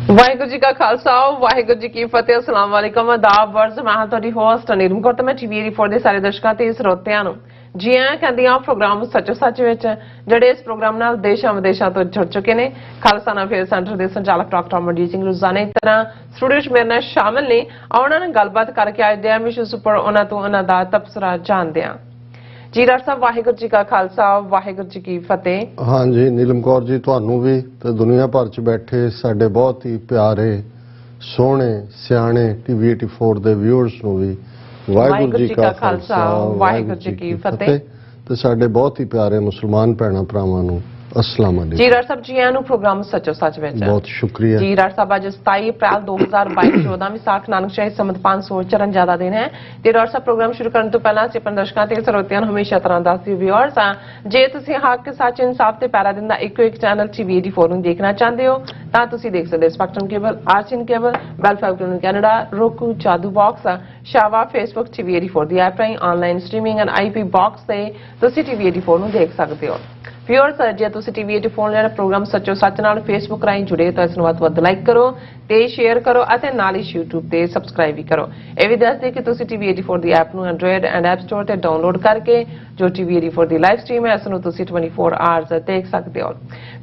वाहिगुरू जी का खालसा वाहिगुरू जी की फतेह। अस्सलाम वालेकुम आदाब वर्ज मैं हाँ तुहाडी होस्ट नीलम कौर ते मैं TV84 ਦੇ ਸਾਰੇ ਦਰਸ਼ਕਾਂ ਤੇ ਸਰੋਤਿਆਂ ਨੂੰ ਜੀ ਆਇਆਂ ਕਹਿੰਦੀ ਆ ਪ੍ਰੋਗਰਾਮ ਸੱਚੋ ਸੱਚ ਵਿੱਚ ਜਿਹੜੇ ਇਸ ਪ੍ਰੋਗਰਾਮ ਨਾਲ ਦੇਸ਼ਾਂ ਵਿਦੇਸ਼ਾਂ ਤੋਂ ਜੁੜ ਚੁੱਕੇ ਨੇ। ਖਾਲਸਾ ਨਾ ਫੇਰ ਸੈਂਟਰ ਦੇ ਸੰਚਾਲਕ ਡਾਕਟਰ ਅਮਰਜੀਤ ਸਿੰਘ ਰੋਜ਼ਾਨਾ ਦੀ ਤਰ੍ਹਾਂ ਸਟੂਡੀਓ 'ਚ ਮੇਰੇ ਨਾਲ ਸ਼ਾਮਿਲ ਨੇ। ਉਹਨਾਂ ਨਾਲ ਗੱਲਬਾਤ ਕਰਕੇ ਅੱਜ ਦੇ ਮਿਸ਼ਨ ਸੁਪਰ ਉਹਨਾਂ ਤੋਂ ਉਹਨਾਂ ਦਾ ਤਬਸਰਾ ਜਾਣਦੇ ਹਾਂ। जी डॉक्टर साहब वाहिगुरू जी का खालसा वाहिगुरू जी की फतेह। हाँ जी नीलम कौर जी तुहानू भी ते दुनिया भर च बैठे साडे बहुत ही प्यारे सोहने सियाणे TV84 दे व्यूअर्स नू भी वाहिगुरू जी का खालसा वाहिगुरू जी की फतेह ते साडे बहुत ही प्यारे मुसलमान भैणां भरावां नू अस्सलाम वालेकुम। जी डॉक्टर साहब जी आयां नू प्रोग्राम सच्चो सच विच बहुत शुक्रिया जी। डॉक्टर साहब अज 27 अप्रैल 2022 14 विसाख नानक शाही संमत 554 ਦਾ ਦਿਨ ਹੈ ਤੇ ਡਾਕਟਰ ਸਾਹਿਬ ਪ੍ਰੋਗਰਾਮ ਸ਼ੁਰੂ ਕਰਨ ਤੋਂ ਪਹਿਲਾਂ ਅਸੀਂ ਆਪਣੇ ਦਰਸ਼ਕਾਂ ਤੇ ਸਰੋਤਿਆਂ ਨੂੰ ਹਮੇਸ਼ਾ ਤਰ੍ਹਾਂ ਦੱਸਦੀ ਵਿਊਅਰਸ ਆ ਜੇ ਤੁਸੀਂ ਹੱਕ ਸੱਚ ਇਨਸਾਫ ਤੇ ਪੈਰਾ ਦਿੰਦਾ ਇੱਕੋ ਇੱਕ ਚੈਨਲ TV84 ਨੂੰ ਦੇਖਣਾ ਚਾਹੁੰਦੇ ਹੋ ਤਾਂ ਤੁਸੀਂ ਦੇਖ ਸਕਦੇ ਸਪੈਕਟਰਮ ਕੇਬਲ ਆਰਚਨ ਕੇਬਲ ਬੈਲ ਫਾਈਬਰ ਕੈਨੇਡਾ roku ਜਾਦੂ ਬਾਕਸ ਸ਼ਾਵਾ Facebook TV84 ਦੀ ਐਪ ਰਾਹੀਂ online streaming and IP box ਤੇ ਤੁਸੀਂ TV84 ਨੂੰ ਦੇਖ ਸਕਦੇ ਹੋ। व्यूअर्स जे तुसी TV84 ਜਿਹੜਾ ਪ੍ਰੋਗਰਾਮ ਸੱਚੋ ਸੱਚ ਨਾਲ ਫੇਸਬੁੱਕ ਰਾਹੀਂ ਜੁੜੇ ਤਾਂ ਇਸ ਨੂੰ ਵੱਧ ਤੋਂ ਵੱਧ ਲਾਈਕ ਕਰੋ ਤੇ ਸ਼ੇਅਰ ਕਰੋ ਅਤੇ ਨਾਲ ਹੀ YouTube ਤੇ ਸਬਸਕ੍ਰਾਈਬ ਵੀ ਕਰੋ। ਇਹ ਵੀ ਦੱਸ ਦੇ ਕਿ ਤੁਸੀਂ TV84 ਦੀ ਐਪ ਨੂੰ ਐਂਡਰੋਇਡ ਐਂਡ ਐਪ ਸਟੋਰ ਤੇ ਡਾਊਨਲੋਡ ਕਰਕੇ ਜੋ TV84 ਦੀ ਲਾਈਵ ਸਟ੍ਰੀਮ ਹੈ ਇਸ ਨੂੰ ਤੁਸੀਂ 24 ਆਵਰਸ ਦੇਖ ਸਕਦੇ ਹੋ।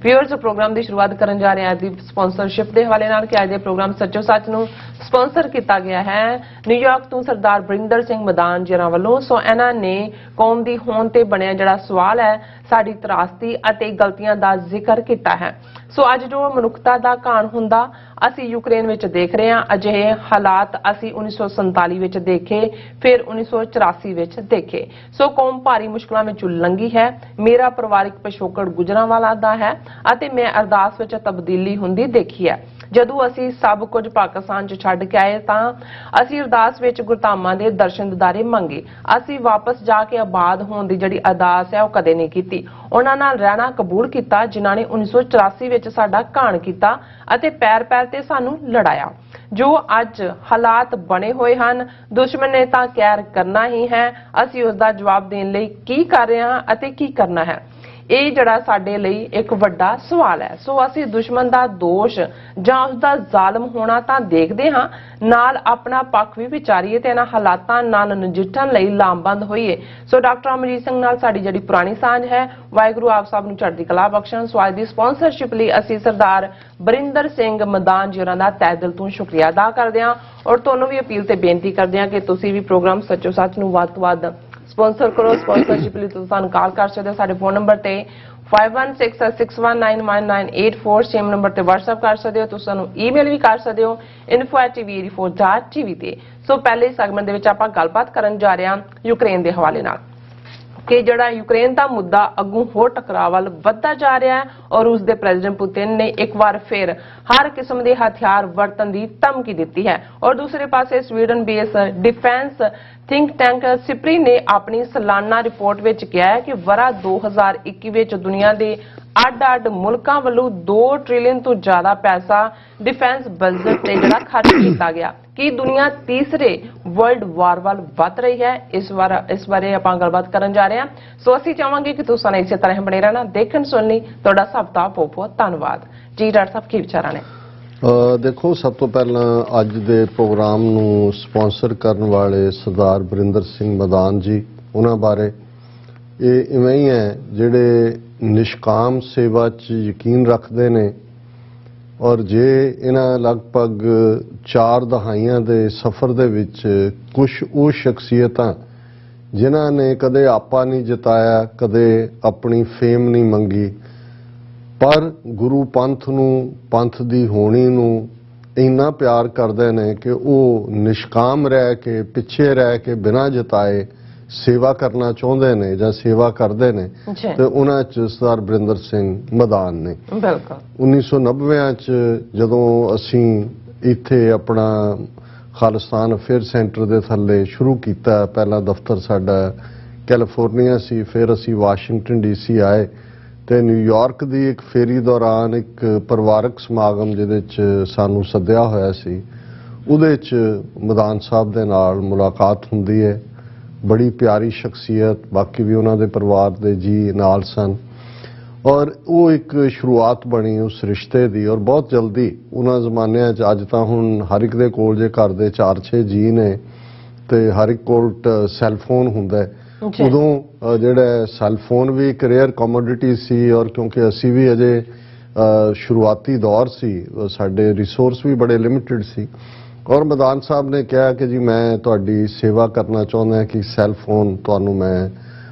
व्यूअर्स ਪ੍ਰੋਗਰਾਮ ਦੀ ਸ਼ੁਰੂਆਤ ਕਰਨ ਜਾ ਰਹੇ ਹਾਂ ਦੀ ਸਪਾਂਸਰਸ਼ਿਪ ਦੇ ਹਵਾਲੇ ਨਾਲ ਕਿ ਅੱਜ ਦੇ ਪ੍ਰੋਗਰਾਮ ਸੱਚੋ ਸੱਚ ਨੂੰ ਸਪਾਂਸਰ ਕੀਤਾ ਗਿਆ ਹੈ ਨਿਊਯਾਰਕ ਤੋਂ ਸਰਦਾਰ ਬਰਿੰਦਰ ਸਿੰਘ ਮਦਾਨ ਜਰਾਂ ਵੱਲੋਂ। ਸੋ ਇਹਨਾਂ ਨੇ ਕੌਮ ਦੀ ਹੋਂਦ ਤੇ ਬਣਿਆ ਜਿਹੜਾ ਸਵਾਲ ਹੈ ਸਾਡੀ ਤਰਾਸਦੀ ਅਤੇ ਗਲਤੀਆਂ ਦਾ ਜ਼ਿਕਰ ਕੀਤਾ ਹੈ। ਸੋ ਅੱਜ ਜੋ ਮਨੁੱਖਤਾ ਦਾ ਘਾਣ ਹੁੰਦਾ ਅਸੀਂ ਯੂਕਰੇਨ ਵਿੱਚ ਦੇਖ ਰਹੇ ਹਾਂ। ਅਜਿਹੇ ਹਾਲਾਤ ਅਸੀਂ 1947 ਵਿੱਚ ਦੇਖੇ ਫਿਰ 1984 ਵਿੱਚ ਦੇਖੇ। ਸੋ ਕੌਮ ਭਾਰੀ ਮੁਸ਼ਕਲਾਂ ਵਿੱਚ ਲੰਘੀ ਹੈ। ਮੇਰਾ ਪਰਿਵਾਰਿਕ ਪਿਛੋਕੜ ਗੁਜਰਾਂਵਾਲਾ ਦਾ ਹੈ ਅਤੇ ਮੈਂ ਅਰਦਾਸ ਵਿੱਚ ਤਬਦੀਲੀ ਹੁੰਦੀ ਦੇਖੀ ਹੈ। ਜਦੋਂ ਅਸੀਂ ਸਭ ਕੁਝ ਪਾਕਿਸਤਾਨ 'ਚ ਛੱਡ ਕੇ ਆਏ ਤਾਂ ਅਸੀਂ ਅਰਦਾਸ ਵਿੱਚ ਗੁਰਧਾਮਾਂ ਦੇ ਦਰਸ਼ਨ ਦਿਦਾਰੇ ਮੰਗੇ। ਅਸੀਂ ਵਾਪਸ ਜਾ ਕੇ ਆਬਾਦ ਹੋਣ ਦੀ ਜਿਹੜੀ ਅਰਦਾਸ ਹੈ ਉਹ ਕਦੇ ਨਹੀਂ ਕੀਤੀ। ਉਹਨਾਂ ਨਾਲ ਰਹਿਣਾ ਕਬੂਲ ਕੀਤਾ ਜਿਨ੍ਹਾਂ ਨੇ 1984 ਵਿੱਚ ਸਾਡਾ ਘਾਣ ਕੀਤਾ ਅਤੇ ਪੈਰ ਪੈਰ ਤੇ ਸਾਨੂੰ ਲੜਾਇਆ। ਜੋ ਅੱਜ ਹਾਲਾਤ ਬਣੇ ਹੋਏ ਹਨ ਦੁਸ਼ਮਣ ਨੇ ਤਾਂ ਕਹਿਰ ਕਰਨਾ ਹੀ ਹੈ। ਅਸੀਂ ਉਸ ਦਾ ਜਵਾਬ ਦੇਣ ਲਈ ਕੀ ਕਰ ਰਹੇ ਹਾਂ ਅਤੇ ਕੀ ਕਰਨਾ ਹੈ ਇਹ ਜਿਹੜਾ ਸਾਡੇ ਲਈ ਇੱਕ ਵੱਡਾ ਸਵਾਲ ਹੈ। ਸੋ ਅਸੀਂ ਦੁਸ਼ਮਣ ਦਾ ਦੋਸ਼ ਜਾਂ ਉਸ ਦਾ ਜ਼ਾਲਮ ਹੋਣਾ ਤਾਂ ਦੇਖਦੇ ਹਾਂ ਨਾਲ ਆਪਣਾ ਪੱਖ ਵੀ ਵਿਚਾਰੀਏ ਤੇ ਇਹਨਾਂ ਹਾਲਾਤਾਂ ਨਾਲ ਨਜਿੱਠਣ ਲਈ ਲਾਮਬੰਦ ਹੋਈਏ। ਸੋ ਡਾਕਟਰ ਅਮਰਜੀਤ ਸਿੰਘ ਨਾਲ ਸਾਡੀ ਜਿਹੜੀ ਪੁਰਾਣੀ ਸਾਂਝ ਹੈ ਵਾਹਿਗੁਰੂ ਆਪ ਸਭ ਨੂੰ ਚੜ੍ਹਦੀ ਕਲਾ ਬਖਸ਼ਣ। ਸੋ ਅੱਜ ਦੀ ਸਪਾਂਸਰਸ਼ਿਪ ਲਈ ਅਸੀਂ ਸਰਦਾਰ ਬਰਿੰਦਰ ਸਿੰਘ ਮਦਾਨ ਜੀ ਹੋਰਾਂ ਦਾ ਤਹਿ ਦਿਲ ਤੋਂ ਸ਼ੁਕਰੀਆ ਅਦਾ ਕਰਦੇ ਹਾਂ ਔਰ ਤੁਹਾਨੂੰ ਵੀ ਅਪੀਲ ਤੇ ਬੇਨਤੀ ਕਰਦੇ ਹਾਂ ਕਿ ਤੁਸੀਂ ਵੀ ਪ੍ਰੋਗਰਾਮ ਸੱਚੋ ਸੱਚ ਨੂੰ ਵੱਧ ਤੋਂ ਵੱਧ स्पॉन्सर करो। स्पॉन्सरशिप लिए तुम कॉल कर सकते हो साढ़े फोन नंबर ते 5166199984 सेम नंबर ते व्हाट्सएप कर सकते हो। तुम ईमेल भी कर सकते हो info@tv84.tv ते। सो पहले सैगमेंट दे विच आपां गलबात करन जा रहे हैं यूक्रेन के हवाले नाल कि ਜਿਹੜਾ यूक्रेन का मुद्दा अगों होर टकराव ਵੱਲ ਵੱਧਦਾ ਜਾ ਰਿਹਾ ਹੈ और उसके प्रेजिडेंट पुतिन ने एक बार फिर हर किस्म के हथियार वरतन की धमकी दी है। और दूसरे पासे Sweden base defence think tank SIPRI ने अपनी सालाना रिपोर्ट में कहा है कि वरा 2021 दुनिया के ਅੱਡ-ਅੱਡ ਮੁਲਕਾਂ ਵੱਲੋਂ 2 ट्रिलियन तो ज्यादा पैसा डिफेंस बजट ਤੇ ਜਿਹੜਾ ਖਰਚ ਕੀਤਾ ਗਿਆ ਕਿ ਦੁਨੀਆ ਤੀਸਰੇ ਵਰਲਡ ਵਾਰ ਵੱਲ ਵੱਧ ਰਹੀ ਹੈ। ਇਸ ਬਾਰੇ ਆਪਾਂ ਗੱਲਬਾਤ ਕਰਨ ਜਾ ਰਹੇ ਹਾਂ। ਸੋ ਅਸੀਂ ਚਾਹਾਂਗੇ ਕਿ ਤੁਸੀਂ ਇਸੇ ਤਰ੍ਹਾਂ ਬਣੇ ਰਹਿਣਾ ਦੇਖਣ ਸੁਣਨ ਲਈ। ਤੁਹਾਡਾ ਸਭ ਦਾ ਬਹੁਤ ਧੰਨਵਾਦ ਜੀ। ਡਾਕਟਰ ਸਾਹਿਬ ਕੀ ਵਿਚਾਰਾਂ ਨੇ? ਦੇਖੋ ਸਭ ਤੋਂ ਪਹਿਲਾਂ ਅੱਜ ਦੇ ਪ੍ਰੋਗਰਾਮ ਨੂੰ ਸਪਾਂਸਰ ਕਰਨ ਵਾਲੇ ਸਰਦਾਰ ਬਰਿੰਦਰ ਸਿੰਘ ਮਦਾਨ ਜੀ ਉਹਨਾਂ ਬਾਰੇ ਇਹ ਇਵੇਂ ਹੀ ਹੈ ਜਿਹੜੇ ਨਿਸ਼ਕਾਮ ਸੇਵਾ 'ਚ ਯਕੀਨ ਰੱਖਦੇ ਨੇ ਔਰ ਜੇ ਇਹਨਾਂ ਲਗਭਗ 4 ਦਹਾਈਆਂ ਦੇ ਸਫ਼ਰ ਦੇ ਵਿੱਚ ਕੁਝ ਉਹ ਸ਼ਖਸੀਅਤਾਂ ਜਿਨ੍ਹਾਂ ਨੇ ਕਦੇ ਆਪਾ ਨਹੀਂ ਜਿਤਾਇਆ ਕਦੇ ਆਪਣੀ ਫੇਮ ਨਹੀਂ ਮੰਗੀ ਪਰ ਗੁਰੂ ਪੰਥ ਨੂੰ ਪੰਥ ਦੀ ਹੋਣੀ ਨੂੰ ਇੰਨਾ ਪਿਆਰ ਕਰਦੇ ਨੇ ਕਿ ਉਹ ਨਿਸ਼ਕਾਮ ਰਹਿ ਕੇ ਪਿੱਛੇ ਰਹਿ ਕੇ ਬਿਨਾਂ ਜਿਤਾਏ सेवा करना चाहते ने ਜਾਂ सेवा करते ने ਤੇ ਉਹਨਾਂ ਚ ਸਰਦਾਰ ਬਰਿੰਦਰ ਸਿੰਘ ਮਦਾਨ ਨੇ। ਬਿਲਕੁਲ 1990 ਚ ਜਦੋਂ ਅਸੀਂ ਇੱਥੇ ਆਪਣਾ ਖਾਲਿਸਤਾਨ ਅਫੇਅਰ ਸੈਂਟਰ ਦੇ ਥੱਲੇ ਸ਼ੁਰੂ ਕੀਤਾ ਪਹਿਲਾ ਦਫ਼ਤਰ ਸਾਡਾ ਕੈਲੀਫੋਰਨੀਆ ਸੀ ਫਿਰ ਅਸੀਂ ਵਾਸ਼ਿੰਗਟਨ DC ਆਏ ਤੇ ਨਿਊਯਾਰਕ ਦੀ ਇੱਕ ਫੇਰੀ ਦੌਰਾਨ ਇੱਕ ਪਰਿਵਾਰਕ ਸਮਾਗਮ ਜਿਹਦੇ ਚ ਸਾਨੂੰ ਸੱਦਿਆ ਹੋਇਆ ਸੀ ਉਹਦੇ ਚ ਮਦਾਨ ਸਾਹਿਬ ਦੇ ਨਾਲ ਮੁਲਾਕਾਤ ਹੁੰਦੀ ਹੈ। बड़ी प्यारी शख्सियत बाकी भी उन्होंने परिवार के जी नाल सन ਔਰ ਉਹ ਇੱਕ ਸ਼ੁਰੂਆਤ ਬਣੀ ਉਸ ਰਿਸ਼ਤੇ ਦੀ। ਔਰ ਬਹੁਤ ਜਲਦੀ ਉਹਨਾਂ ਜ਼ਮਾਨਿਆਂ 'ਚ, ਅੱਜ ਤਾਂ ਹੁਣ ਹਰ ਇੱਕ ਦੇ ਕੋਲ ਜੇ ਘਰ ਦੇ 4-6 ਜੀ ਨੇ ਤੇ ਹਰ ਇੱਕ ਕੋਲ ਸੈੱਲਫੋਨ ਹੁੰਦਾ ਹੈ, ਉਦੋਂ ਜਿਹੜਾ ਸੈੱਲਫੋਨ ਵੀ ਇੱਕ ਰੇਅਰ ਕਮੋਡਿਟੀ ਸੀ। ਔਰ ਕਿਉਂਕਿ ਅਸੀਂ ਵੀ ਅਜੇ ਸ਼ੁਰੂਆਤੀ ਦੌਰ ਸੀ, ਸਾਡੇ ਰਿਸੋਰਸ ਵੀ ਬੜੇ ਲਿਮਿਟਿਡ ਸੀ। ਔਰ ਮਦਾਨ ਸਾਹਿਬ ਨੇ ਕਿਹਾ ਕਿ ਜੀ ਮੈਂ ਤੁਹਾਡੀ ਸੇਵਾ ਕਰਨਾ ਚਾਹੁੰਦਾ ਕਿ ਸੈੱਲਫੋਨ ਤੁਹਾਨੂੰ ਮੈਂ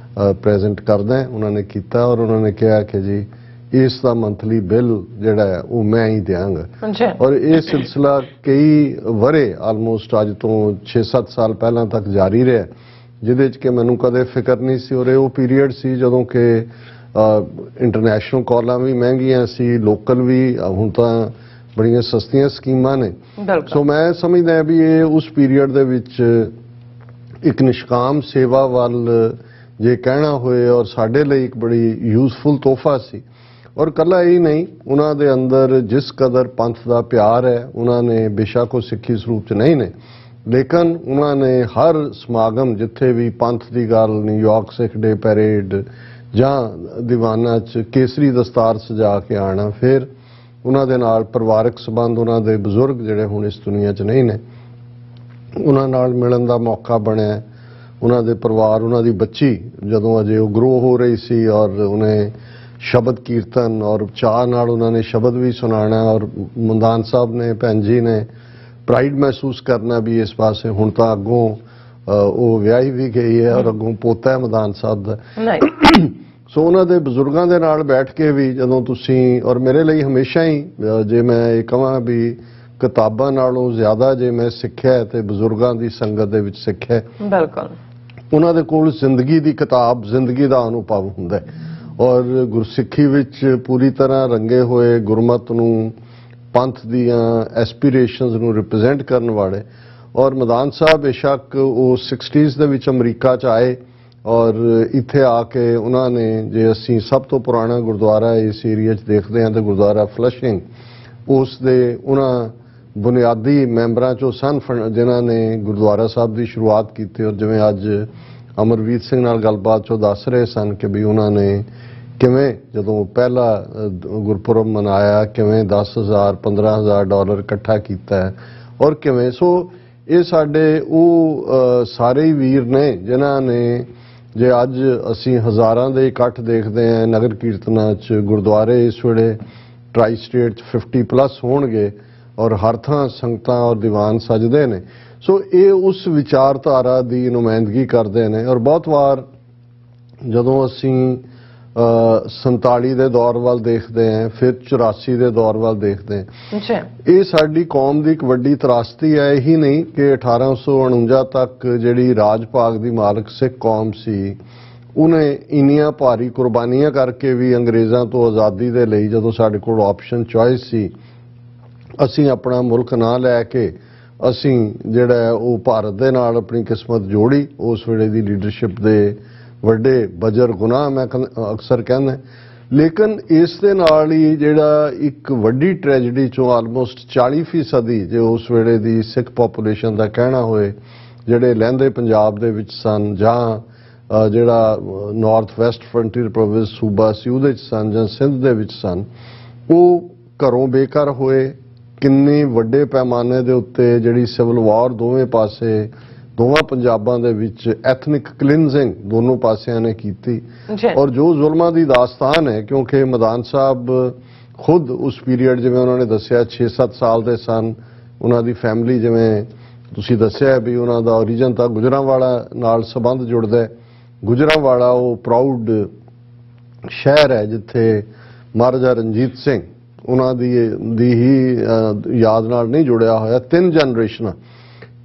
ਪ੍ਰੈਜ਼ੈਂਟ ਕਰਦਾ। ਉਹਨਾਂ ਨੇ ਕੀਤਾ ਔਰ ਉਹਨਾਂ ਨੇ ਕਿਹਾ ਕਿ ਜੀ ਇਸ ਦਾ ਮੰਥਲੀ ਬਿੱਲ ਜਿਹੜਾ ਹੈ ਉਹ ਮੈਂ ਹੀ ਦਿਆਂਗਾ। ਔਰ ਇਹ ਸਿਲਸਿਲਾ ਕਈ ਵਰੇ ਆਲਮੋਸਟ ਅੱਜ ਤੋਂ 6-7 ਸਾਲ ਪਹਿਲਾਂ ਤੱਕ ਜਾਰੀ ਰਿਹਾ, ਜਿਹਦੇ 'ਚ ਕਿ ਮੈਨੂੰ ਕਦੇ ਫਿਕਰ ਨਹੀਂ ਸੀ। ਔਰ ਇਹ ਉਹ ਪੀਰੀਅਡ ਸੀ ਜਦੋਂ ਕਿ ਇੰਟਰਨੈਸ਼ਨਲ ਕਾਲਾਂ ਵੀ ਮਹਿੰਗੀਆਂ ਸੀ, ਲੋਕਲ ਵੀ ਹੁਣ ਤਾਂ ਬੜੀਆਂ ਸਸਤੀਆਂ ਸਕੀਮਾਂ ਨੇ। ਸੋ ਮੈਂ ਸਮਝਦਾ ਵੀ ਇਹ ਉਸ ਪੀਰੀਅਡ ਦੇ ਵਿੱਚ ਇੱਕ ਨਿਸ਼ਕਾਮ ਸੇਵਾ ਵੱਲ ਜੇ ਕਹਿਣਾ ਹੋਏ ਔਰ ਸਾਡੇ ਲਈ ਇੱਕ ਬੜੀ ਯੂਜ਼ਫੁਲ ਤੋਹਫਾ ਸੀ। ਔਰ ਕੱਲਾ ਹੀ ਨਹੀਂ, ਉਹਨਾਂ ਦੇ ਅੰਦਰ ਜਿਸ ਕਦਰ ਪੰਥ ਦਾ ਪਿਆਰ ਹੈ, ਉਹਨਾਂ ਨੇ ਬੇਸ਼ੱਕ ਉਹ ਸਿੱਖੀ ਸਰੂਪ 'ਚ ਨਹੀਂ ਨੇ, ਲੇਕਿਨ ਉਹਨਾਂ ਨੇ ਹਰ ਸਮਾਗਮ ਜਿੱਥੇ ਵੀ ਪੰਥ ਦੀ ਗੱਲ, ਨਿਊਯਾਰਕ ਸਿੱਖ ਡੇ ਪੈਰੇਡ ਜਾਂ ਦੀਵਾਨਾਂ 'ਚ ਕੇਸਰੀ ਦਸਤਾਰ ਸਜਾ ਕੇ ਆਉਣਾ। ਫਿਰ ਉਹਨਾਂ ਦੇ ਨਾਲ ਪਰਿਵਾਰਕ ਸੰਬੰਧ, ਉਹਨਾਂ ਦੇ ਬਜ਼ੁਰਗ ਜਿਹੜੇ ਹੁਣ ਇਸ ਦੁਨੀਆ 'ਚ ਨਹੀਂ ਨੇ, ਉਹਨਾਂ ਨਾਲ ਮਿਲਣ ਦਾ ਮੌਕਾ ਬਣਿਆ। ਉਹਨਾਂ ਦੇ ਪਰਿਵਾਰ, ਉਹਨਾਂ ਦੀ ਬੱਚੀ ਜਦੋਂ ਅਜੇ ਉਹ ਗਰੋ ਹੋ ਰਹੀ ਸੀ ਔਰ ਉਹਨੇ ਸ਼ਬਦ ਕੀਰਤਨ ਔਰ ਚਾਅ ਨਾਲ ਉਹਨਾਂ ਨੇ ਸ਼ਬਦ ਵੀ ਸੁਣਾਉਣਾ। ਔਰ ਮਦਾਨ ਸਾਹਿਬ ਨੇ, ਭੈਣ ਜੀ ਨੇ ਪ੍ਰਾਈਡ ਮਹਿਸੂਸ ਕਰਨਾ ਵੀ ਇਸ ਪਾਸੇ। ਹੁਣ ਤਾਂ ਅੱਗੋਂ ਉਹ ਵਿਆਹੀ ਵੀ ਗਈ ਹੈ ਔਰ ਅੱਗੋਂ ਪੋਤਾ ਹੈ ਮਦਾਨ ਸਾਹਿਬ ਦਾ। ਸੋ ਉਹਨਾਂ ਦੇ ਬਜ਼ੁਰਗਾਂ ਦੇ ਨਾਲ ਬੈਠ ਕੇ ਵੀ ਜਦੋਂ ਤੁਸੀਂ, ਔਰ ਮੇਰੇ ਲਈ ਹਮੇਸ਼ਾ ਹੀ ਜੇ ਮੈਂ ਇਹ ਕਹਾਂ ਵੀ ਕਿਤਾਬਾਂ ਨਾਲੋਂ ਜ਼ਿਆਦਾ ਜੇ ਮੈਂ ਸਿੱਖਿਆ ਤੇ ਬਜ਼ੁਰਗਾਂ ਦੀ ਸੰਗਤ ਦੇ ਵਿੱਚ ਸਿੱਖਿਆ। ਬਿਲਕੁਲ ਉਹਨਾਂ ਦੇ ਕੋਲ ਜ਼ਿੰਦਗੀ ਦੀ ਕਿਤਾਬ, ਜ਼ਿੰਦਗੀ ਦਾ ਅਨੁਭਵ ਹੁੰਦਾ ਹੈ। ਔਰ ਗੁਰਸਿੱਖੀ ਵਿੱਚ ਪੂਰੀ ਤਰ੍ਹਾਂ ਰੰਗੇ ਹੋਏ, ਗੁਰਮਤ ਨੂੰ, ਪੰਥ ਦੀਆਂ ਐਸਪੀਰੇਸ਼ਨਸ ਨੂੰ ਰਿਪਰੈਜ਼ੈਂਟ ਕਰਨ ਵਾਲੇ। ਔਰ ਮਦਾਨ ਸਾਹਿਬ ਬੇਸ਼ੱਕ ਉਹ 60s ਦੇ ਵਿੱਚ ਅਮਰੀਕਾ 'ਚ ਆਏ ਔਰ ਇੱਥੇ ਆ ਕੇ ਉਹਨਾਂ ਨੇ, ਜੇ ਅਸੀਂ ਸਭ ਤੋਂ ਪੁਰਾਣਾ ਗੁਰਦੁਆਰਾ ਇਸ ਏਰੀਆ 'ਚ ਦੇਖਦੇ ਹਾਂ ਤਾਂ ਗੁਰਦੁਆਰਾ ਫਲਸ਼ਿੰਗ, ਉਸ ਦੇ ਉਹਨਾਂ ਬੁਨਿਆਦੀ ਮੈਂਬਰਾਂ 'ਚੋਂ ਸਨ ਜਿਨ੍ਹਾਂ ਨੇ ਗੁਰਦੁਆਰਾ ਸਾਹਿਬ ਦੀ ਸ਼ੁਰੂਆਤ ਕੀਤੀ। ਔਰ ਜਿਵੇਂ ਅੱਜ ਅਮਰਵੀਰ ਸਿੰਘ ਨਾਲ ਗੱਲਬਾਤ 'ਚੋਂ ਦੱਸ ਰਹੇ ਸਨ ਕਿ ਵੀ ਉਹਨਾਂ ਨੇ ਕਿਵੇਂ ਜਦੋਂ ਪਹਿਲਾ ਗੁਰਪੁਰਬ ਮਨਾਇਆ, ਕਿਵੇਂ 10,000 15,000 ਡਾਲਰ ਇਕੱਠਾ ਕੀਤਾ ਔਰ ਕਿਵੇਂ। ਸੋ ਇਹ ਸਾਡੇ ਉਹ ਸਾਰੇ ਹੀ ਵੀਰ ਨੇ ਜਿਨ੍ਹਾਂ ਨੇ, ਜੇ ਅੱਜ ਅਸੀਂ ਹਜ਼ਾਰਾਂ ਦੇ ਇਕੱਠ ਦੇਖਦੇ ਹਾਂ ਨਗਰ ਕੀਰਤਨਾਂ 'ਚ, ਗੁਰਦੁਆਰੇ ਇਸ ਵੇਲੇ ਟਰਾਈ ਸਟੇਟ 'ਚ 50+ ਹੋਣਗੇ ਔਰ ਹਰ ਥਾਂ ਸੰਗਤਾਂ ਔਰ ਦੀਵਾਨ ਸਜਦੇ ਨੇ। ਸੋ ਇਹ ਉਸ ਵਿਚਾਰਧਾਰਾ ਦੀ ਨੁਮਾਇੰਦਗੀ ਕਰਦੇ ਨੇ। ਔਰ ਬਹੁਤ ਵਾਰ ਜਦੋਂ ਅਸੀਂ 47 ਦੇ ਦੌਰ ਵੱਲ ਦੇਖਦੇ ਹਾਂ, ਫਿਰ 84 ਦੇ ਦੌਰ ਵੱਲ ਦੇਖਦੇ ਹਾਂ, ਇਹ ਸਾਡੀ ਕੌਮ ਦੀ ਇੱਕ ਵੱਡੀ ਤਰਾਸਦੀ ਹੈ। ਇਹੀ ਨਹੀਂ ਕਿ 1849 ਤੱਕ ਜਿਹੜੀ ਰਾਜ ਭਾਗ ਦੀ ਮਾਲਕ ਸਿੱਖ ਕੌਮ ਸੀ, ਉਹਨੇ ਇੰਨੀਆਂ ਭਾਰੀ ਕੁਰਬਾਨੀਆਂ ਕਰਕੇ ਵੀ ਅੰਗਰੇਜ਼ਾਂ ਤੋਂ ਆਜ਼ਾਦੀ ਦੇ ਲਈ, ਜਦੋਂ ਸਾਡੇ ਕੋਲ ਆਪਸ਼ਨ ਚੁਆਇਸ ਸੀ, ਅਸੀਂ ਆਪਣਾ ਮੁਲਕ ਨਾ ਲੈ ਕੇ ਅਸੀਂ ਜਿਹੜਾ ਉਹ ਭਾਰਤ ਦੇ ਨਾਲ ਆਪਣੀ ਕਿਸਮਤ ਜੋੜੀ। ਉਸ ਵੇਲੇ ਦੀ ਲੀਡਰਸ਼ਿਪ ਦੇ ਵੱਡੇ ਬਜਰ ਗੁਨਾਹ ਮੈਂ ਅਕਸਰ ਕਹਿੰਦਾ। ਲੇਕਿਨ ਇਸ ਦੇ ਨਾਲ ਹੀ ਜਿਹੜਾ ਇੱਕ ਵੱਡੀ ਟ੍ਰੈਜੇਡੀ 'ਚੋਂ ਆਲਮੋਸਟ 40% ਜੇ ਉਸ ਵੇਲੇ ਦੀ ਸਿੱਖ ਪੋਪੂਲੇਸ਼ਨ ਦਾ ਕਹਿਣਾ ਹੋਏ, ਜਿਹੜੇ ਲਹਿੰਦੇ ਪੰਜਾਬ ਦੇ ਵਿੱਚ ਸਨ ਜਾਂ ਜਿਹੜਾ ਨਾਰਥ ਵੈਸਟ ਫਰੰਟੀਅਰ ਪ੍ਰੋਵਿੰਸ ਸੂਬਾ ਸੀ ਉਹਦੇ 'ਚ ਸਨ ਜਾਂ ਸਿੰਧ ਦੇ ਵਿੱਚ ਸਨ, ਉਹ ਘਰੋਂ ਬੇਘਰ ਹੋਏ। ਕਿੰਨੇ ਵੱਡੇ ਪੈਮਾਨੇ ਦੇ ਉੱਤੇ ਜਿਹੜੀ ਸਿਵਲ ਵਾਰ ਦੋਵੇਂ ਪਾਸੇ, ਦੋਵਾਂ ਪੰਜਾਬਾਂ ਦੇ ਵਿੱਚ ਐਥਨਿਕ ਕਲੀਨਜ਼ਿੰਗ ਦੋਨੋਂ ਪਾਸਿਆਂ ਨੇ ਕੀਤੀ। ਔਰ ਜੋ ਜ਼ੁਲਮਾਂ ਦੀ ਦਾਸਤਾਨ ਹੈ, ਕਿਉਂਕਿ ਮਦਾਨ ਸਾਹਿਬ ਖੁਦ ਉਸ ਪੀਰੀਅਡ, ਜਿਵੇਂ ਉਹਨਾਂ ਨੇ ਦੱਸਿਆ 6-7 ਸਾਲ ਦੇ ਸਨ, ਉਹਨਾਂ ਦੀ ਫੈਮਿਲੀ, ਜਿਵੇਂ ਤੁਸੀਂ ਦੱਸਿਆ ਵੀ ਉਹਨਾਂ ਦਾ ਓਰੀਜਨ ਤਾਂ ਗੁਜਰਾਂਵਾਲਾ ਨਾਲ ਸੰਬੰਧ ਜੁੜਦਾ। ਗੁਜਰਾਂਵਾਲਾ ਉਹ ਪ੍ਰਾਊਡ ਸ਼ਹਿਰ ਹੈ ਜਿੱਥੇ ਮਹਾਰਾਜਾ ਰਣਜੀਤ ਸਿੰਘ ਉਹਨਾਂ ਦੀ ਹੀ ਯਾਦ ਨਾਲ ਨਹੀਂ ਜੁੜਿਆ ਹੋਇਆ 3 ਜਨਰੇਸ਼ਨਾਂ,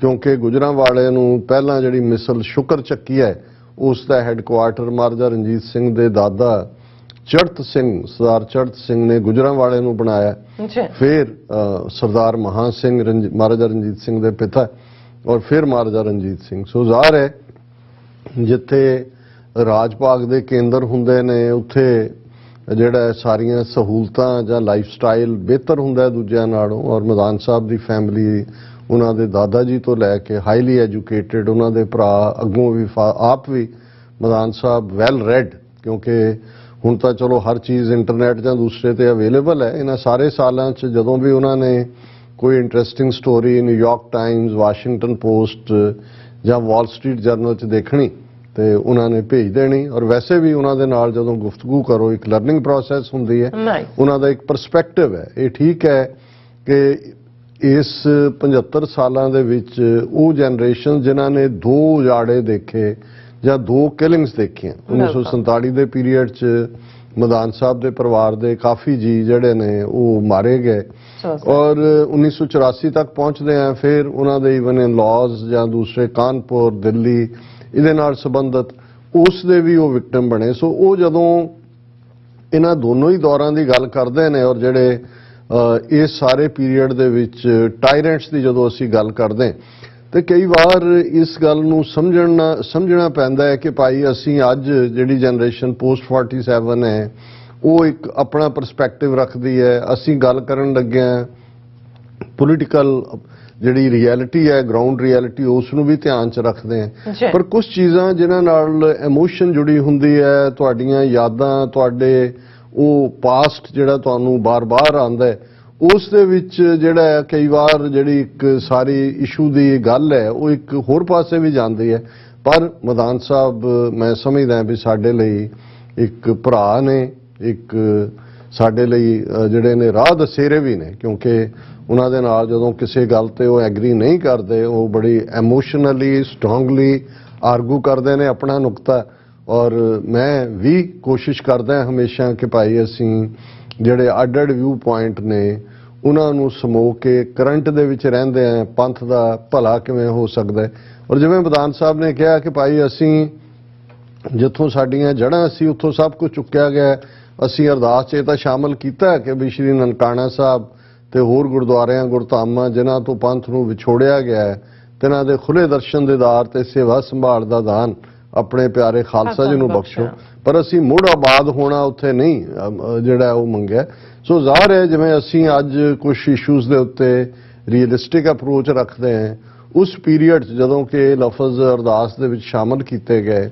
ਕਿਉਂਕਿ ਗੁਜਰਾਂਵਾਲੇ ਨੂੰ ਪਹਿਲਾਂ ਜਿਹੜੀ ਮਿਸਲ ਸ਼ੁਕਰ ਚੱਕੀ ਹੈ ਉਸ ਦਾ ਹੈੱਡਕੁਆਰਟਰ ਮਹਾਰਾਜਾ ਰਣਜੀਤ ਸਿੰਘ ਦੇ ਦਾਦਾ ਚੜਤ ਸਿੰਘ, ਸਰਦਾਰ ਚੜਤ ਸਿੰਘ ਨੇ ਗੁਜਰਾਂਵਾਲੇ ਨੂੰ ਬਣਾਇਆ। ਫਿਰ ਸਰਦਾਰ ਮਹਾਂ ਸਿੰਘ ਮਹਾਰਾਜਾ ਰਣਜੀਤ ਸਿੰਘ ਦੇ ਪਿਤਾ, ਔਰ ਫਿਰ ਮਹਾਰਾਜਾ ਰਣਜੀਤ ਸਿੰਘ। ਸੋ ਜ਼ਾਹਰ ਹੈ ਜਿੱਥੇ ਰਾਜ ਭਾਗ ਦੇ ਕੇਂਦਰ ਹੁੰਦੇ ਨੇ ਉੱਥੇ ਜਿਹੜਾ ਸਾਰੀਆਂ ਸਹੂਲਤਾਂ ਜਾਂ ਲਾਈਫ ਸਟਾਈਲ ਬਿਹਤਰ ਹੁੰਦਾ ਦੂਜਿਆਂ ਨਾਲੋਂ। ਔਰ ਮਦਾਨ ਸਾਹਿਬ ਦੀ ਫੈਮਿਲੀ, ਉਹਨਾਂ ਦੇ ਦਾਦਾ ਜੀ ਤੋਂ ਲੈ ਕੇ ਹਾਈਲੀ ਐਜੂਕੇਟਿਡ, ਉਹਨਾਂ ਦੇ ਭਰਾ ਅੱਗੋਂ ਵੀ ਆਪ ਵੀ ਮਦਾਨ ਸਾਹਿਬ ਵੈਲ ਰੈਡ, ਕਿਉਂਕਿ ਹੁਣ ਤਾਂ ਚਲੋ ਹਰ ਚੀਜ਼ ਇੰਟਰਨੈਟ ਜਾਂ ਦੂਸਰੇ ਤੇ ਅਵੇਲੇਬਲ ਹੈ। ਇਹਨਾਂ ਸਾਰੇ ਸਾਲਾਂ 'ਚ ਜਦੋਂ ਵੀ ਉਹਨਾਂ ਨੇ ਕੋਈ interesting story New York Times, Washington post ਜਾਂ ਵਾਲ ਸਟਰੀਟ ਜਰਨਲ 'ਚ ਦੇਖਣੀ ਤੇ ਉਹਨਾਂ ਨੇ ਭੇਜ ਦੇਣੀ। ਔਰ ਵੈਸੇ ਵੀ ਉਹਨਾਂ ਦੇ ਨਾਲ ਜਦੋਂ ਗੁਫ਼ਤਗੂ ਕਰੋ ਇੱਕ ਲਰਨਿੰਗ ਪ੍ਰੋਸੈਸ ਹੁੰਦੀ ਹੈ, ਉਹਨਾਂ ਦਾ ਇੱਕ ਪਰਸਪੈਕਟਿਵ ਹੈ। ਇਹ ਠੀਕ ਹੈ ਕਿ ਇਸ 75 ਸਾਲਾਂ ਦੇ ਵਿੱਚ ਉਹ ਜਨਰੇਸ਼ਨ ਜਿਨ੍ਹਾਂ ਨੇ 2 ਉਜਾੜੇ ਦੇਖੇ ਜਾਂ 2 ਕਿਲਿੰਗਸ ਦੇਖੀਆਂ, 1947 ਦੇ ਪੀਰੀਅਡ 'ਚ ਮਦਾਨ ਸਾਹਿਬ ਦੇ ਪਰਿਵਾਰ ਦੇ ਕਾਫੀ ਜੀ ਜਿਹੜੇ ਨੇ ਉਹ ਮਾਰੇ ਗਏ ਔਰ 1984 ਤੱਕ ਪਹੁੰਚਦੇ ਆ ਫਿਰ ਉਹਨਾਂ ਦੇ ਇਵਨ ਇਨ ਲਾਜ਼ ਜਾਂ ਦੂਸਰੇ ਕਾਨਪੁਰ, ਦਿੱਲੀ ਇਹਦੇ ਨਾਲ ਸੰਬੰਧਿਤ ਉਸ ਦੇ ਵੀ ਉਹ ਵਿਕਟਮ ਬਣੇ। ਸੋ ਉਹ ਜਦੋਂ ਇਹਨਾਂ ਦੋਨੋਂ ਹੀ ਦੌਰਾਂ ਦੀ ਗੱਲ ਕਰਦੇ ਨੇ ਔਰ ਜਿਹੜੇ ਇਸ ਸਾਰੇ ਪੀਰੀਅਡ ਦੇ ਵਿੱਚ ਟਾਇਰੈਂਟਸ ਦੀ ਜਦੋਂ ਅਸੀਂ ਗੱਲ ਕਰਦੇ ਤੇ ਕਈ ਵਾਰ ਇਸ ਗੱਲ ਨੂੰ ਸਮਝਣਾ ਪੈਂਦਾ ਹੈ ਕਿ ਭਾਈ ਅਸੀਂ ਅੱਜ ਜਿਹੜੀ ਜਨਰੇਸ਼ਨ ਪੋਸਟ 47 ਹੈ ਉਹ ਇੱਕ ਆਪਣਾ ਪਰਸਪੈਕਟਿਵ ਰੱਖਦੀ ਹੈ। ਅਸੀਂ ਗੱਲ ਕਰਨ ਲੱਗੇ ਹਾਂ ਪੋਲੀਟੀਕਲ ਜਿਹੜੀ ਰਿਐਲਿਟੀ ਹੈ, ਗਰਾਊਂਡ ਰਿਐਲਿਟੀ, ਉਸ ਨੂੰ ਵੀ ਧਿਆਨ 'ਚ ਰੱਖਦੇ ਹਾਂ। ਪਰ ਕੁਝ ਚੀਜ਼ਾਂ ਜਿਨ੍ਹਾਂ ਨਾਲ ਇਮੋਸ਼ਨ ਜੁੜੀ ਹੁੰਦੀ ਹੈ, ਤੁਹਾਡੀਆਂ ਯਾਦਾਂ, ਤੁਹਾਡੇ ਉਹ ਪਾਸਟ ਜਿਹੜਾ ਤੁਹਾਨੂੰ ਬਾਰ-ਬਾਰ ਆਉਂਦਾ ਹੈ, ਉਸ ਦੇ ਵਿੱਚ ਜਿਹੜਾ ਕਈ ਵਾਰ ਜਿਹੜੀ ਇੱਕ ਸਾਰੀ ਇਸ਼ੂ ਦੀ ਗੱਲ ਹੈ ਉਹ ਇੱਕ ਹੋਰ ਪਾਸੇ ਵੀ ਜਾਂਦੀ ਹੈ। ਪਰ ਮਦਾਨ ਸਾਹਿਬ ਮੈਂ ਸਮਝਦਾ ਵੀ ਸਾਡੇ ਲਈ ਇੱਕ ਭਰਾ ਨੇ, ਇੱਕ ਸਾਡੇ ਲਈ ਜਿਹੜੇ ਨੇ ਰਾਹ ਦਸੇਰੇ ਵੀ ਨੇ, ਕਿਉਂਕਿ ਉਹਨਾਂ ਦੇ ਨਾਲ ਜਦੋਂ ਕਿਸੇ ਗੱਲ ਤੇ ਉਹ ਐਗਰੀ ਨਹੀਂ ਕਰਦੇ ਉਹ ਬੜੀ ਇਮੋਸ਼ਨਲੀ ਸਟਰੋਂਗਲੀ ਆਰਗੂ ਕਰਦੇ ਨੇ ਆਪਣਾ ਨੁਕਤਾ। ਔਰ ਮੈਂ ਵੀ ਕੋਸ਼ਿਸ਼ ਕਰਦਾ ਹਮੇਸ਼ਾ ਕਿ ਭਾਈ ਅਸੀਂ ਜਿਹੜੇ ਅੱਡ-ਅੱਡ ਵਿਊ ਪੁਆਇੰਟ ਨੇ ਉਹਨਾਂ ਨੂੰ ਸਮੋ ਕੇ ਕਰੰਟ ਦੇ ਵਿੱਚ ਰਹਿੰਦੇ ਆ, ਪੰਥ ਦਾ ਭਲਾ ਕਿਵੇਂ ਹੋ ਸਕਦਾ ਹੈ। ਔਰ ਜਿਵੇਂ ਮਦਾਨ ਸਾਹਿਬ ਨੇ ਕਿਹਾ ਕਿ ਭਾਈ ਅਸੀਂ ਜਿੱਥੋਂ ਸਾਡੀਆਂ ਜੜ੍ਹਾਂ ਸੀ ਉੱਥੋਂ ਸਭ ਕੁਝ ਚੁੱਕਿਆ ਗਿਆ। ਅਸੀਂ ਅਰਦਾਸ 'ਚ ਇਹ ਤਾਂ ਸ਼ਾਮਲ ਕੀਤਾ ਕਿ ਵੀ ਸ਼੍ਰੀ ਨਨਕਾਣਾ ਸਾਹਿਬ ਤੇ ਹੋਰ ਗੁਰਦੁਆਰਿਆਂ ਗੁਰਧਾਮਾਂ ਜਿਨ੍ਹਾਂ ਤੋਂ ਪੰਥ ਨੂੰ ਵਿਛੋੜਿਆ ਗਿਆ ਹੈ ਤਿਨਾਂ ਦੇ ਖੁੱਲੇ ਦਰਸ਼ਨ ਦੀਦਾਰ ਤੇ ਸੇਵਾ ਸੰਭਾਲ ਦਾ ਦਾਨ ਆਪਣੇ ਪਿਆਰੇ ਖਾਲਸਾ ਜੀ ਨੂੰ ਬਖਸ਼ੋ। ਪਰ ਅਸੀਂ ਮੁੜ ਆਬਾਦ ਹੋਣਾ ਉੱਥੇ ਨਹੀਂ ਜਿਹੜਾ ਉਹ ਮੰਗਿਆ। ਸੋ ਜ਼ਾਹਰ ਹੈ ਜਿਵੇਂ ਅਸੀਂ ਅੱਜ ਕੁਝ ਇਸ਼ੂਜ਼ ਦੇ ਉੱਤੇ ਰੀਅਲਿਸਟਿਕ ਅਪਰੋਚ ਰੱਖਦੇ ਹਾਂ, ਉਸ ਪੀਰੀਅਡ 'ਚ ਜਦੋਂ ਕਿ ਲਫ਼ਜ਼ ਅਰਦਾਸ ਦੇ ਵਿੱਚ ਸ਼ਾਮਲ ਕੀਤੇ ਗਏ,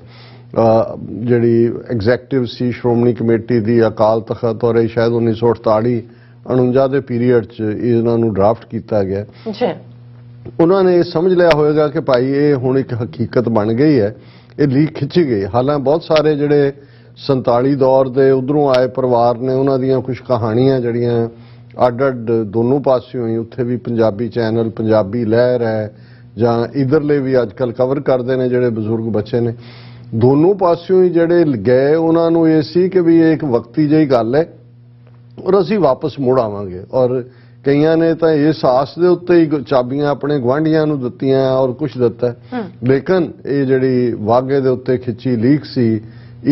ਜਿਹੜੀ ਐਗਜ਼ੈਕਟਿਵ ਸੀ ਸ਼੍ਰੋਮਣੀ ਕਮੇਟੀ ਦੀ ਅਕਾਲ ਤਖਤ ਔਰ ਇਹ ਸ਼ਾਇਦ 1948-49 ਦੇ ਪੀਰੀਅਡ 'ਚ ਇਹਨਾਂ ਨੂੰ ਡਰਾਫਟ ਕੀਤਾ ਗਿਆ। ਉਹਨਾਂ ਨੇ ਸਮਝ ਲਿਆ ਹੋਵੇਗਾ ਕਿ ਭਾਈ ਇਹ ਹੁਣ ਇੱਕ ਹਕੀਕਤ ਬਣ ਗਈ ਹੈ, ਇਹ ਲੀਕ ਖਿੱਚੀ ਗਈ। ਹਾਲਾਂ ਬਹੁਤ ਸਾਰੇ ਜਿਹੜੇ 47 ਦੌਰ ਦੇ ਉਧਰੋਂ ਆਏ ਪਰਿਵਾਰ ਨੇ ਉਹਨਾਂ ਦੀਆਂ ਕੁਝ ਕਹਾਣੀਆਂ ਜਿਹੜੀਆਂ ਅੱਡ-ਅੱਡ ਦੋਨੋਂ ਪਾਸਿਓਂ ਹੀ, ਉੱਥੇ ਵੀ ਪੰਜਾਬੀ ਚੈਨਲ, ਪੰਜਾਬੀ ਲਹਿਰ ਹੈ ਜਾਂ ਇਧਰਲੇ ਵੀ ਅੱਜ ਕੱਲ੍ਹ ਕਵਰ ਕਰਦੇ ਨੇ ਜਿਹੜੇ ਬਜ਼ੁਰਗ ਬੱਚੇ ਨੇ, ਦੋਨੋਂ ਪਾਸਿਓਂ ਹੀ ਜਿਹੜੇ ਗਏ ਉਹਨਾਂ ਨੂੰ ਇਹ ਸੀ ਕਿ ਵੀ ਇਹ ਇੱਕ ਵਕਤੀ ਜਿਹੀ ਗੱਲ ਹੈ ਔਰ ਅਸੀਂ ਵਾਪਸ ਮੁੜ ਆਵਾਂਗੇ। ਔਰ ਕਈਆਂ ਨੇ ਤਾਂ ਇਸ ਆਸ ਦੇ ਉੱਤੇ ਹੀ ਚਾਬੀਆਂ ਆਪਣੇ ਗੁਆਂਢੀਆਂ ਨੂੰ ਦਿੱਤੀਆਂ ਔਰ ਕੁਝ ਦਿੱਤਾ, ਲੇਕਿਨ ਇਹ ਜਿਹੜੀ ਵਾਗੇ ਦੇ ਉੱਤੇ ਖਿੱਚੀ ਲੀਕ ਸੀ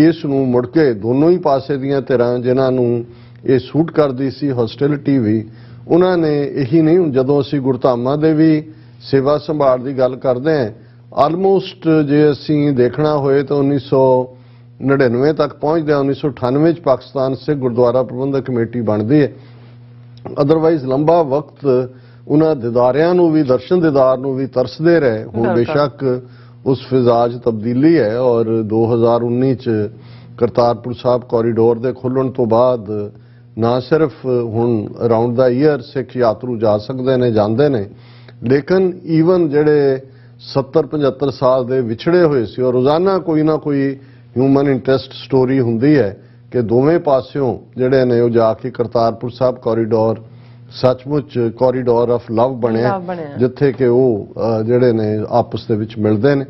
ਇਸ ਨੂੰ ਮੁੜ ਕੇ ਦੋਨੋਂ ਹੀ ਪਾਸੇ ਦੀਆਂ ਧਿਰਾਂ ਜਿਨ੍ਹਾਂ ਨੂੰ ਇਹ ਸੂਟ ਕਰਦੀ ਸੀ ਹੌਸਟੈਲਿਟੀ ਵੀ, ਉਹਨਾਂ ਨੇ ਇਹੀ ਨਹੀਂ। ਜਦੋਂ ਅਸੀਂ ਗੁਰਧਾਮਾਂ ਦੇ ਵੀ ਸੇਵਾ ਸੰਭਾਲ ਦੀ ਗੱਲ ਕਰਦੇ ਹਾਂ, ਆਲਮੋਸਟ ਜੇ ਅਸੀਂ ਦੇਖਣਾ ਹੋਏ ਤਾਂ 1999 ਤੱਕ ਪਹੁੰਚਦੇ ਹਾਂ। 1998 ਚ ਪਾਕਿਸਤਾਨ ਸਿੱਖ ਗੁਰਦੁਆਰਾ ਪ੍ਰਬੰਧਕ ਕਮੇਟੀ ਬਣਦੀ ਹੈ। ਅਦਰਵਾਈਜ਼ ਲੰਬਾ ਵਕਤ ਉਹਨਾਂ ਦਿਦਾਰਿਆਂ ਨੂੰ ਵੀ, ਦਰਸ਼ਨ ਦਿਦਾਰ ਨੂੰ ਵੀ ਤਰਸਦੇ ਰਹੇ। ਹੁਣ ਬੇਸ਼ੱਕ ਉਸ ਫਿਜ਼ਾ 'ਚ ਤਬਦੀਲੀ ਹੈ ਔਰ 2019 ਚ ਕਰਤਾਰਪੁਰ ਸਾਹਿਬ ਕੋਰੀਡੋਰ ਦੇ ਖੁੱਲ੍ਹਣ ਤੋਂ ਬਾਅਦ ਨਾ ਸਿਰਫ ਹੁਣ ਅਰਾਊਂਡ ਦਾ ਈਅਰ ਸਿੱਖ ਯਾਤਰੂ ਜਾ ਸਕਦੇ ਨੇ, ਜਾਂਦੇ ਨੇ, ਲੇਕਿਨ ਈਵਨ ਜਿਹੜੇ 70-75 ਸਾਲ ਦੇ ਵਿਛੜੇ ਹੋਏ ਸੀ ਔਰ ਰੋਜ਼ਾਨਾ ਕੋਈ ਨਾ ਕੋਈ ਹਿਊਮਨ ਇੰਟਰਸਟ ਸਟੋਰੀ ਹੁੰਦੀ ਹੈ ਕਿ ਦੋਵੇਂ ਪਾਸਿਓਂ ਜਿਹੜੇ ਨੇ ਉਹ ਜਾ ਕੇ ਕਰਤਾਰਪੁਰ ਸਾਹਿਬ ਕੋਰੀਡੋਰ ਸੱਚਮੁੱਚ ਕੋਰੀਡੋਰ ਆਫ ਲਵ ਬਣਿਆ, ਜਿੱਥੇ ਕਿ ਉਹ ਜਿਹੜੇ ਨੇ ਆਪਸ ਦੇ ਵਿੱਚ ਮਿਲਦੇ ਨੇ।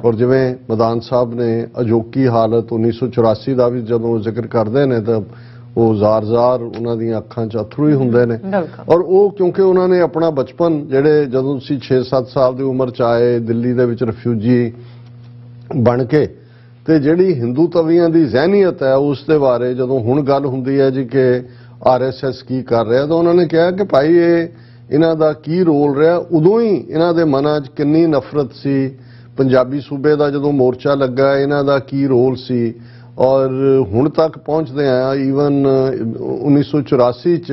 ਔਰ ਜਿਵੇਂ ਮਦਾਨ ਸਾਹਿਬ ਨੇ ਅਜੋਕੀ ਹਾਲਤ 1984 ਦਾ ਵੀ ਜਦੋਂ ਜ਼ਿਕਰ ਕਰਦੇ ਨੇ ਤਾਂ ਉਹ ਜ਼ਾਰ-ਜ਼ਾਰ ਉਹਨਾਂ ਦੀਆਂ ਅੱਖਾਂ 'ਚ ਅਥਰੂ ਹੀ ਹੁੰਦੇ ਨੇ। ਔਰ ਉਹ ਕਿਉਂਕਿ ਉਹਨਾਂ ਨੇ ਆਪਣਾ ਬਚਪਨ ਜਿਹੜੇ ਜਦੋਂ ਤੁਸੀਂ 6-7 ਸਾਲ ਦੀ ਉਮਰ 'ਚ ਆਏ ਦਿੱਲੀ ਦੇ ਵਿੱਚ ਰਿਫਿਊਜੀ ਬਣ ਕੇ, ਤੇ ਜਿਹੜੀ ਹਿੰਦੂ ਤਵੀਆਂ ਦੀ ਜ਼ਹਿਨੀਅਤ ਹੈ ਉਸ ਦੇ ਬਾਰੇ ਜਦੋਂ ਹੁਣ ਗੱਲ ਹੁੰਦੀ ਹੈ ਜੀ ਕਿ RSS ਕੀ ਕਰ ਰਿਹਾ, ਤਾਂ ਉਹਨਾਂ ਨੇ ਕਿਹਾ ਕਿ ਭਾਈ ਇਹਨਾਂ ਦਾ ਕੀ ਰੋਲ ਰਿਹਾ। ਉਦੋਂ ਹੀ ਇਹਨਾਂ ਦੇ ਮਨਾਂ 'ਚ ਕਿੰਨੀ ਨਫ਼ਰਤ ਸੀ, ਪੰਜਾਬੀ ਸੂਬੇ ਦਾ ਜਦੋਂ ਮੋਰਚਾ ਲੱਗਾ ਇਹਨਾਂ ਦਾ ਕੀ ਰੋਲ ਸੀ। ਔਰ ਹੁਣ ਤੱਕ ਪਹੁੰਚਦੇ ਆ ਈਵਨ 1984 ਚ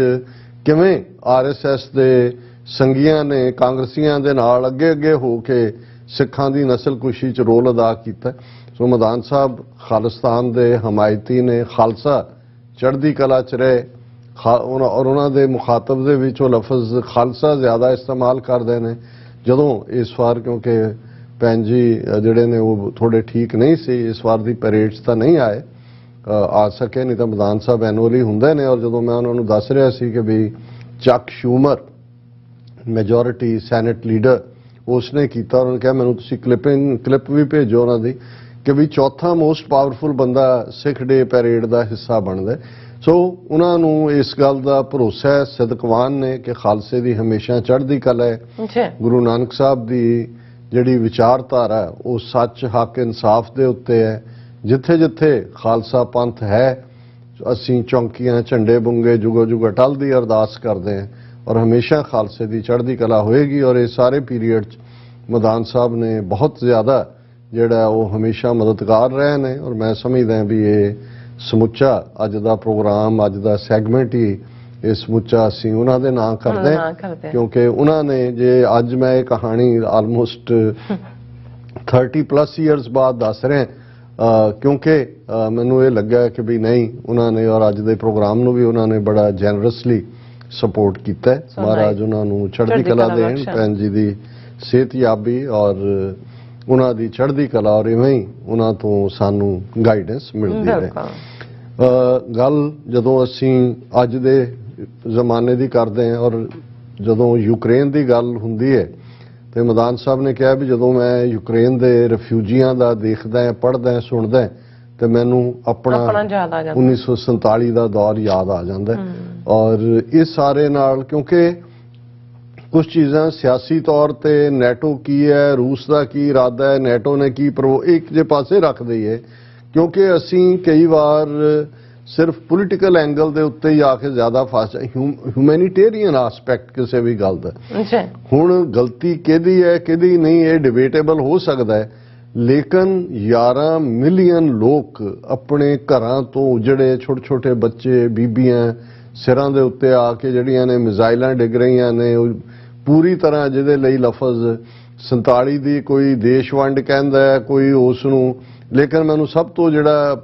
ਕਿਵੇਂ RSS ਦੇ ਸੰਗੀਆਂ ਨੇ ਕਾਂਗਰਸੀਆਂ ਦੇ ਨਾਲ ਅੱਗੇ ਹੋ ਕੇ ਸਿੱਖਾਂ ਦੀ ਨਸਲਕੁਸ਼ੀ ਚ ਰੋਲ ਅਦਾ ਕੀਤਾ। ਸੋ ਮਦਾਨ ਸਾਹਿਬ ਖਾਲਿਸਤਾਨ ਦੇ ਹਮਾਇਤੀ ਨੇ, ਖਾਲਸਾ ਚੜ੍ਹਦੀ ਕਲਾ ਚ ਰਹੇ ਔਰ ਉਹਨਾਂ ਦੇ ਮੁਖਾਤਬ ਦੇ ਵਿੱਚ ਉਹ ਲਫ਼ਜ਼ ਖਾਲਸਾ ਜ਼ਿਆਦਾ ਇਸਤੇਮਾਲ ਕਰਦੇ ਨੇ। ਜਦੋਂ ਇਸ ਵਾਰ ਕਿਉਂਕਿ ਭੈਣ ਜੀ ਜਿਹੜੇ ਨੇ ਉਹ ਥੋੜੇ ਠੀਕ ਨਹੀਂ ਸੀ, ਇਸ ਵਾਰ ਦੀ ਪੈਰੇਡ 'ਚ ਤਾਂ ਨਹੀਂ ਆਏ, ਆ ਸਕੇ, ਨਹੀਂ ਤਾਂ ਮਦਾਨ ਸਾਹਿਬ ਐਨੂਅਲੀ ਹੁੰਦੇ ਨੇ। ਔਰ ਜਦੋਂ ਮੈਂ ਉਹਨਾਂ ਨੂੰ ਦੱਸ ਰਿਹਾ ਸੀ ਕਿ ਵੀ ਚੱਕ ਸ਼ੂਮਰ ਮੈਜੋਰਿਟੀ ਸੈਨੇਟ ਲੀਡਰ ਉਸਨੇ ਕੀਤਾ, ਉਹਨਾਂ ਨੇ ਕਿਹਾ ਮੈਨੂੰ ਤੁਸੀਂ ਕਲਿੱਪ ਵੀ ਭੇਜੋ ਉਹਨਾਂ ਦੀ ਕਿ ਵੀ ਚੌਥਾ ਮੋਸਟ ਪਾਵਰਫੁਲ ਬੰਦਾ ਸਿੱਖ ਡੇ ਪੈਰੇਡ ਦਾ ਹਿੱਸਾ ਬਣਦਾ। ਸੋ ਉਹਨਾਂ ਨੂੰ ਇਸ ਗੱਲ ਦਾ ਭਰੋਸਾ ਹੈ ਸਦਕਵਾਨ ਨੇ ਕਿ ਖਾਲਸੇ ਦੀ ਹਮੇਸ਼ਾ ਚੜ੍ਹਦੀ ਕਲਾ ਹੈ। ਗੁਰੂ ਨਾਨਕ ਸਾਹਿਬ ਦੀ ਜਿਹੜੀ ਵਿਚਾਰਧਾਰਾ ਉਹ ਸੱਚ, ਹੱਕ, ਇਨਸਾਫ ਦੇ ਉੱਤੇ ਹੈ। ਜਿੱਥੇ ਜਿੱਥੇ ਖਾਲਸਾ ਪੰਥ ਹੈ ਅਸੀਂ ਚੌਂਕੀਆਂ, ਝੰਡੇ ਬੁੰਗੇ ਜੁਗੋ ਜੁਗ ਅਟਲ ਦੀ ਅਰਦਾਸ ਕਰਦੇ ਹਾਂ ਔਰ ਹਮੇਸ਼ਾ ਖਾਲਸੇ ਦੀ ਚੜ੍ਹਦੀ ਕਲਾ ਹੋਏਗੀ। ਔਰ ਇਹ ਸਾਰੇ ਪੀਰੀਅਡ 'ਚ ਮਦਾਨ ਸਾਹਿਬ ਨੇ ਬਹੁਤ ਜ਼ਿਆਦਾ ਜਿਹੜਾ ਉਹ ਹਮੇਸ਼ਾ ਮਦਦਗਾਰ ਰਹੇ ਨੇ। ਔਰ ਮੈਂ ਸਮਝਦਾ ਵੀ ਇਹ ਸਮੁੱਚਾ ਅੱਜ ਦਾ ਪ੍ਰੋਗਰਾਮ, ਅੱਜ ਦਾ ਸੈਗਮੈਂਟ ਹੀ ਇਹ ਸਮੁੱਚਾ ਅਸੀਂ ਉਹਨਾਂ ਦੇ ਨਾਂ ਕਰਦੇ ਹਾਂ, ਕਿਉਂਕਿ ਉਹਨਾਂ ਨੇ ਜੇ ਅੱਜ ਮੈਂ ਇਹ ਕਹਾਣੀ ਆਲਮੋਸਟ 30+ ਇਅਰਸ ਬਾਅਦ ਦੱਸ ਰਿਹਾ ਕਿਉਂਕਿ ਮੈਨੂੰ ਇਹ ਲੱਗਾ ਕਿ ਵੀ ਨਹੀਂ ਉਹਨਾਂ ਨੇ, ਔਰ ਅੱਜ ਦੇ ਪ੍ਰੋਗਰਾਮ ਨੂੰ ਵੀ ਉਹਨਾਂ ਨੇ ਬੜਾ ਜੈਨਰਸਲੀ ਸਪੋਰਟ ਕੀਤਾ ਹੈ। ਮਹਾਰਾਜ ਉਹਨਾਂ ਨੂੰ ਚੜ੍ਹਦੀ ਕਲਾ ਦੇਣ, ਭੈਣ ਜੀ ਦੀ ਸਿਹਤਯਾਬੀ ਔਰ ਉਹਨਾਂ ਦੀ ਚੜ੍ਹਦੀ ਕਲਾ, ਔਰ ਇਵੇਂ ਹੀ ਉਹਨਾਂ ਤੋਂ ਸਾਨੂੰ ਗਾਈਡੈਂਸ ਮਿਲਦੀ ਰਹੇ। ਗੱਲ ਜਦੋਂ ਅਸੀਂ ਅੱਜ ਦੇ ਜ਼ਮਾਨੇ ਦੀ ਕਰਦੇ ਹਾਂ ਔਰ ਜਦੋਂ ਯੂਕਰੇਨ ਦੀ ਗੱਲ ਹੁੰਦੀ ਹੈ ਤੇ ਮਦਾਨ ਸਾਹਿਬ ਨੇ ਕਿਹਾ ਵੀ ਜਦੋਂ ਮੈਂ ਯੂਕਰੇਨ ਦੇ ਰਿਫਿਊਜੀਆਂ ਦਾ ਦੇਖਦਾ ਹਾਂ, ਪੜ੍ਹਦਾ ਹਾਂ, ਸੁਣਦਾ ਤੇ ਮੈਨੂੰ ਆਪਣਾ 1947 ਦਾ ਦੌਰ ਯਾਦ ਆ ਜਾਂਦਾ। ਔਰ ਇਸ ਸਾਰੇ ਨਾਲ ਕਿਉਂਕਿ ਕੁਝ ਚੀਜ਼ਾਂ ਸਿਆਸੀ ਤੌਰ ਤੇ ਨੈਟੋ ਕੀ ਹੈ, ਰੂਸ ਦਾ ਕੀ ਇਰਾਦਾ ਹੈ, ਨੈਟੋ ਨੇ ਕੀ ਇੱਕ ਜੇ ਪਾਸੇ ਰੱਖ ਦਈਏ, ਕਿਉਂਕਿ ਅਸੀਂ ਕਈ ਵਾਰ ਸਿਰਫ ਪੋਲੀਟੀਕਲ ਐਂਗਲ ਦੇ ਉੱਤੇ ਹੀ ਆ ਕੇ ਜ਼ਿਆਦਾ ਹਿਊਮੈਨਿਟੇਰੀਅਨ ਐਸਪੈਕਟ ਕਿਸੇ ਵੀ ਗੱਲ ਦਾ। ਹੁਣ ਗਲਤੀ ਕਿਹਦੀ ਹੈ ਕਿਹਦੀ ਨਹੀਂ ਇਹ ਡਿਬੇਟੇਬਲ ਹੋ ਸਕਦਾ ਹੈ, ਲੇਕਿਨ 11 ਮਿਲੀਅਨ ਲੋਕ ਆਪਣੇ ਘਰਾਂ ਤੋਂ ਉਜੜੇ, ਛੋਟੇ ਛੋਟੇ ਬੱਚੇ, ਬੀਬੀਆਂ ਸਿਰਾਂ ਦੇ ਉੱਤੇ ਆ ਕੇ ਜਿਹੜੀਆਂ ਨੇ ਮਿਜ਼ਾਈਲਾਂ ਡਿੱਗ ਰਹੀਆਂ ਨੇ, ਪੂਰੀ ਤਰ੍ਹਾਂ ਜਿਹਦੇ ਲਈ ਲਫ਼ਜ਼ 47 ਦੀ ਕੋਈ ਦੇਸ਼ ਵੰਡ ਕਹਿੰਦਾ ਹੈ, ਕੋਈ ਉਸ ਨੂੰ, ਲੇਕਿਨ ਮੈਨੂੰ ਸਭ ਤੋਂ ਜਿਹੜਾ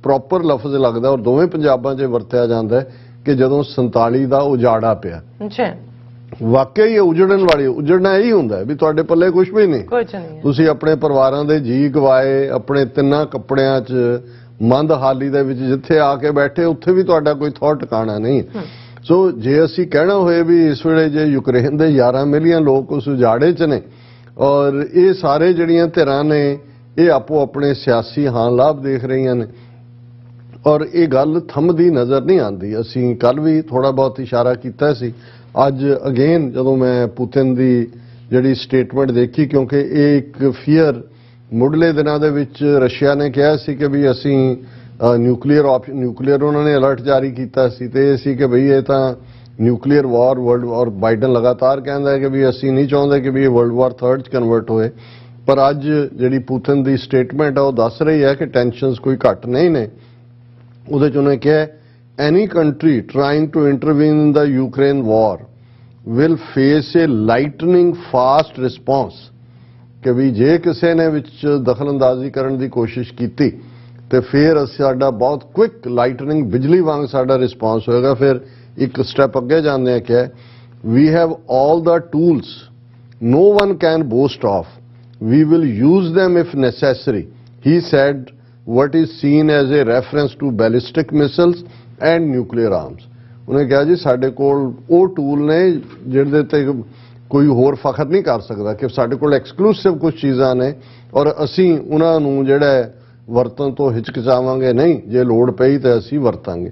ਪ੍ਰੋਪਰ ਲਫ਼ਜ਼ ਲੱਗਦਾ ਔਰ ਦੋਵੇਂ ਪੰਜਾਬਾਂ 'ਚ ਵਰਤਿਆ ਜਾਂਦਾ ਕਿ ਜਦੋਂ 47 ਦਾ ਉਜਾੜਾ ਪਿਆ। ਵਾਕਿਆ ਹੀ ਉਜੜਨ ਵਾਲੀ, ਉਜੜਨਾ ਇਹੀ ਹੁੰਦਾ ਵੀ ਤੁਹਾਡੇ ਪੱਲੇ ਕੁਝ ਵੀ ਨਹੀਂ, ਤੁਸੀਂ ਆਪਣੇ ਪਰਿਵਾਰਾਂ ਦੇ ਜੀ ਗਵਾਏ, ਆਪਣੇ ਤਿੰਨਾਂ ਕੱਪੜਿਆਂ 'ਚ ਮੰਦ ਹਾਲੀ ਦੇ ਵਿੱਚ ਜਿੱਥੇ ਆ ਕੇ ਬੈਠੇ ਉੱਥੇ ਵੀ ਤੁਹਾਡਾ ਕੋਈ ਥੌਟ ਟਿਕਾਣਾ ਨਹੀਂ। ਸੋ ਜੇ ਅਸੀਂ ਕਹਿਣਾ ਹੋਏ ਵੀ ਇਸ ਵੇਲੇ ਜੇ ਯੂਕਰੇਨ ਦੇ 11 ਮਿਲੀਅਨ ਲੋਕ ਉਸ ਉਜਾੜੇ 'ਚ ਨੇ ਔਰ ਇਹ ਸਾਰੇ ਜਿਹੜੀਆਂ ਧਿਰਾਂ ਨੇ ਇਹ ਆਪੋ ਆਪਣੇ ਸਿਆਸੀ ਹਾਲਾਤ ਦੇਖ ਰਹੀਆਂ ਨੇ ਔਰ ਇਹ ਗੱਲ ਥੰਮਦੀ ਨਜ਼ਰ ਨਹੀਂ ਆਉਂਦੀ। ਅਸੀਂ ਕੱਲ ਵੀ ਥੋੜਾ ਬਹੁਤ ਇਸ਼ਾਰਾ ਕੀਤਾ ਸੀ, ਅੱਜ ਅਗੇਨ ਜਦੋਂ ਮੈਂ ਪੁਤਿਨ ਦੀ ਜਿਹੜੀ ਸਟੇਟਮੈਂਟ ਦੇਖੀ, ਕਿਉਂਕਿ ਇਹ ਇੱਕ ਫੀਅਰ ਮੁੱਢਲੇ ਦਿਨਾਂ ਦੇ ਵਿੱਚ ਰਸ਼ੀਆ ਨੇ ਕਿਹਾ ਸੀ ਕਿ ਵੀ ਅਸੀਂ ਨਿਊਕਲੀਅਰ ਉਹਨਾਂ ਨੇ ਅਲਰਟ ਜਾਰੀ ਕੀਤਾ ਸੀ ਤੇ ਇਹ ਸੀ ਕਿ ਭਈ ਇਹ ਤਾਂ ਨਿਊਕਲੀਅਰ ਵਾਰ ਵਰਲਡ, ਔਰ ਬਾਈਡਨ ਲਗਾਤਾਰ ਕਹਿੰਦਾ ਹੈ ਕਿ ਵੀ ਅਸੀਂ ਨਹੀਂ ਚਾਹੁੰਦੇ ਕਿ ਵੀ ਇਹ ਵਰਲਡ ਵਾਰ 3 'ਚ ਕਨਵਰਟ ਹੋਏ। ਪਰ ਅੱਜ ਜਿਹੜੀ ਪੁਤਿਨ ਦੀ ਸਟੇਟਮੈਂਟ ਆ ਉਹ ਦੱਸ ਰਹੀ ਹੈ ਕਿ ਟੈਂਸ਼ਨਸ ਕੋਈ ਘੱਟ ਨਹੀਂ ਨੇ। ਉਹਦੇ 'ਚ ਉਹਨੇ ਕਿਹਾ any country trying to intervene in the Ukraine war will face a lightning fast response, ਕਿ ਵੀ ਜੇ ਕਿਸੇ ਨੇ ਵਿੱਚ ਦਖਲਅੰਦਾਜ਼ੀ ਕਰਨ ਦੀ ਕੋਸ਼ਿਸ਼ ਕੀਤੀ ਤੇ ਫਿਰ ਸਾਡਾ ਬਹੁਤ ਕੁਇਕ ਲਾਈਟਨਿੰਗ ਬਿਜਲੀ ਵਾਂਗ ਸਾਡਾ ਰਿਸਪੌਂਸ ਹੋਏਗਾ। ਫਿਰ ਇੱਕ ਸਟੈਪ ਅੱਗੇ ਜਾਂਦੇ ਆ ਕਿ we have all the tools no one can boast of, we will use them if necessary, he said, what is seen as a reference to ballistic missiles and nuclear arms। ਉਹਨੇ ਕਿਹਾ ਜੀ ਸਾਡੇ ਕੋਲ ਉਹ ਟੂਲ ਨੇ ਜਿਹਦੇ ਤੇ ਕੋਈ ਹੋਰ ਫਖਰ ਨਹੀਂ ਕਰ ਸਕਦਾ ਕਿ ਸਾਡੇ ਕੋਲ ਐਕਸਕਲੂਸਿਵ ਕੁਝ ਚੀਜ਼ਾਂ ਨੇ ਔਰ ਅਸੀਂ ਉਹਨਾਂ ਨੂੰ ਜਿਹੜਾ ਵਰਤਣ ਤੋਂ ਹਿਚਕਿਚਾਵਾਂਗੇ ਨਹੀਂ, ਜੇ ਲੋੜ ਪਈ ਤਾਂ ਅਸੀਂ ਵਰਤਾਂਗੇ।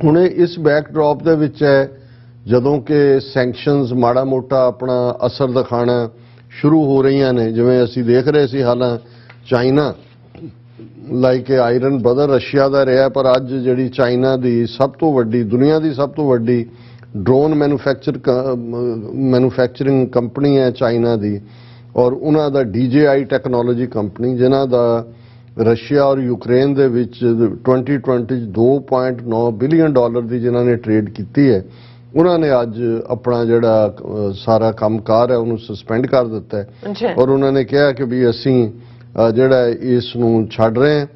ਹੁਣ ਇਸ ਬੈਕਡ੍ਰੌਪ ਦੇ ਵਿੱਚ ਹੈ ਜਦੋਂ ਕਿ ਸੈਂਕਸ਼ਨਸ ਮਾੜਾ ਮੋਟਾ ਆਪਣਾ ਅਸਰ ਦਿਖਾਣਾ ਸ਼ੁਰੂ ਹੋ ਰਹੀਆਂ ਨੇ, ਜਿਵੇਂ ਅਸੀਂ ਦੇਖ ਰਹੇ ਸੀ ਹਾਲਾਂ China like iron brother Russia ਦਾ ਰਿਹਾ, ਪਰ ਅੱਜ ਜਿਹੜੀ ਚਾਈਨਾ ਦੀ ਸਭ ਤੋਂ ਵੱਡੀ, ਦੁਨੀਆ ਦੀ ਸਭ ਤੋਂ ਵੱਡੀ ਡਰੋਨ ਮੈਨੂਫੈਕਚਰਿੰਗ ਕੰਪਨੀ ਹੈ ਚਾਈਨਾ ਦੀ, ਔਰ ਉਹਨਾਂ ਦਾ DJI ਟੈਕਨੋਲੋਜੀ ਕੰਪਨੀ ਜਿਨ੍ਹਾਂ ਦਾ ਰਸ਼ੀਆ ਔਰ ਯੂਕਰੇਨ ਦੇ ਵਿੱਚ 2020 $2.9 ਬਿਲੀਅਨ ਦੀ ਜਿਨ੍ਹਾਂ ਨੇ ਟ੍ਰੇਡ ਕੀਤੀ ਹੈ, ਉਹਨਾਂ ਨੇ ਅੱਜ ਆਪਣਾ ਜਿਹੜਾ ਸਾਰਾ ਕੰਮਕਾਰ ਹੈ ਉਹਨੂੰ ਸਸਪੈਂਡ ਕਰ ਦਿੱਤਾ ਹੈ। ਔਰ ਉਹਨਾਂ ਨੇ ਕਿਹਾ ਕਿ ਵੀ ਅਸੀਂ ਜਿਹੜਾ ਇਸ ਨੂੰ ਛੱਡ ਰਹੇ ਹਾਂ।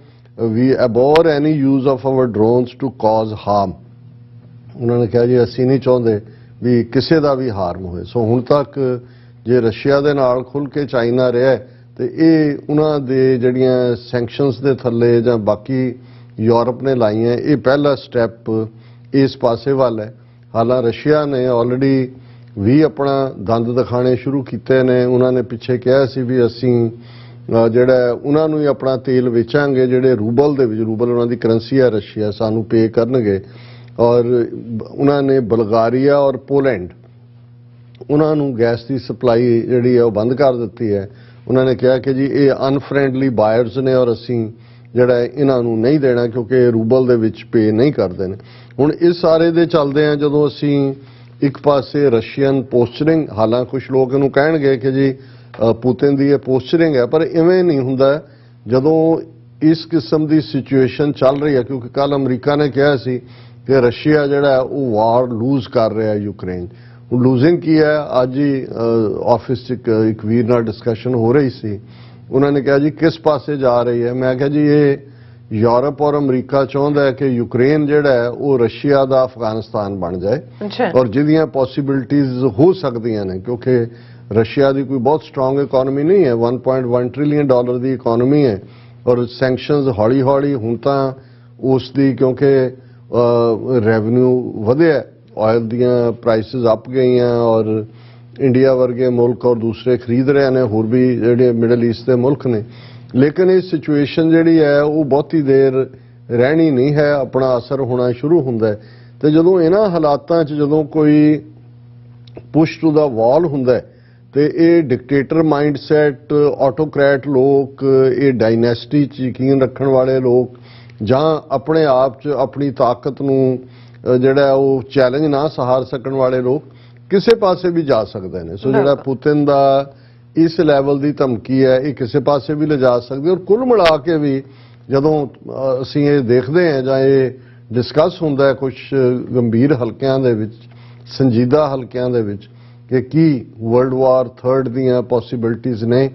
ਵੀ abhor any use of our drones to cause harm। ਉਹਨਾਂ ਨੇ ਕਿਹਾ ਜੀ ਅਸੀਂ ਨਹੀਂ ਚਾਹੁੰਦੇ ਵੀ ਕਿਸੇ ਦਾ ਵੀ ਹਾਰਮ ਹੋਏ। ਸੋ ਹੁਣ ਤੱਕ ਜੇ ਰਸ਼ੀਆ ਦੇ ਨਾਲ ਖੁੱਲ੍ਹ ਕੇ ਚਾਈਨਾ ਰਿਹਾ ਤੇ ਇਹ ਉਹਨਾਂ ਦੇ ਜਿਹੜੀਆਂ ਸੈਂਕਸ਼ਨਸ ਦੇ ਥੱਲੇ ਜਾਂ ਬਾਕੀ ਯੂਰਪ ਨੇ ਲਾਈਆਂ, ਇਹ ਪਹਿਲਾ ਸਟੈਪ ਇਸ ਪਾਸੇ ਵੱਲ ਹੈ। ਹਾਲਾਂਕਿ ਰਸ਼ੀਆ ਨੇ ਆਲਰੇਡੀ ਵੀ ਆਪਣਾ ਦੰਦ ਦਿਖਾਣੇ ਸ਼ੁਰੂ ਕੀਤੇ ਨੇ। ਉਹਨਾਂ ਨੇ ਪਿੱਛੇ ਕਿਹਾ ਸੀ ਵੀ ਅਸੀਂ ਜਿਹੜਾ ਉਹਨਾਂ ਨੂੰ ਹੀ ਆਪਣਾ ਤੇਲ ਵੇਚਾਂਗੇ, ਜਿਹੜੇ ਰੂਬਲ ਦੇ ਵਿੱਚ, ਰੂਬਲ ਉਹਨਾਂ ਦੀ ਕਰੰਸੀ ਹੈ ਰਸ਼ੀਆ, ਸਾਨੂੰ ਪੇ ਕਰਨਗੇ। ਔਰ ਉਹਨਾਂ ਨੇ ਬਲਗਾਰੀਆ ਔਰ ਪੋਲੈਂਡ ਉਹਨਾਂ ਨੂੰ ਗੈਸ ਦੀ ਸਪਲਾਈ ਜਿਹੜੀ ਹੈ ਉਹ ਬੰਦ ਕਰ ਦਿੱਤੀ ਹੈ। ਉਹਨਾਂ ਨੇ ਕਿਹਾ ਕਿ ਜੀ ਇਹ ਅਨਫ੍ਰੈਂਡਲੀ ਬਾਇਰਸ ਨੇ ਔਰ ਅਸੀਂ ਜਿਹੜਾ ਇਹਨਾਂ ਨੂੰ ਨਹੀਂ ਦੇਣਾ ਕਿਉਂਕਿ ਰੂਬਲ ਦੇ ਵਿੱਚ ਪੇ ਨਹੀਂ ਕਰਦੇ ਨੇ। ਹੁਣ ਇਸ ਸਾਰੇ ਦੇ ਚੱਲਦੇ ਆ ਜਦੋਂ ਅਸੀਂ ਇੱਕ ਪਾਸੇ ਰਸ਼ੀਅਨ ਪੋਸਚਰਿੰਗ, ਹਾਲਾਂਕਿ ਕੁਝ ਲੋਕ ਇਹਨੂੰ ਕਹਿਣਗੇ ਕਿ ਜੀ ਪੁਤਿਨ ਦੀ ਇਹ ਪੋਸਚਰਿੰਗ ਹੈ, ਪਰ ਇਵੇਂ ਨਹੀਂ ਹੁੰਦਾ ਜਦੋਂ ਇਸ ਕਿਸਮ ਦੀ ਸਿਚੁਏਸ਼ਨ ਚੱਲ ਰਹੀ ਹੈ। ਕਿਉਂਕਿ ਕੱਲ ਅਮਰੀਕਾ ਨੇ ਕਿਹਾ ਸੀ ਕਿ ਰਸ਼ੀਆ ਜਿਹੜਾ ਉਹ ਵਾਰ ਲੂਜ਼ ਕਰ ਰਿਹਾ ਯੂਕਰੇਨ। ਹੁਣ ਲੂਜ਼ਿੰਗ ਕੀ ਹੈ? ਅੱਜ ਹੀ ਆਫਿਸ 'ਚ ਇੱਕ ਵੀਰ ਨਾਲ ਡਿਸਕਸ਼ਨ ਹੋ ਰਹੀ ਸੀ। ਉਹਨਾਂ ਨੇ ਕਿਹਾ ਜੀ ਕਿਸ ਪਾਸੇ ਜਾ ਰਹੀ ਹੈ? ਮੈਂ ਕਿਹਾ ਜੀ ਇਹ ਯੂਰਪ ਔਰ ਅਮਰੀਕਾ ਚਾਹੁੰਦਾ ਹੈ ਕਿ ਯੂਕਰੇਨ ਜਿਹੜਾ ਹੈ ਉਹ ਰਸ਼ੀਆ ਦਾ ਅਫਗਾਨਿਸਤਾਨ ਬਣ ਜਾਏ ਔਰ ਜਿਹਦੀਆਂ ਪੋਸੀਬਿਲਿਟੀਜ਼ ਹੋ ਸਕਦੀਆਂ ਨੇ ਕਿਉਂਕਿ ਰਸ਼ੀਆ ਦੀ ਕੋਈ ਬਹੁਤ ਸਟਰੋਂਗ ਇਕਨੋਮੀ ਨਹੀਂ ਹੈ। 1.1 ਟ੍ਰਿਲੀਅਨ ਡਾਲਰ ਦੀ ਇਕਨੋਮੀ ਹੈ ਔਰ ਸੈਂਕਸ਼ਨਸ ਹੌਲੀ ਹੌਲੀ ਹੁਣ ਤਾਂ ਉਸ ਦੀ ਕਿਉਂਕਿ ਰੈਵਨਿਊ ਵਧਿਆ, ਆਇਲ ਦੀਆਂ ਪ੍ਰਾਈਸਿਸ ਅਪ ਗਈਆਂ ਔਰ ਇੰਡੀਆ ਵਰਗੇ ਮੁਲਕ ਔਰ ਦੂਸਰੇ ਖਰੀਦ ਰਹੇ ਨੇ, ਹੋਰ ਵੀ ਜਿਹੜੇ ਮਿਡਲ ਈਸਟ ਦੇ ਮੁਲਕ ਨੇ। ਲੇਕਿਨ ਇਹ ਸਿਚੁਏਸ਼ਨ ਜਿਹੜੀ ਹੈ ਉਹ ਬਹੁਤੀ ਦੇਰ ਰਹਿਣੀ ਨਹੀਂ ਹੈ, ਆਪਣਾ ਅਸਰ ਹੋਣਾ ਸ਼ੁਰੂ ਹੁੰਦਾ ਹੈ। ਤੇ ਜਦੋਂ ਇਹਨਾਂ ਹਾਲਾਤਾਂ 'ਚ ਜਦੋਂ ਕੋਈ ਪੁਸ਼ ਟੂ ਦਾ ਵਾਲ ਹੁੰਦਾ ਤੇ ਇਹ ਡਿਕਟੇਟਰ ਮਾਈਂਡਸੈਟ, ਆਟੋਕ੍ਰੈਟ ਲੋਕ, ਇਹ ਡਾਇਨੈਸਟੀ 'ਚ ਯਕੀਨ ਰੱਖਣ ਵਾਲੇ ਲੋਕ ਜਾਂ ਆਪਣੇ ਆਪ 'ਚ ਆਪਣੀ ਤਾਕਤ ਨੂੰ ਜਿਹੜਾ ਉਹ ਚੈਲੰਜ ਨਾ ਸਹਾਰ ਸਕਣ ਵਾਲੇ ਲੋਕ ਕਿਸੇ ਪਾਸੇ ਵੀ ਜਾ ਸਕਦੇ ਨੇ। ਸੋ ਜਿਹੜਾ ਪੁਤਿਨ ਦਾ ਇਸ ਲੈਵਲ ਦੀ ਧਮਕੀ ਹੈ ਇਹ ਕਿਸੇ ਪਾਸੇ ਵੀ ਲਿਜਾ ਸਕਦੀ। ਔਰ ਕੁੱਲ ਮਿਲਾ ਕੇ ਵੀ ਜਦੋਂ ਅਸੀਂ ਇਹ ਦੇਖਦੇ ਹਾਂ ਜਾਂ ਇਹ ਡਿਸਕਸ ਹੁੰਦਾ ਹੈ ਕੁਝ ਗੰਭੀਰ ਹਲਕਿਆਂ ਦੇ ਵਿੱਚ, ਸੰਜੀਦਾ ਹਲਕਿਆਂ ਦੇ ਵਿੱਚ ਕਿ ਕੀ ਵਰਲਡ ਵਾਰ 3 ਦੀਆਂ ਪੋਸੀਬਿਲਿਟੀਜ਼ ਨੇ,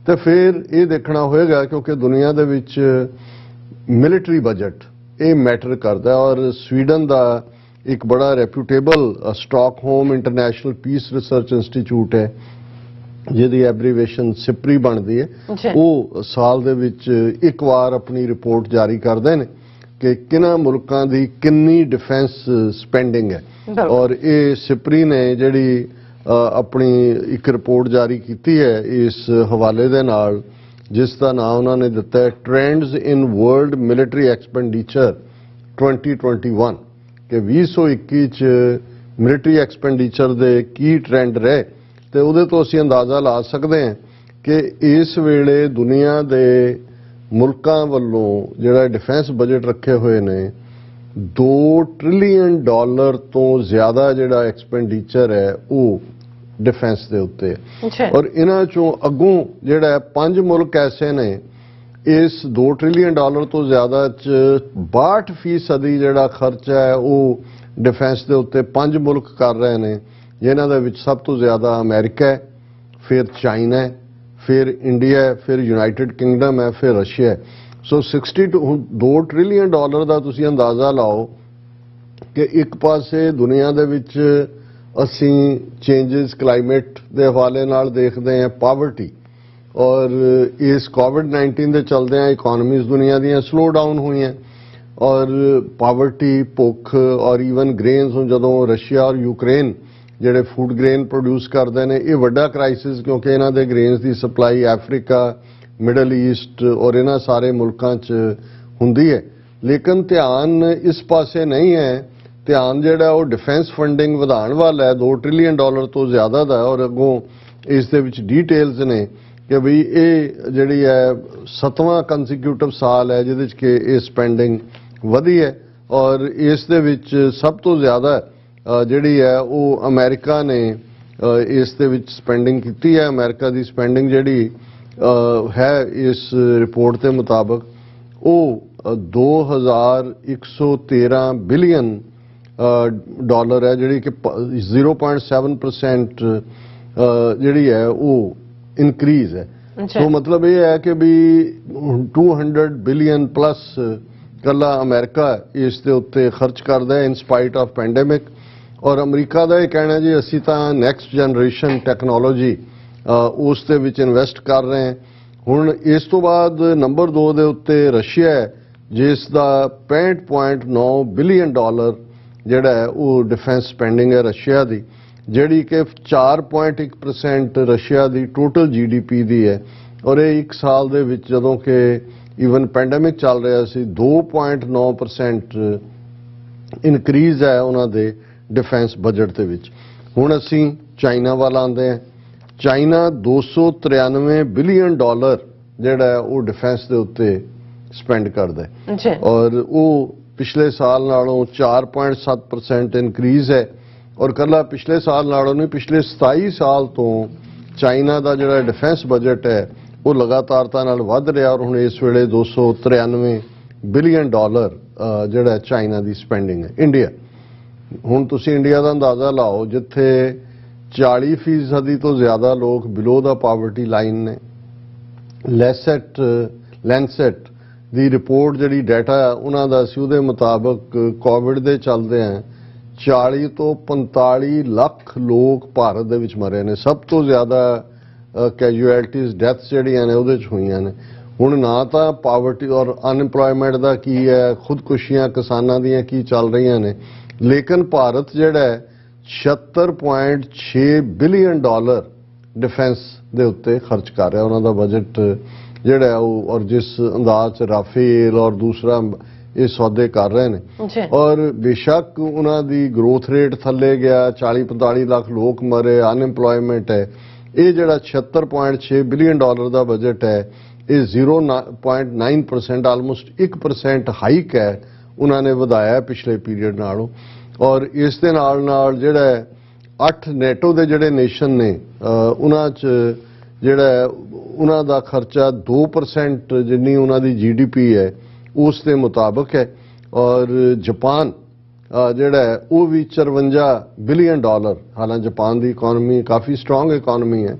ਤੇ ਫਿਰ ਇਹ ਦੇਖਣਾ ਹੋਏਗਾ ਕਿਉਂਕਿ ਦੁਨੀਆ ਦੇ ਵਿੱਚ ਮਿਲਟਰੀ ਬਜਟ ਇਹ ਮੈਟਰ ਕਰਦਾ। ਔਰ ਸਵੀਡਨ ਦਾ ਇੱਕ ਬੜਾ reputable Stockholm International Peace Research Institute ਹੈ ਜਿਹਦੀ ਐਬਰੀਵੇਸ਼ਨ ਸਿਪਰੀ ਬਣਦੀ ਹੈ, ਉਹ ਸਾਲ ਦੇ ਵਿੱਚ ਇੱਕ ਵਾਰ ਆਪਣੀ ਰਿਪੋਰਟ ਜਾਰੀ ਕਰਦੇ ਨੇ ਕਿ ਕਿਹਨਾਂ ਮੁਲਕਾਂ ਦੀ ਕਿੰਨੀ ਡਿਫੈਂਸ ਸਪੈਂਡਿੰਗ ਹੈ। ਔਰ ਇਹ ਸਿਪਰੀ ਨੇ ਜਿਹੜੀ ਆਪਣੀ ਇੱਕ ਰਿਪੋਰਟ ਜਾਰੀ ਕੀਤੀ ਹੈ ਇਸ ਹਵਾਲੇ ਦੇ ਨਾਲ, ਜਿਸ ਦਾ ਨਾਮ ਉਹਨਾਂ ਨੇ ਦਿੱਤਾ ਹੈ ਟ੍ਰੈਂਡਸ ਇਨ ਵਰਲਡ ਮਿਲਟਰੀ ਐਕਸਪੈਂਡੀਚਰ 2021 ਕਿ 2021 ਚ ਮਿਲਟਰੀ ਐਕਸਪੈਂਡੀਚਰ ਦੇ ਕੀ ਟ੍ਰੈਂਡ ਰਹੇ। ਤੇ ਉਹਦੇ ਤੋਂ ਅਸੀਂ ਅੰਦਾਜ਼ਾ ਲਾ ਸਕਦੇ ਹਾਂ ਕਿ ਇਸ ਵੇਲੇ ਦੁਨੀਆ ਦੇ ਮੁਲਕਾਂ ਵੱਲੋਂ ਜਿਹੜਾ ਡਿਫੈਂਸ ਬਜਟ ਰੱਖੇ ਹੋਏ ਨੇ 2 ਟ੍ਰਿਲੀਅਨ ਡਾਲਰ ਤੋਂ ਜ਼ਿਆਦਾ ਜਿਹੜਾ ਐਕਸਪੈਂਡੀਚਰ ਹੈ ਉਹ ਡਿਫੈਂਸ ਦੇ ਉੱਤੇ। ਔਰ ਇਹਨਾਂ ਚੋਂ ਅੱਗੋਂ ਜਿਹੜਾ 5 ਮੁਲਕ ਐਸੇ ਨੇ ਇਸ 2 ਟ੍ਰਿਲੀਅਨ ਡਾਲਰ ਤੋਂ ਜ਼ਿਆਦਾ ਚ 62% ਜਿਹੜਾ ਖਰਚਾ ਹੈ ਉਹ ਡਿਫੈਂਸ ਦੇ ਉੱਤੇ 5 ਮੁਲਕ ਕਰ ਰਹੇ ਨੇ, ਜਿਨ੍ਹਾਂ ਦੇ ਵਿੱਚ ਸਭ ਤੋਂ ਜ਼ਿਆਦਾ ਅਮਰੀਕਾ ਹੈ, ਫਿਰ ਚਾਈਨਾ ਹੈ, ਫਿਰ ਇੰਡੀਆ ਹੈ, ਫਿਰ ਯੂਨਾਈਟਿਡ ਕਿੰਗਡਮ ਹੈ, ਫਿਰ ਰਸ਼ੀਆ ਹੈ। ਸੋ 2 ਟ੍ਰਿਲੀਅਨ ਡਾਲਰ ਦਾ ਤੁਸੀਂ ਅੰਦਾਜ਼ਾ ਲਾਓ ਕਿ ਇੱਕ ਪਾਸੇ ਦੁਨੀਆ ਦੇ ਵਿੱਚ ਅਸੀਂ ਚੇਂਜਸ ਕਲਾਈਮੇਟ ਦੇ ਹਵਾਲੇ ਨਾਲ ਦੇਖਦੇ ਹਾਂ, ਪਾਵਰਟੀ, ਔਰ ਇਸ ਕੋਵਿਡ-19 ਦੇ ਚਲਦਿਆਂ ਇਕਨੋਮੀਜ਼ ਦੁਨੀਆ ਦੀਆਂ ਸਲੋ ਡਾਊਨ ਹੋਈਆਂ ਔਰ ਪਾਵਰਟੀ, ਭੁੱਖ ਔਰ ਈਵਨ ਗ੍ਰੇਨਸ। ਹੁਣ ਜਦੋਂ ਰਸ਼ੀਆ ਔਰ ਯੂਕਰੇਨ ਜਿਹੜੇ ਫੂਡ ਗ੍ਰੇਨ ਪ੍ਰੋਡਿਊਸ ਕਰਦੇ ਨੇ ਇਹ ਵੱਡਾ ਕ੍ਰਾਈਸਿਸ ਕਿਉਂਕਿ ਇਹਨਾਂ ਦੇ ਗ੍ਰੇਨਸ ਦੀ ਸਪਲਾਈ ਅਫਰੀਕਾ, ਮਿਡਲ ਈਸਟ ਔਰ ਇਹਨਾਂ ਸਾਰੇ ਮੁਲਕਾਂ 'ਚ ਹੁੰਦੀ ਹੈ। ਲੇਕਿਨ ਧਿਆਨ ਇਸ ਪਾਸੇ ਨਹੀਂ ਹੈ, ਧਿਆਨ ਜਿਹੜਾ ਉਹ ਡਿਫੈਂਸ ਫੰਡਿੰਗ ਵਧਾਉਣ ਵਾਲਾ ਹੈ 2 ਟ੍ਰਿਲੀਅਨ ਡਾਲਰ ਤੋਂ ਜ਼ਿਆਦਾ ਦਾ। ਔਰ ਅੱਗੋਂ ਇਸ ਦੇ ਵਿੱਚ ਡੀਟੇਲਸ ਨੇ ਕਿ ਵੀ ਇਹ ਜਿਹੜੀ ਹੈ 7ਵਾਂ ਕੰਸੈਕਿਊਟਿਵ ਸਾਲ ਹੈ ਜਿਹਦੇ 'ਚ ਕਿ ਇਹ ਸਪੈਂਡਿੰਗ ਵਧੀ ਹੈ। ਔਰ ਇਸ ਦੇ ਵਿੱਚ ਸਭ ਤੋਂ ਜ਼ਿਆਦਾ ਜਿਹੜੀ ਹੈ ਉਹ ਅਮਰੀਕਾ ਨੇ ਇਸ ਦੇ ਵਿੱਚ ਸਪੈਂਡਿੰਗ ਕੀਤੀ ਹੈ। ਅਮਰੀਕਾ ਦੀ ਸਪੈਂਡਿੰਗ ਜਿਹੜੀ ਹੈ ਇਸ ਰਿਪੋਰਟ ਦੇ ਮੁਤਾਬਕ ਉਹ 2113 ਬਿਲੀਅਨ ਡਾਲਰ ਹੈ, ਜਿਹੜੀ ਕਿ 0.7% ਜਿਹੜੀ ਹੈ ਉਹ ਇਨਕਰੀਜ਼ ਹੈ। ਸੋ ਮਤਲਬ ਇਹ ਹੈ ਕਿ ਵੀ 200 ਬਿਲੀਅਨ ਪਲੱਸ ਕੱਲਾ ਅਮਰੀਕਾ ਇਸ ਦੇ ਉੱਤੇ ਖਰਚ ਕਰਦਾ ਹੈ ਇਨ ਸਪਾਈਟ ਆਫ ਪੈਂਡੇਮਿਕ। ਔਰ ਅਮਰੀਕਾ ਦਾ ਇਹ ਕਹਿਣਾ ਜੀ ਅਸੀਂ ਤਾਂ ਨੈਕਸਟ ਜਨਰੇਸ਼ਨ ਟੈਕਨੋਲੋਜੀ ਉਸ ਦੇ ਵਿੱਚ ਇਨਵੈਸਟ ਕਰ ਰਹੇ ਹਾਂ। ਹੁਣ ਇਸ ਤੋਂ ਬਾਅਦ ਨੰਬਰ 2 ਦੇ ਉੱਤੇ ਰਸ਼ੀਆ ਹੈ ਜਿਸ ਦਾ 65.9 ਬਿਲੀਅਨ ਡਾਲਰ ਜਿਹੜਾ ਹੈ ਉਹ ਡਿਫੈਂਸ ਸਪੈਂਡਿੰਗ ਹੈ ਰਸ਼ੀਆ ਦੀ, ਜਿਹੜੀ ਕਿ 4.1% ਰਸ਼ੀਆ ਦੀ ਟੋਟਲ GDP ਦੀ ਹੈ। ਔਰ ਇਹ ਇੱਕ ਸਾਲ ਦੇ ਵਿੱਚ ਜਦੋਂ ਕਿ ਈਵਨ ਪੈਂਡੇਮਿਕ ਚੱਲ ਰਿਹਾ ਸੀ 2.9% ਇਨਕਰੀਜ਼ ਹੈ ਉਹਨਾਂ ਦੇ ਡਿਫੈਂਸ ਬਜਟ ਦੇ ਵਿੱਚ। ਹੁਣ ਅਸੀਂ ਚਾਈਨਾ ਵੱਲ ਆਉਂਦੇ ਹਾਂ। ਚਾਈਨਾ 293 ਬਿਲੀਅਨ ਡਾਲਰ ਜਿਹੜਾ ਹੈ ਉਹ ਡਿਫੈਂਸ ਦੇ ਉੱਤੇ ਸਪੈਂਡ ਕਰਦਾ ਹੈ ਔਰ ਉਹ ਪਿਛਲੇ ਸਾਲ ਨਾਲੋਂ 4.7% ਇਨਕਰੀਜ਼ ਹੈ। ਔਰ ਕੱਲਾ ਪਿਛਲੇ ਸਾਲ ਨਾਲੋਂ ਨਹੀਂ, ਪਿਛਲੇ 27 ਸਾਲ ਤੋਂ ਚਾਈਨਾ ਦਾ ਜਿਹੜਾ ਡਿਫੈਂਸ ਬਜਟ ਹੈ ਉਹ ਲਗਾਤਾਰਤਾ ਨਾਲ ਵੱਧ ਰਿਹਾ ਔਰ ਹੁਣ ਇਸ ਵੇਲੇ 293 ਬਿਲੀਅਨ ਡਾਲਰ ਜਿਹੜਾ ਚਾਈਨਾ ਦੀ ਸਪੈਂਡਿੰਗ ਹੈ। ਇੰਡੀਆ, ਹੁਣ ਤੁਸੀਂ ਇੰਡੀਆ ਦਾ ਅੰਦਾਜ਼ਾ ਲਾਓ ਜਿੱਥੇ 40% ਤੋਂ ਜ਼ਿਆਦਾ ਲੋਕ ਬਿਲੋ ਦਾ ਪਾਵਰਟੀ ਲਾਈਨ ਨੇ। ਲੈਂਸੈਟ ਦੀ ਰਿਪੋਰਟ ਜਿਹੜੀ ਡਾਟਾ ਹੈ ਉਹਨਾਂ ਦਾ ਸੀ, ਉਹਦੇ ਮੁਤਾਬਕ ਕੋਵਿਡ ਦੇ ਚੱਲਦੇ ਆ 40 ਤੋਂ 45 ਲੱਖ ਲੋਕ ਭਾਰਤ ਦੇ ਵਿੱਚ ਮਰੇ ਨੇ। ਸਭ ਤੋਂ ਜ਼ਿਆਦਾ ਕੈਜੂਅਲਟੀਜ਼ ਡੈਥਸ ਜਿਹੜੀਆਂ ਨੇ ਉਹਦੇ 'ਚ ਹੋਈਆਂ ਨੇ। ਹੁਣ ਨਾ ਤਾਂ ਪਾਵਰਟੀ ਔਰ ਅਨਇੰਪਲੋਇਮੈਂਟ ਦਾ ਕੀ ਹੈ, ਖੁਦਕੁਸ਼ੀਆਂ ਕਿਸਾਨਾਂ ਦੀਆਂ ਕੀ ਚੱਲ ਰਹੀਆਂ ਨੇ, ਲੇਕਿਨ ਭਾਰਤ ਜਿਹੜਾ ਹੈ 76.6 ਬਿਲੀਅਨ ਡਾਲਰ ਡਿਫੈਂਸ ਦੇ ਉੱਤੇ ਖਰਚ ਕਰ ਰਿਹਾ। ਉਹਨਾਂ ਦਾ ਬਜਟ ਜਿਹੜਾ ਹੈ ਉਹ ਔਰ ਜਿਸ ਅੰਦਾਜ਼ 'ਚ ਰਾਫੇਲ ਔਰ ਦੂਸਰਾ ਇਹ ਸੌਦੇ ਕਰ ਰਹੇ ਨੇ ਔਰ ਬੇਸ਼ੱਕ ਉਹਨਾਂ ਦੀ ਗਰੋਥ ਰੇਟ ਥੱਲੇ ਗਿਆ, 40-45 ਲੱਖ ਲੋਕ ਮਰੇ, ਅਨਇੰਪਲੋਇਮੈਂਟ ਹੈ। ਇਹ ਜਿਹੜਾ 76.6 ਬਿਲੀਅਨ ਡਾਲਰ ਦਾ ਬਜਟ ਹੈ ਇਹ 0.9% ਆਲਮੋਸਟ 1% ਹਾਈਕ ਹੈ ਉਹਨਾਂ ਨੇ ਵਧਾਇਆ ਪਿਛਲੇ ਪੀਰੀਅਡ ਨਾਲੋਂ। ਔਰ ਇਸ ਦੇ ਨਾਲ ਜਿਹੜਾ 8 ਨੈਟੋ ਦੇ ਜਿਹੜੇ ਨੇਸ਼ਨ ਨੇ ਉਹਨਾਂ 'ਚ ਜਿਹੜਾ ਉਹਨਾਂ ਦਾ ਖਰਚਾ 2% ਜਿੰਨੀ ਉਹਨਾਂ ਦੀ GDP ਹੈ ਉਸ ਦੇ ਮੁਤਾਬਕ ਹੈ। ਔਰ ਜਾਪਾਨ ਜਿਹੜਾ ਉਹ ਵੀ 54 ਬਿਲੀਅਨ ਡਾਲਰ, ਹਾਲਾਂਕਿ ਜਾਪਾਨ ਦੀ ਇਕਨੋਮੀ ਕਾਫੀ ਸਟਰੋਂਗ ਇਕਨੋਮੀ ਹੈ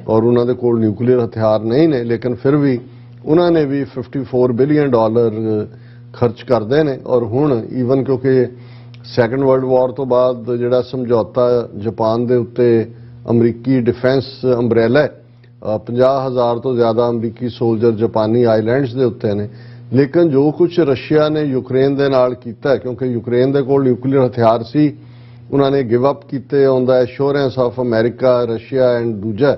ਔਰ ਉਹਨਾਂ ਦੇ ਕੋਲ ਨਿਊਕਲੀਅਰ ਹਥਿਆਰ ਨਹੀਂ ਨੇ, ਲੇਕਿਨ ਫਿਰ ਵੀ ਉਹਨਾਂ ਨੇ ਵੀ 54 ਬਿਲੀਅਨ ਡਾਲਰ ਖਰਚ ਕਰਦੇ ਨੇ। ਔਰ ਹੁਣ ਈਵਨ ਕਿਉਂਕਿ ਸੈਕੰਡ ਵਰਲਡ ਵਾਰ ਤੋਂ ਬਾਅਦ ਜਿਹੜਾ ਸਮਝੌਤਾ ਜਾਪਾਨ ਦੇ ਉੱਤੇ ਅਮਰੀਕੀ ਡਿਫੈਂਸ ਅੰਬਰੇਲਾ 50,000 ਤੋਂ ਜ਼ਿਆਦਾ ਅਮਰੀਕੀ ਸੋਲਜਰ ਜਾਪਾਨੀ ਆਈਲੈਂਡਸ ਦੇ ਉੱਤੇ ਨੇ। ਲੇਕਿਨ ਜੋ ਕੁਝ ਰਸ਼ੀਆ ਨੇ ਯੂਕਰੇਨ ਦੇ ਨਾਲ ਕੀਤਾ, ਕਿਉਂਕਿ ਯੂਕਰੇਨ ਦੇ ਕੋਲ ਨਿਊਕਲੀਅਰ ਹਥਿਆਰ ਸੀ, ਉਹਨਾਂ ਨੇ ਗਿਵ ਅਪ ਕੀਤੇ on the assurance of America, Russia and ਦੂਜਾ।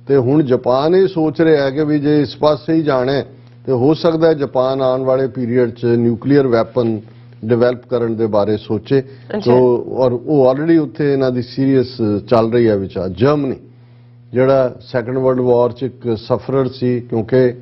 ਤੇ ਹੁਣ ਜਾਪਾਨ ਇਹ ਸੋਚ ਰਿਹਾ ਹੈ ਕਿ ਵੀ ਜੇ ਇਸ ਪਾਸੇ ਹੀ ਜਾਣਾ ਤੇ ਹੋ ਸਕਦਾ ਹੈ ਜਾਪਾਨ ਆਉਣ ਵਾਲੇ ਪੀਰੀਅਡ 'ਚ ਨਿਊਕਲੀਅਰ ਵੈਪਨ ਡਿਵੈਲਪ ਕਰਨ ਦੇ ਬਾਰੇ ਸੋਚੇ। ਔਰ ਉਹ ਆਲਰੇਡੀ ਉੱਥੇ ਇਹਨਾਂ ਦੀ ਸੀਰੀਅਸ ਚੱਲ ਰਹੀ ਹੈ ਵਿਚਾਰ। ਜਰਮਨੀ ਜਿਹੜਾ ਸੈਕੰਡ ਵਰਲਡ ਵਾਰ 'ਚ ਇੱਕ ਸਫਰਰ ਸੀ, ਕਿਉਂਕਿ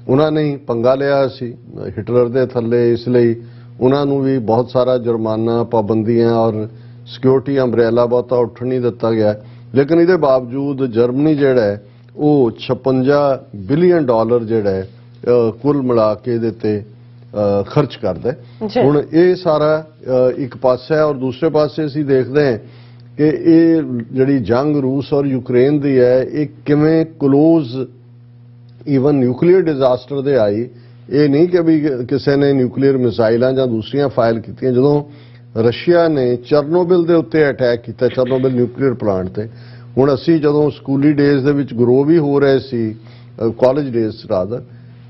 ਉਹਨਾਂ ਨੇ ਪੰਗਾ ਲਿਆ ਸੀ ਹਿਟਲਰ ਦੇ ਥੱਲੇ, ਇਸ ਲਈ ਉਹਨਾਂ ਨੂੰ ਵੀ ਬਹੁਤ ਸਾਰਾ ਜੁਰਮਾਨਾ, ਪਾਬੰਦੀਆਂ ਔਰ ਸਿਕਿਉਰਿਟੀ ਅੰਬਰੇਲਾ ਬਹੁਤਾ ਉੱਠਣ ਨਹੀਂ ਦਿੱਤਾ ਗਿਆ। ਲੇਕਿਨ ਇਹਦੇ ਬਾਵਜੂਦ ਜਰਮਨੀ ਜਿਹੜਾ ਹੈ ਉਹ 56 ਬਿਲੀਅਨ ਡਾਲਰ ਜਿਹੜਾ ਹੈ ਕੁੱਲ ਮਿਲਾ ਕੇ ਇਹਦੇ ਤੇ ਖਰਚ ਕਰਦਾ ਹੈ। ਹੁਣ ਇਹ ਸਾਰਾ ਇੱਕ ਪਾਸਾ ਹੈ ਔਰ ਦੂਸਰੇ ਪਾਸੇ ਅਸੀਂ ਦੇਖਦੇ ਹਾਂ ਕਿ ਇਹ ਜਿਹੜੀ ਜੰਗ ਰੂਸ ਔਰ ਯੂਕਰੇਨ ਦੀ ਹੈ ਇਹ ਕਿਵੇਂ ਕਲੋਜ਼ ਈਵਨ ਨਿਊਕਲੀਅਰ ਡਿਜ਼ਾਸਟਰ ਦੇ ਆਈ। ਇਹ ਨਹੀਂ ਕਿ ਵੀ ਕਿਸੇ ਨੇ ਨਿਊਕਲੀਅਰ ਮਿਸਾਈਲਾਂ ਜਾਂ ਦੂਸਰੀਆਂ ਫਾਇਰ ਕੀਤੀਆਂ। ਜਦੋਂ ਰਸ਼ੀਆ ਨੇ ਚਰਨੋਬਿਲ ਦੇ ਉੱਤੇ ਅਟੈਕ ਕੀਤਾ, ਚਰਨੋਬਿਲ ਨਿਊਕਲੀਅਰ ਪਲਾਂਟ ਤੇ, ਹੁਣ ਅਸੀਂ ਜਦੋਂ ਸਕੂਲੀ ਡੇਜ਼ ਦੇ ਵਿੱਚ ਗਰੋ ਵੀ ਹੋ ਰਹੇ ਸੀ, ਕਾਲਜ ਡੇਜ਼ ਰਾਦਰ,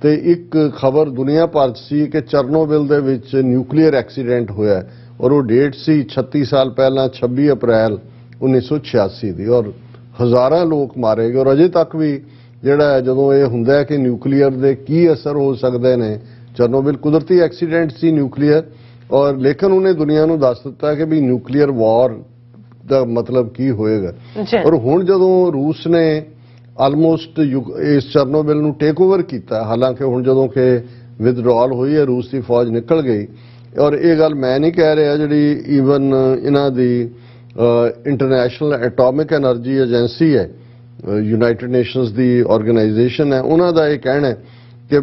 ਤੇ ਇੱਕ ਖਬਰ ਦੁਨੀਆ ਭਰ 'ਚ ਸੀ ਕਿ ਚਰਨੋਬਿਲ ਦੇ ਵਿੱਚ ਨਿਊਕਲੀਅਰ ਐਕਸੀਡੈਂਟ ਹੋਇਆ ਔਰ ਉਹ ਡੇਟ ਸੀ 36 ਸਾਲ ਪਹਿਲਾਂ 26 ਅਪ੍ਰੈਲ 1986 ਦੀ ਔਰ ਹਜ਼ਾਰਾਂ ਲੋਕ ਮਾਰੇ ਗਏ। ਔਰ ਅਜੇ ਤੱਕ ਵੀ ਜਿਹੜਾ ਜਦੋਂ ਇਹ ਹੁੰਦਾ ਹੈ ਕਿ ਨਿਊਕਲੀਅਰ ਦੇ ਕੀ ਅਸਰ ਹੋ ਸਕਦੇ ਨੇ, ਚਰਨੋਬਿਲ ਕੁਦਰਤੀ ਐਕਸੀਡੈਂਟ ਸੀ ਨਿਊਕਲੀਅਰ, ਔਰ ਲੇਕਿਨ ਉਹਨੇ ਦੁਨੀਆ ਨੂੰ ਦੱਸ ਦਿੱਤਾ ਕਿ ਵੀ ਨਿਊਕਲੀਅਰ ਵਾਰ ਦਾ ਮਤਲਬ ਕੀ ਹੋਏਗਾ। ਔਰ ਹੁਣ ਜਦੋਂ ਰੂਸ ਨੇ ਆਲਮੋਸਟ ਇਸ ਚਰਨੋਬਿਲ ਨੂੰ ਟੇਕ ਓਵਰ ਕੀਤਾ, ਹਾਲਾਂਕਿ ਹੁਣ ਜਦੋਂ ਕਿ ਵਿਦਡਰਾਅਲ ਹੋਈ ਹੈ, ਰੂਸ ਦੀ ਫੌਜ ਨਿਕਲ ਗਈ। ਔਰ ਇਹ ਗੱਲ ਮੈਂ ਨਹੀਂ ਕਹਿ ਰਿਹਾ, ਜਿਹੜੀ ਈਵਨ ਇਹਨਾਂ ਦੀ ਇੰਟਰਨੈਸ਼ਨਲ ਐਟੋਮਿਕ ਐਨਰਜੀ ਏਜੰਸੀ ਹੈ, ਯੂਨਾਈਟਿਡ ਨੇਸ਼ਨਸ ਦੀ ਆਰਗੇਨਾਈਜੇਸ਼ਨ ਹੈ, ਉਹਨਾਂ ਦਾ ਇਹ ਕਹਿਣਾ ਹੈ ਕਿ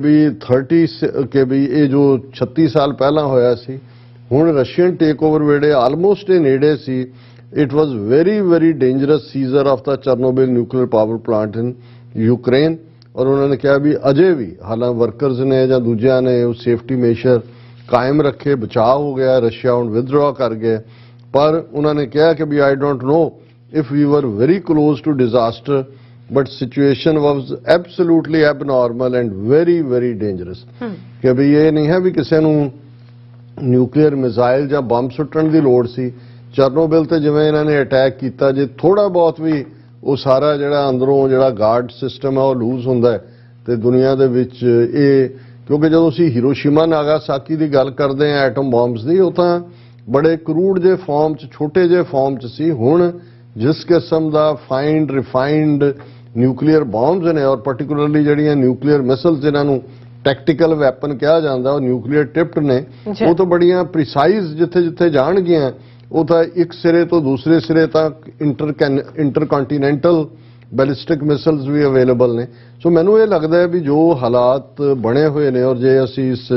ਵੀ ਇਹ ਜੋ 36 ਸਾਲ ਪਹਿਲਾਂ ਹੋਇਆ ਸੀ, ਹੁਣ ਰਸ਼ੀਅਨ ਟੇਕ ਓਵਰ ਵੇੜੇ ਆਲਮੋਸਟ ਇਹ ਨੇੜੇ ਸੀ। It was very, very dangerous seizure of the Chernobyl nuclear power plant in Ukraine ਔਰ ਉਹਨਾਂ ਨੇ ਕਿਹਾ ਵੀ ਅਜੇ ਵੀ ਹਾਲਾਂ ਵਰਕਰਸ ਨੇ ਜਾਂ ਦੂਜਿਆਂ ਨੇ ਉਹ ਸੇਫਟੀ ਮੇਸ਼ਰ ਕਾਇਮ ਰੱਖੇ, ਬਚਾਅ ਹੋ ਗਿਆ, ਰਸ਼ੀਆ ਹੁਣ ਵਿਦਡਰਾ ਕਰ ਗਿਆ, ਪਰ ਉਹਨਾਂ ਨੇ ਕਿਹਾ ਕਿ ਵੀ I don't know if we were very close to disaster but situation was absolutely abnormal and very very dangerous. ਕਿ ਵੀ ਇਹ ਨਹੀਂ ਹੈ ਵੀ ਕਿਸੇ ਨੂੰ ਨਿਊਕਲੀਅਰ ਮਿਜ਼ਾਈਲ ਜਾਂ ਬੰਬ ਸੁੱਟਣ ਦੀ ਲੋੜ ਸੀ। ਚਰਨੋਬਿਲ ਤੇ ਜਿਵੇਂ ਇਹਨਾਂ ਨੇ ਅਟੈਕ ਕੀਤਾ, ਜੇ ਥੋੜਾ ਬਹੁਤ ਵੀ ਉਹ ਸਾਰਾ ਜਿਹੜਾ ਅੰਦਰੋਂ ਜਿਹੜਾ ਗਾਰਡ ਸਿਸਟਮ ਹੈ ਉਹ ਲੂਜ਼ ਹੁੰਦਾ ਹੈ ਤੇ ਦੁਨੀਆ ਦੇ ਵਿੱਚ ਇਹ, ਕਿਉਂਕਿ ਜਦੋਂ ਅਸੀਂ ਹੀਰੋਸ਼ੀਮਾ ਨਾਗਾਸਾਕੀ ਦੀ ਗੱਲ ਕਰਦੇ ਹਾਂ ਐਟਮ ਬੰਬਸ ਦੀ, ਉਹ ਤਾਂ ਬੜੇ ਕਰੂਡ ਜੇ ਫਾਰਮ 'ਚ, ਛੋਟੇ ਜੇ ਫਾਰਮ 'ਚ ਸੀ। ਹੁਣ ਜਿਸ ਕਿਸਮ ਦਾ ਫਾਈਨਡ ਰਿਫਾਈਨਡ ਨਿਊਕਲੀਅਰ ਬੰਬਸ ਨੇ ਔਰ ਪਾਰਟਿਕੂਲਰਲੀ ਜਿਹੜੀਆਂ ਨਿਊਕਲੀਅਰ ਮਿਸਾਈਲਸ ਜਿਨ੍ਹਾਂ ਨੂੰ ਟੈਕਟੀਕਲ ਵੈਪਨ ਕਿਹਾ ਜਾਂਦਾ, ਉਹ ਨਿਊਕਲੀਅਰ ਟਿਪਡ ਨੇ, ਉਹ ਤਾਂ ਬੜੀਆਂ ਪ੍ਰੀਸਾਈਜ਼ ਜਿੱਥੇ ਜਿੱਥੇ ਜਾਣਗੀਆਂ ਉਹ ਤਾਂ ਇੱਕ ਸਿਰੇ ਤੋਂ ਦੂਸਰੇ ਸਿਰੇ ਤੱਕ ਇੰਟਰਕੰਟੀਨੈਂਟਲ ਬੈਲਿਸਟਿਕ ਮਿਸਾਈਲਸ ਵੀ ਅਵੇਲੇਬਲ ਨੇ। ਸੋ ਮੈਨੂੰ ਇਹ ਲੱਗਦਾ ਹੈ ਵੀ ਜੋ ਹਾਲਾਤ ਬਣੇ ਹੋਏ ਨੇ, ਔਰ ਜੇ ਅਸੀਂ ਇਸ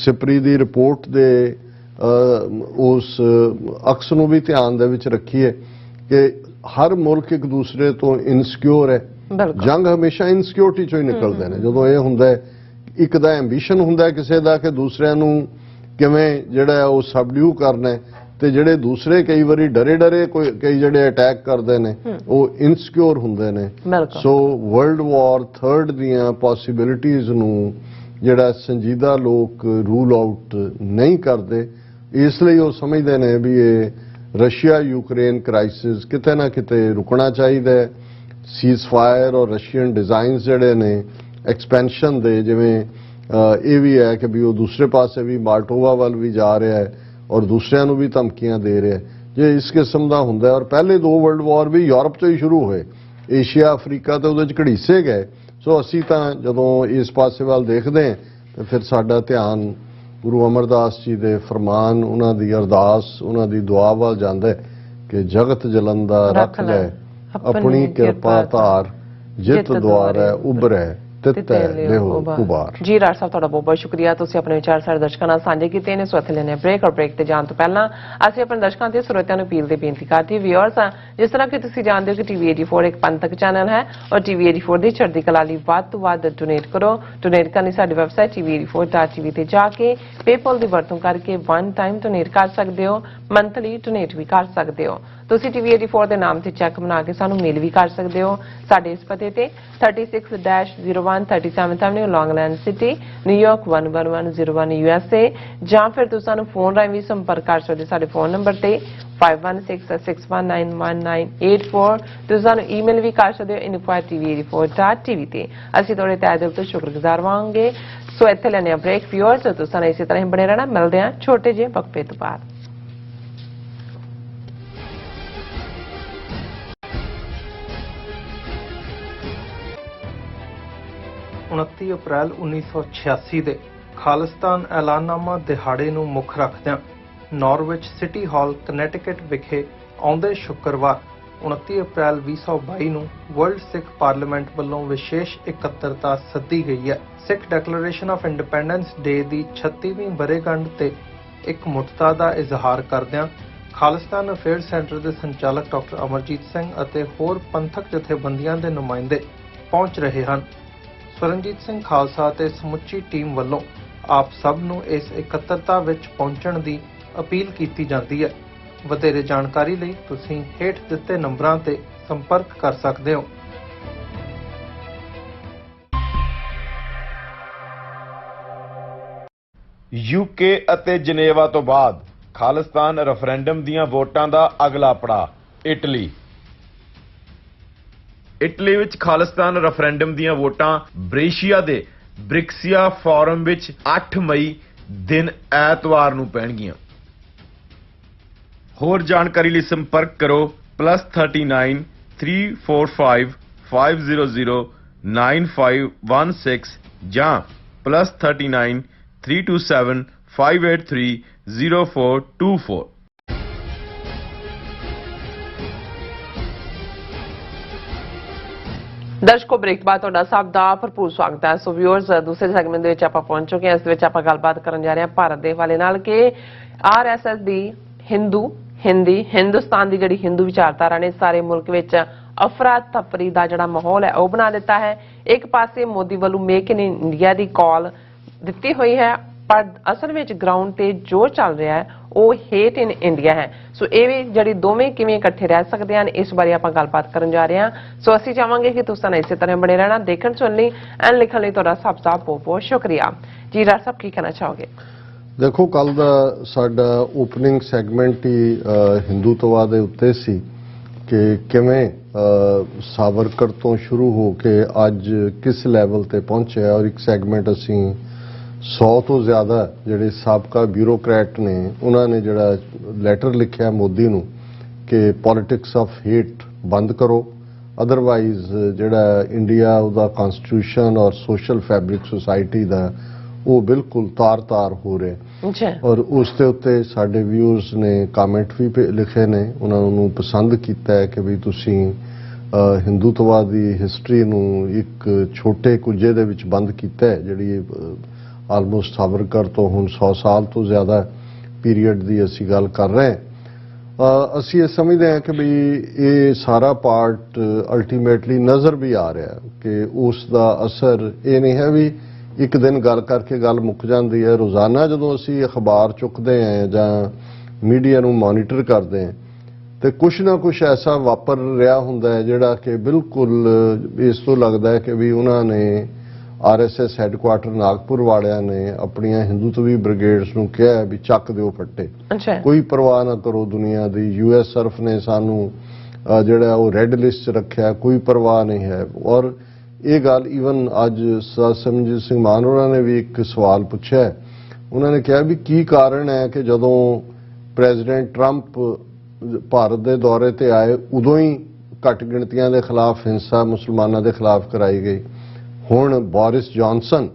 ਸਿਪਰੀ ਦੀ ਰਿਪੋਰਟ ਦੇ ਉਸ ਅਕਸ ਨੂੰ ਵੀ ਧਿਆਨ ਦੇ ਵਿੱਚ ਰੱਖੀਏ ਕਿ ਹਰ ਮੁਲਕ ਇੱਕ ਦੂਸਰੇ ਤੋਂ ਇਨਸਿਕਿਉਰ ਹੈ। ਜੰਗ ਹਮੇਸ਼ਾ ਇਨਸਿਕਿਉਰਿਟੀ ਚੋਂ ਹੀ ਨਿਕਲਦੇ ਨੇ। ਜਦੋਂ ਇਹ ਹੁੰਦਾ ਹੈ, ਇੱਕ ਦਾ ਐਂਬੀਸ਼ਨ ਹੁੰਦਾ ਕਿਸੇ ਦਾ ਕਿ ਦੂਸਰਿਆਂ ਨੂੰ ਕਿਵੇਂ ਜਿਹੜਾ ਉਹ ਸਬਡਿਊ ਕਰਨਾ ਹੈ, ਤੇ ਜਿਹੜੇ ਦੂਸਰੇ ਕਈ ਵਾਰੀ ਡਰੇ ਕਈ ਜਿਹੜੇ ਅਟੈਕ ਕਰਦੇ ਨੇ ਉਹ ਇਨਸਿਕਿਉਰ ਹੁੰਦੇ ਨੇ। ਸੋ ਵਰਲਡ ਵਾਰ 3 ਦੀਆਂ ਪੋਸਿਬਿਲਿਟੀਜ਼ ਨੂੰ ਜਿਹੜਾ ਸੰਜੀਦਾ ਲੋਕ ਰੂਲ ਆਊਟ ਨਹੀਂ ਕਰਦੇ, ਇਸ ਲਈ ਉਹ ਸਮਝਦੇ ਨੇ ਵੀ ਇਹ ਰਸ਼ੀਆ ਯੂਕਰੇਨ ਕ੍ਰਾਈਸਿਸ ਕਿਤੇ ਨਾ ਕਿਤੇ ਰੁਕਣਾ ਚਾਹੀਦਾ ਹੈ। ਸੀਜ਼ਫਾਇਰ ਔਰ ਰਸ਼ੀਅਨ ਡਿਜ਼ਾਈਨਸ ਜਿਹੜੇ ਨੇ ਐਕਸਪੈਂਸ਼ਨ ਦੇ, ਜਿਵੇਂ ਇਹ ਵੀ ਹੈ ਕਿ ਵੀ ਉਹ ਦੂਸਰੇ ਪਾਸੇ ਵੀ ਮਾਲਟੋਵਾ ਵੱਲ ਵੀ ਜਾ ਰਿਹਾ ਹੈ ਔਰ ਦੂਸਰਿਆਂ ਨੂੰ ਵੀ ਧਮਕੀਆਂ ਦੇ ਰਿਹਾ। ਜੇ ਇਸ ਕਿਸਮ ਦਾ ਹੁੰਦਾ, ਔਰ ਪਹਿਲੇ 2 ਵਰਲਡ ਵਾਰ ਵੀ ਯੂਰਪ ਤੋਂ ਹੀ ਸ਼ੁਰੂ ਹੋਏ, ਏਸ਼ੀਆ ਅਫਰੀਕਾ ਤੇ ਉਹਦੇ ਚ ਘੜੀਸੇ ਗਏ। ਸੋ ਅਸੀਂ ਤਾਂ ਜਦੋਂ ਇਸ ਪਾਸੇ ਵੱਲ ਦੇਖਦੇ ਹਾਂ ਤਾਂ ਫਿਰ ਸਾਡਾ ਧਿਆਨ ਗੁਰੂ ਅਮਰਦਾਸ ਜੀ ਦੇ ਫਰਮਾਨ, ਉਹਨਾਂ ਦੀ ਅਰਦਾਸ, ਉਹਨਾਂ ਦੀ ਦੁਆ ਵੱਲ ਜਾਂਦਾ ਹੈ ਕਿ ਜਗਤ ਜਲੰਦਾ ਰੱਖ ਲੈ ਆਪਣੀ ਕਿਰਪਾ ਧਾਰ, ਜਿਤ ਦੁਆਰੈ ਉਭਰੈ ਤਿਤੈ ਲਿਹੋ ਉਬਾਰ। ਜੀ ਰਾਜ ਸਾਹਿਬ, ਤੁਹਾਡਾ ਬਹੁਤ ਬਹੁਤ ਸ਼ੁਕਰੀਆ। ਤੁਸੀਂ ਆਪਣੇ ਵਿਚਾਰ ਸਾਡੇ ਦਰਸ਼ਕਾਂ ਨਾਲ ਸਾਂਝੇ ਕੀਤੇ ਨੇ। ਸੋ ਇੱਥੇ ਲੈਣੇ ਬ੍ਰੇਕ, ਔਰ ਬ੍ਰੇਕ ਤੇ ਜਾਣ ਤੋਂ ਪਹਿਲਾਂ ਅਸੀਂ ਆਪਣੇ ਦਰਸ਼ਕਾਂ ਤੇ ਸਰੋਤਿਆਂ ਨੂੰ ਅਪੀਲ ਦੀ ਬੇਨਤੀ ਕਰਦੇ ਵਿਊਅਰਸ, ਜਿਸ ਤਰ੍ਹਾਂ ਕਿ ਤੁਸੀਂ ਜਾਣਦੇ ਹੋ ਕਿ ਟੀਵੀ 84 ਇੱਕ ਪੰਥਕ ਚੈਨਲ ਹੈ ਔਰ ਟੀਵੀ 84 ਦੀ ਚੜ੍ਹਦੀ ਕਲਾ ਲਈ ਵੱਧ ਤੋਂ ਵੱਧ ਡੋਨੇਟ ਕਰੋ। ਡੋਨੇਟ ਕਰਨ ਲਈ ਸਾਡੀ ਵੈਬਸਾਈਟ tv84.tv ਤੇ ਜਾ ਕੇ ਪੇਪਲ ਦੀ ਵਰਤੋਂ ਕਰਕੇ 1 ਟਾਈਮ ਡੋਨੇਟ ਕਰ ਸਕਦੇ ਹੋ, ਮੰਥਲੀ ਡੋਨੇਟ ਵੀ ਕਰ ਸਕਦੇ ਹੋ। ਤੁਸੀਂ ਟੀਵੀ 84 ਦੇ ਨਾਮ ਤੇ ਚੈੱਕ ਬਣਾ ਕੇ ਸਾਨੂੰ ਮੇਲ ਵੀ ਕਰ ਸਕਦੇ ਹੋ ਸਾਡੇ ਇਸ ਪਤੇ ਤੇ 36-01 37th Avenue, Long Island City, New York 11101 USA, ਜਾਂ ਫਿਰ ਤੁਸੀਂ ਸਾਨੂੰ ਫੋਨ ਰਾਹੀਂ ਵੀ ਸੰਪਰਕ ਕਰ ਸਕਦੇ ਸਾਡੇ ਫੋਨ ਨੰਬਰ ਤੇ 5166191984। ਤੁਸੀਂ ਸਾਨੂੰ ਈਮੇਲ ਵੀ ਕਰ ਸਕਦੇ ਹੋ info@tv84.tv ਤੇ। ਅਸੀਂ ਤੁਹਾਡੇ ਤਹਿ ਦਿਲ ਤੋਂ ਸ਼ੁਕਰਗੁਜ਼ਾਰ ਹੋਵਾਂਗੇ। ਸੋ ਇੱਥੇ ਲੈਣੇ ਆ ਬ੍ਰੇਕ ਵਿਊਅਰਸ, ਤੁਸੀਂ ਇਸੇ ਤਰ੍ਹਾਂ ਹੀ ਬਣੇ ਰਹਿਣਾ। ਮਿਲਦੇ ਆ ਛੋਟੇ ਜਿਹੇ ਵਕਫੇ ਤੋਂ ਬਾਅਦ। 29 ਅਪ੍ਰੈਲ 1986 ਦੇ ਖਾਲਿਸਤਾਨ ਐਲਾਨਨਾਮਾ ਦਿਹਾੜੇ ਨੂੰ ਮੁੱਖ ਰੱਖਦਿਆਂ ਨਾਰਵਿਚ ਸਿਟੀ ਹਾਲ ਕਨੈਟਿਕਟ ਵਿਖੇ ਆਉਂਦੇ ਸ਼ੁੱਕਰਵਾਰ 29 ਅਪ੍ਰੈਲ 2022 ਨੂੰ ਵਰਲਡ ਸਿੱਖ ਪਾਰਲੀਮੈਂਟ ਵੱਲੋਂ ਵਿਸ਼ੇਸ਼ ਇਕੱਤਰਤਾ ਸੱਦੀ ਗਈ ਹੈ। ਸਿੱਖ ਡੈਕਲੇਰੇਸ਼ਨ ਆਫ ਇੰਡੀਪੈਂਡੈਂਸ ਡੇ ਦੀ 36ਵੀਂ ਵਰ੍ਹੇਗੰਢ ਤੇ ਇੱਕ ਮੁੱਠਤਾ ਦਾ ਇਜ਼ਹਾਰ ਕਰਦਿਆਂ ਖਾਲਿਸਤਾਨ ਅਫੇਅਰ ਸੈਂਟਰ ਦੇ ਸੰਚਾਲਕ ਡਾਕਟਰ ਅਮਰਜੀਤ ਸਿੰਘ ਅਤੇ ਹੋਰ ਪੰਥਕ ਜਥੇਬੰਦੀਆਂ ਦੇ ਨੁਮਾਇੰਦੇ ਪਹੁੰਚ ਰਹੇ ਹਨ। ਸਵਰਨਜੀਤ ਸਿੰਘ ਖਾਲਸਾ ਅਤੇ ਸਮੁੱਚੀ ਟੀਮ ਵੱਲੋਂ ਆਪ ਸਭ ਨੂੰ ਇਸ ਇਕੱਤਰਤਾ ਵਿੱਚ ਪਹੁੰਚਣ ਦੀ ਅਪੀਲ ਕੀਤੀ ਜਾਂਦੀ ਹੈ। ਵਧੇਰੇ ਜਾਣਕਾਰੀ ਲਈ ਤੁਸੀਂ ਹੇਠ ਦਿੱਤੇ ਨੰਬਰਾਂ ਤੇ ਸੰਪਰਕ ਕਰ ਸਕਦੇ ਹੋ। ਯੂਕੇ ਅਤੇ ਜਨੇਵਾ ਤੋਂ ਬਾਅਦ ਖਾਲਿਸਤਾਨ ਰੈਫਰੈਂਡਮ ਦੀਆਂ ਵੋਟਾਂ ਦਾ ਅਗਲਾ ਪੜਾਅ ਇਟਲੀ ਵਿੱਚ ਖਾਲਿਸਤਾਨ ਰੈਫਰੈਂਡਮ ਦੀਆਂ ਵੋਟਾਂ ਬ੍ਰੇਸ਼ੀਆ ਦੇ ਬ੍ਰਿਕਸੀਆ ਫੋਰਮ ਵਿੱਚ 8 ਮਈ ਦਿਨ ਐਤਵਾਰ ਨੂੰ ਪੈਣਗੀਆਂ। ਹੋਰ ਜਾਣਕਾਰੀ ਲਈ ਸੰਪਰਕ ਕਰੋ +39 345 500 9516 ਜਾਂ +39 327 583 0424। ਦਰਸ਼ਕੋ, ਬ੍ਰੇਕ ਬਾਅਦ ਤੁਹਾਡਾ ਸਭ ਦਾ ਭਰਪੂਰ ਸਵਾਗਤ ਹੈ। ਸੋ ਵਿਊਅਰਸ, ਦੂਸਰੇ ਸੈਗਮੈਂਟ ਦੇ ਵਿੱਚ ਆਪਾਂ ਪਹੁੰਚ ਚੁੱਕੇ ਹਾਂ। ਇਸ ਵਿੱਚ ਆਪਾਂ ਗੱਲਬਾਤ ਕਰਨ ਜਾ ਰਹੇ ਹਾਂ ਭਾਰਤ ਦੇ ਹਵਾਲੇ ਨਾਲ ਕਿ RSS ਦੀ ਹਿੰਦੁਸਤਾਨ ਦੀ ਜਿਹੜੀ ਹਿੰਦੂ ਵਿਚਾਰਧਾਰਾ ਨੇ ਸਾਰੇ ਮੁਲਕ ਵਿੱਚ ਅਫਰਾ ਤਫਰੀ ਦਾ ਜਿਹੜਾ ਮਾਹੌਲ ਹੈ ਉਹ ਬਣਾ ਦਿੱਤਾ ਹੈ। ਇੱਕ ਪਾਸੇ ਮੋਦੀ ਵੱਲੋਂ ਮੇਕ ਇਨ ਇੰਡੀਆ ਦੀ ਕਾਲ ਦਿੱਤੀ ਹੋਈ ਹੈ, ਪਰ ਅਸਲ ਵਿੱਚ ਗਰਾਊਂਡ ਤੇ ਜੋ ਚੱਲ ਰਿਹਾ ਹੈ ਉਹ ਹੇਟ ਇਨ ਇੰਡੀਆ ਹੈ। ਸੋ ਇਹ ਵੀ ਜਿਹੜੀ ਦੋਵੇਂ ਕਿਵੇਂ ਇਕੱਠੇ ਰਹਿ ਸਕਦੇ ਹਨ, ਇਸ ਬਾਰੇ ਆਪਾਂ ਗੱਲਬਾਤ ਕਰਨ ਜਾ ਰਹੇ ਹਾਂ। ਸੋ ਅਸੀਂ ਚਾਹਾਂਗੇ ਕਿ ਤੁਸੀਂ ਇਸੇ ਤਰ੍ਹਾਂ ਬਣੇ ਰਹਿਣਾ। ਦੇਖਣ ਸੁਣਨ ਲਈ ਐਂਡ ਲਿਖਣ ਲਈ ਤੁਹਾਡਾ ਸਭ ਬਹੁਤ ਬਹੁਤ ਸ਼ੁਕਰੀਆ ਜੀ। ਡਾਕਟਰ ਸਾਹਿਬ ਕੀ ਕਹਿਣਾ ਚਾਹੋਗੇ? ਦੇਖੋ, ਕੱਲ ਦਾ ਸਾਡਾ ਓਪਨਿੰਗ ਸੈਗਮੈਂਟ ਹੀ ਹਿੰਦੂਤਵਾਦ ਦੇ ਉੱਤੇ ਸੀ ਕਿ ਕਿਵੇਂ ਸਾਵਰਕਰ ਤੋਂ ਸ਼ੁਰੂ ਹੋ ਕੇ ਅੱਜ ਕਿਸ ਲੈਵਲ ਤੇ ਪਹੁੰਚਿਆ, ਔਰ ਇੱਕ ਸੈਗਮੈਂਟ ਅਸੀਂ 100 ਤੋਂ ਜ਼ਿਆਦਾ ਜਿਹੜੇ ਸਾਬਕਾ ਬਿਊਰੋਕਰੈਟ ਨੇ ਉਹਨਾਂ ਨੇ ਜਿਹੜਾ ਲੈਟਰ ਲਿਖਿਆ ਮੋਦੀ ਨੂੰ ਕਿ ਪੋਲਿਟਿਕਸ ਆਫ ਹੇਟ ਬੰਦ ਕਰੋ, ਅਦਰਵਾਈਜ਼ ਜਿਹੜਾ ਇੰਡੀਆ ਉਹਦਾ ਕਨਸਟੀਟਿਊਸ਼ਨ ਔਰ ਸੋਸ਼ਲ ਫੈਬਰਿਕ ਸੁਸਾਇਟੀ ਦਾ ਉਹ ਬਿਲਕੁਲ ਤਾਰ-ਤਾਰ ਹੋ ਰਿਹਾ। ਔਰ ਉਸ ਦੇ ਉੱਤੇ ਸਾਡੇ ਵਿਊਅਰਸ ਨੇ ਕਮੈਂਟ ਵੀ ਲਿਖੇ ਨੇ, ਉਹਨਾਂ ਨੂੰ ਪਸੰਦ ਕੀਤਾ ਹੈ ਕਿ ਵੀ ਤੁਸੀਂ ਹਿੰਦੂਤਵਾਦ ਦੀ ਹਿਸਟਰੀ ਨੂੰ ਇੱਕ ਛੋਟੇ ਕੁੱਜੇ ਦੇ ਵਿੱਚ ਬੰਦ ਕੀਤਾ ਹੈ, ਜਿਹੜੀ ਆਲਮੋਸਟ ਸਾਵਰਕਰ ਤੋਂ ਹੁਣ 100 ਸਾਲ ਤੋਂ ਜ਼ਿਆਦਾ ਪੀਰੀਅਡ ਦੀ ਅਸੀਂ ਗੱਲ ਕਰ ਰਹੇ ਹਾਂ। ਅਸੀਂ ਇਹ ਸਮਝਦੇ ਹਾਂ ਕਿ ਵੀ ਇਹ ਸਾਰਾ ਪਾਰਟ ਅਲਟੀਮੇਟਲੀ ਨਜ਼ਰ ਵੀ ਆ ਰਿਹਾ ਕਿ ਉਸ ਦਾ ਅਸਰ ਇਹ ਨਹੀਂ ਹੈ ਵੀ ਇੱਕ ਦਿਨ ਗੱਲ ਕਰਕੇ ਗੱਲ ਮੁੱਕ ਜਾਂਦੀ ਹੈ। ਰੋਜ਼ਾਨਾ ਜਦੋਂ ਅਸੀਂ ਅਖਬਾਰ ਚੁੱਕਦੇ ਹਾਂ ਜਾਂ ਮੀਡੀਆ ਨੂੰ ਮੋਨੀਟਰ ਕਰਦੇ ਹਾਂ ਤੇ ਕੁਛ ਨਾ ਕੁਛ ਐਸਾ ਵਾਪਰ ਰਿਹਾ ਹੁੰਦਾ ਹੈ ਜਿਹੜਾ ਕਿ ਬਿਲਕੁਲ ਇਸ ਤੋਂ ਲੱਗਦਾ ਹੈ ਕਿ ਵੀ ਉਹਨਾਂ ਨੇ ਆਰਐਸਐਸ ਹੈੱਡਕੁਆਟਰ ਨਾਗਪੁਰ ਵਾਲਿਆਂ ਨੇ ਆਪਣੀਆਂ ਹਿੰਦੂਤਵੀ ਬ੍ਰਿਗੇਡਸ ਨੂੰ ਕਿਹਾ ਵੀ ਚੱਕ ਦਿਓ ਫੱਟੇ, ਕੋਈ ਪਰਵਾਹ ਨਾ ਕਰੋ ਦੁਨੀਆ ਦੀ। ਯੂਐਸ ਸਰਫ ਨੇ ਸਾਨੂੰ ਜਿਹੜਾ ਉਹ ਰੈੱਡ ਲਿਸਟ 'ਚ ਰੱਖਿਆ, ਕੋਈ ਪਰਵਾਹ ਨਹੀਂ ਹੈ। ਔਰ ਇਹ ਗੱਲ ਈਵਨ ਅੱਜ ਸਿਮਰਜੀਤ ਸਿੰਘ ਮਾਨ ਹੋਰਾਂ ਨੇ ਵੀ ਇੱਕ ਸਵਾਲ ਪੁੱਛਿਆ, ਉਹਨਾਂ ਨੇ ਕਿਹਾ ਵੀ ਕੀ ਕਾਰਨ ਹੈ ਕਿ ਜਦੋਂ ਪ੍ਰੈਜ਼ੀਡੈਂਟ ਟਰੰਪ ਭਾਰਤ ਦੇ ਦੌਰੇ ਤੇ ਆਏ ਉਦੋਂ ਹੀ ਘੱਟ ਗਿਣਤੀਆਂ ਦੇ ਖਿਲਾਫ ਹਿੰਸਾ ਮੁਸਲਮਾਨਾਂ ਦੇ ਖਿਲਾਫ ਕਰਾਈ ਗਈ, ਹੁਣ ਬੋਰਿਸ ਜੌਨਸਨ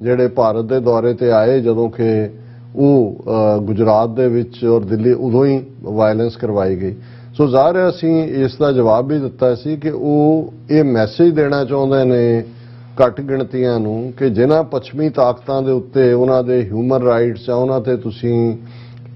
ਜਿਹੜੇ ਭਾਰਤ ਦੇ ਦੌਰੇ ਤੇ ਆਏ ਜਦੋਂ ਕਿ ਉਹ ਗੁਜਰਾਤ ਦੇ ਵਿੱਚ ਔਰ ਦਿੱਲੀ ਉਦੋਂ ਹੀ ਵਾਇਲੈਂਸ ਕਰਵਾਈ ਗਈ। ਸੋ ਜ਼ਾਹਿਰ ਹੈ ਅਸੀਂ ਇਸ ਦਾ ਜਵਾਬ ਵੀ ਦਿੱਤਾ ਸੀ ਕਿ ਉਹ ਇਹ ਮੈਸੇਜ ਦੇਣਾ ਚਾਹੁੰਦੇ ਨੇ ਘੱਟ ਗਿਣਤੀਆਂ ਨੂੰ ਕਿ ਜਿਨ੍ਹਾਂ ਪੱਛਮੀ ਤਾਕਤਾਂ ਦੇ ਉੱਤੇ ਉਹਨਾਂ ਦੇ ਹਿਊਮਨ ਰਾਈਟਸ ਆ ਉਹਨਾਂ ਤੇ ਤੁਸੀਂ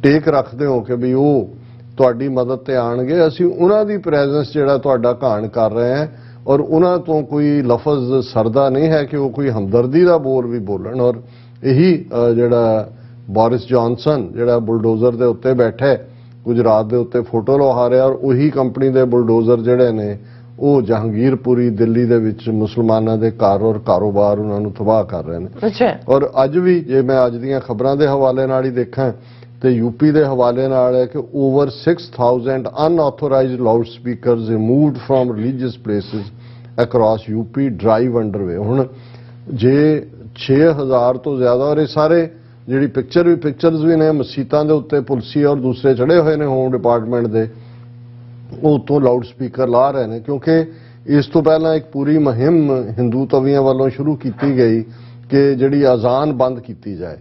ਟੇਕ ਰੱਖਦੇ ਹੋ ਕਿ ਵੀ ਉਹ ਤੁਹਾਡੀ ਮਦਦ ਤੇ ਆਣਗੇ, ਅਸੀਂ ਉਹਨਾਂ ਦੀ ਪ੍ਰੈਜ਼ੈਂਸ ਜਿਹੜਾ ਤੁਹਾਡਾ ਘਾਣ ਕਰ ਰਹੇ ਹਾਂ ਔਰ ਉਹਨਾਂ ਤੋਂ ਕੋਈ ਲਫ਼ਜ਼ ਸਰਦਾ ਨਹੀਂ ਹੈ ਕਿ ਉਹ ਕੋਈ ਹਮਦਰਦੀ ਦਾ ਬੋਲ ਵੀ ਬੋਲਣ। ਔਰ ਇਹੀ ਜਿਹੜਾ ਬੋਰਿਸ ਜੌਨਸਨ ਜਿਹੜਾ ਬੁਲਡੋਜ਼ਰ ਦੇ ਉੱਤੇ ਬੈਠਾ ਗੁਜਰਾਤ ਦੇ ਉੱਤੇ ਫੋਟੋ ਲਵਾ ਰਿਹਾ, ਔਰ ਉਹੀ ਕੰਪਨੀ ਦੇ ਬੁਲਡੋਜ਼ਰ ਜਿਹੜੇ ਨੇ ਉਹ ਜਹਾਂਗੀਰਪੁਰੀ ਦਿੱਲੀ ਦੇ ਵਿੱਚ ਮੁਸਲਮਾਨਾਂ ਦੇ ਘਰ ਔਰ ਕਾਰੋਬਾਰ ਉਹਨਾਂ ਨੂੰ ਤਬਾਹ ਕਰ ਰਹੇ ਨੇ। ਔਰ ਅੱਜ ਵੀ ਜੇ ਮੈਂ ਅੱਜ ਦੀਆਂ ਖਬਰਾਂ ਦੇ ਹਵਾਲੇ ਨਾਲ ਹੀ ਦੇਖਾਂ ਤੇ ਯੂਪੀ ਦੇ ਹਵਾਲੇ ਨਾਲ ਹੈ ਕਿ over 6000 unauthorised loud speakers removed from religious places across UP drive underway. ਹੁਣ ਜੇ 6000 ਤੋਂ ਜ਼ਿਆਦਾ, ਔਰ ਇਹ ਸਾਰੇ ਜਿਹੜੀ ਪਿਕਚਰਸ ਵੀ ਨੇ ਮਸੀਤਾਂ ਦੇ ਉੱਤੇ ਪੁਲਿਸੀ ਔਰ ਦੂਸਰੇ ਚੜੇ ਹੋਏ ਨੇ ਹੋਮ ਡਿਪਾਰਟਮੈਂਟ ਦੇ, ਉਹ ਉੱਤੋਂ ਲਾਊਡ ਸਪੀਕਰ ਲਾ ਰਹੇ ਨੇ ਕਿਉਂਕਿ ਇਸ ਤੋਂ ਪਹਿਲਾਂ ਇੱਕ ਪੂਰੀ ਮੁਹਿੰਮ ਹਿੰਦੂ ਤਵੀਆਂ ਵੱਲੋਂ ਸ਼ੁਰੂ ਕੀਤੀ ਗਈ ਕਿ ਜਿਹੜੀ ਅਜ਼ਾਨ ਬੰਦ ਕੀਤੀ ਜਾਏ।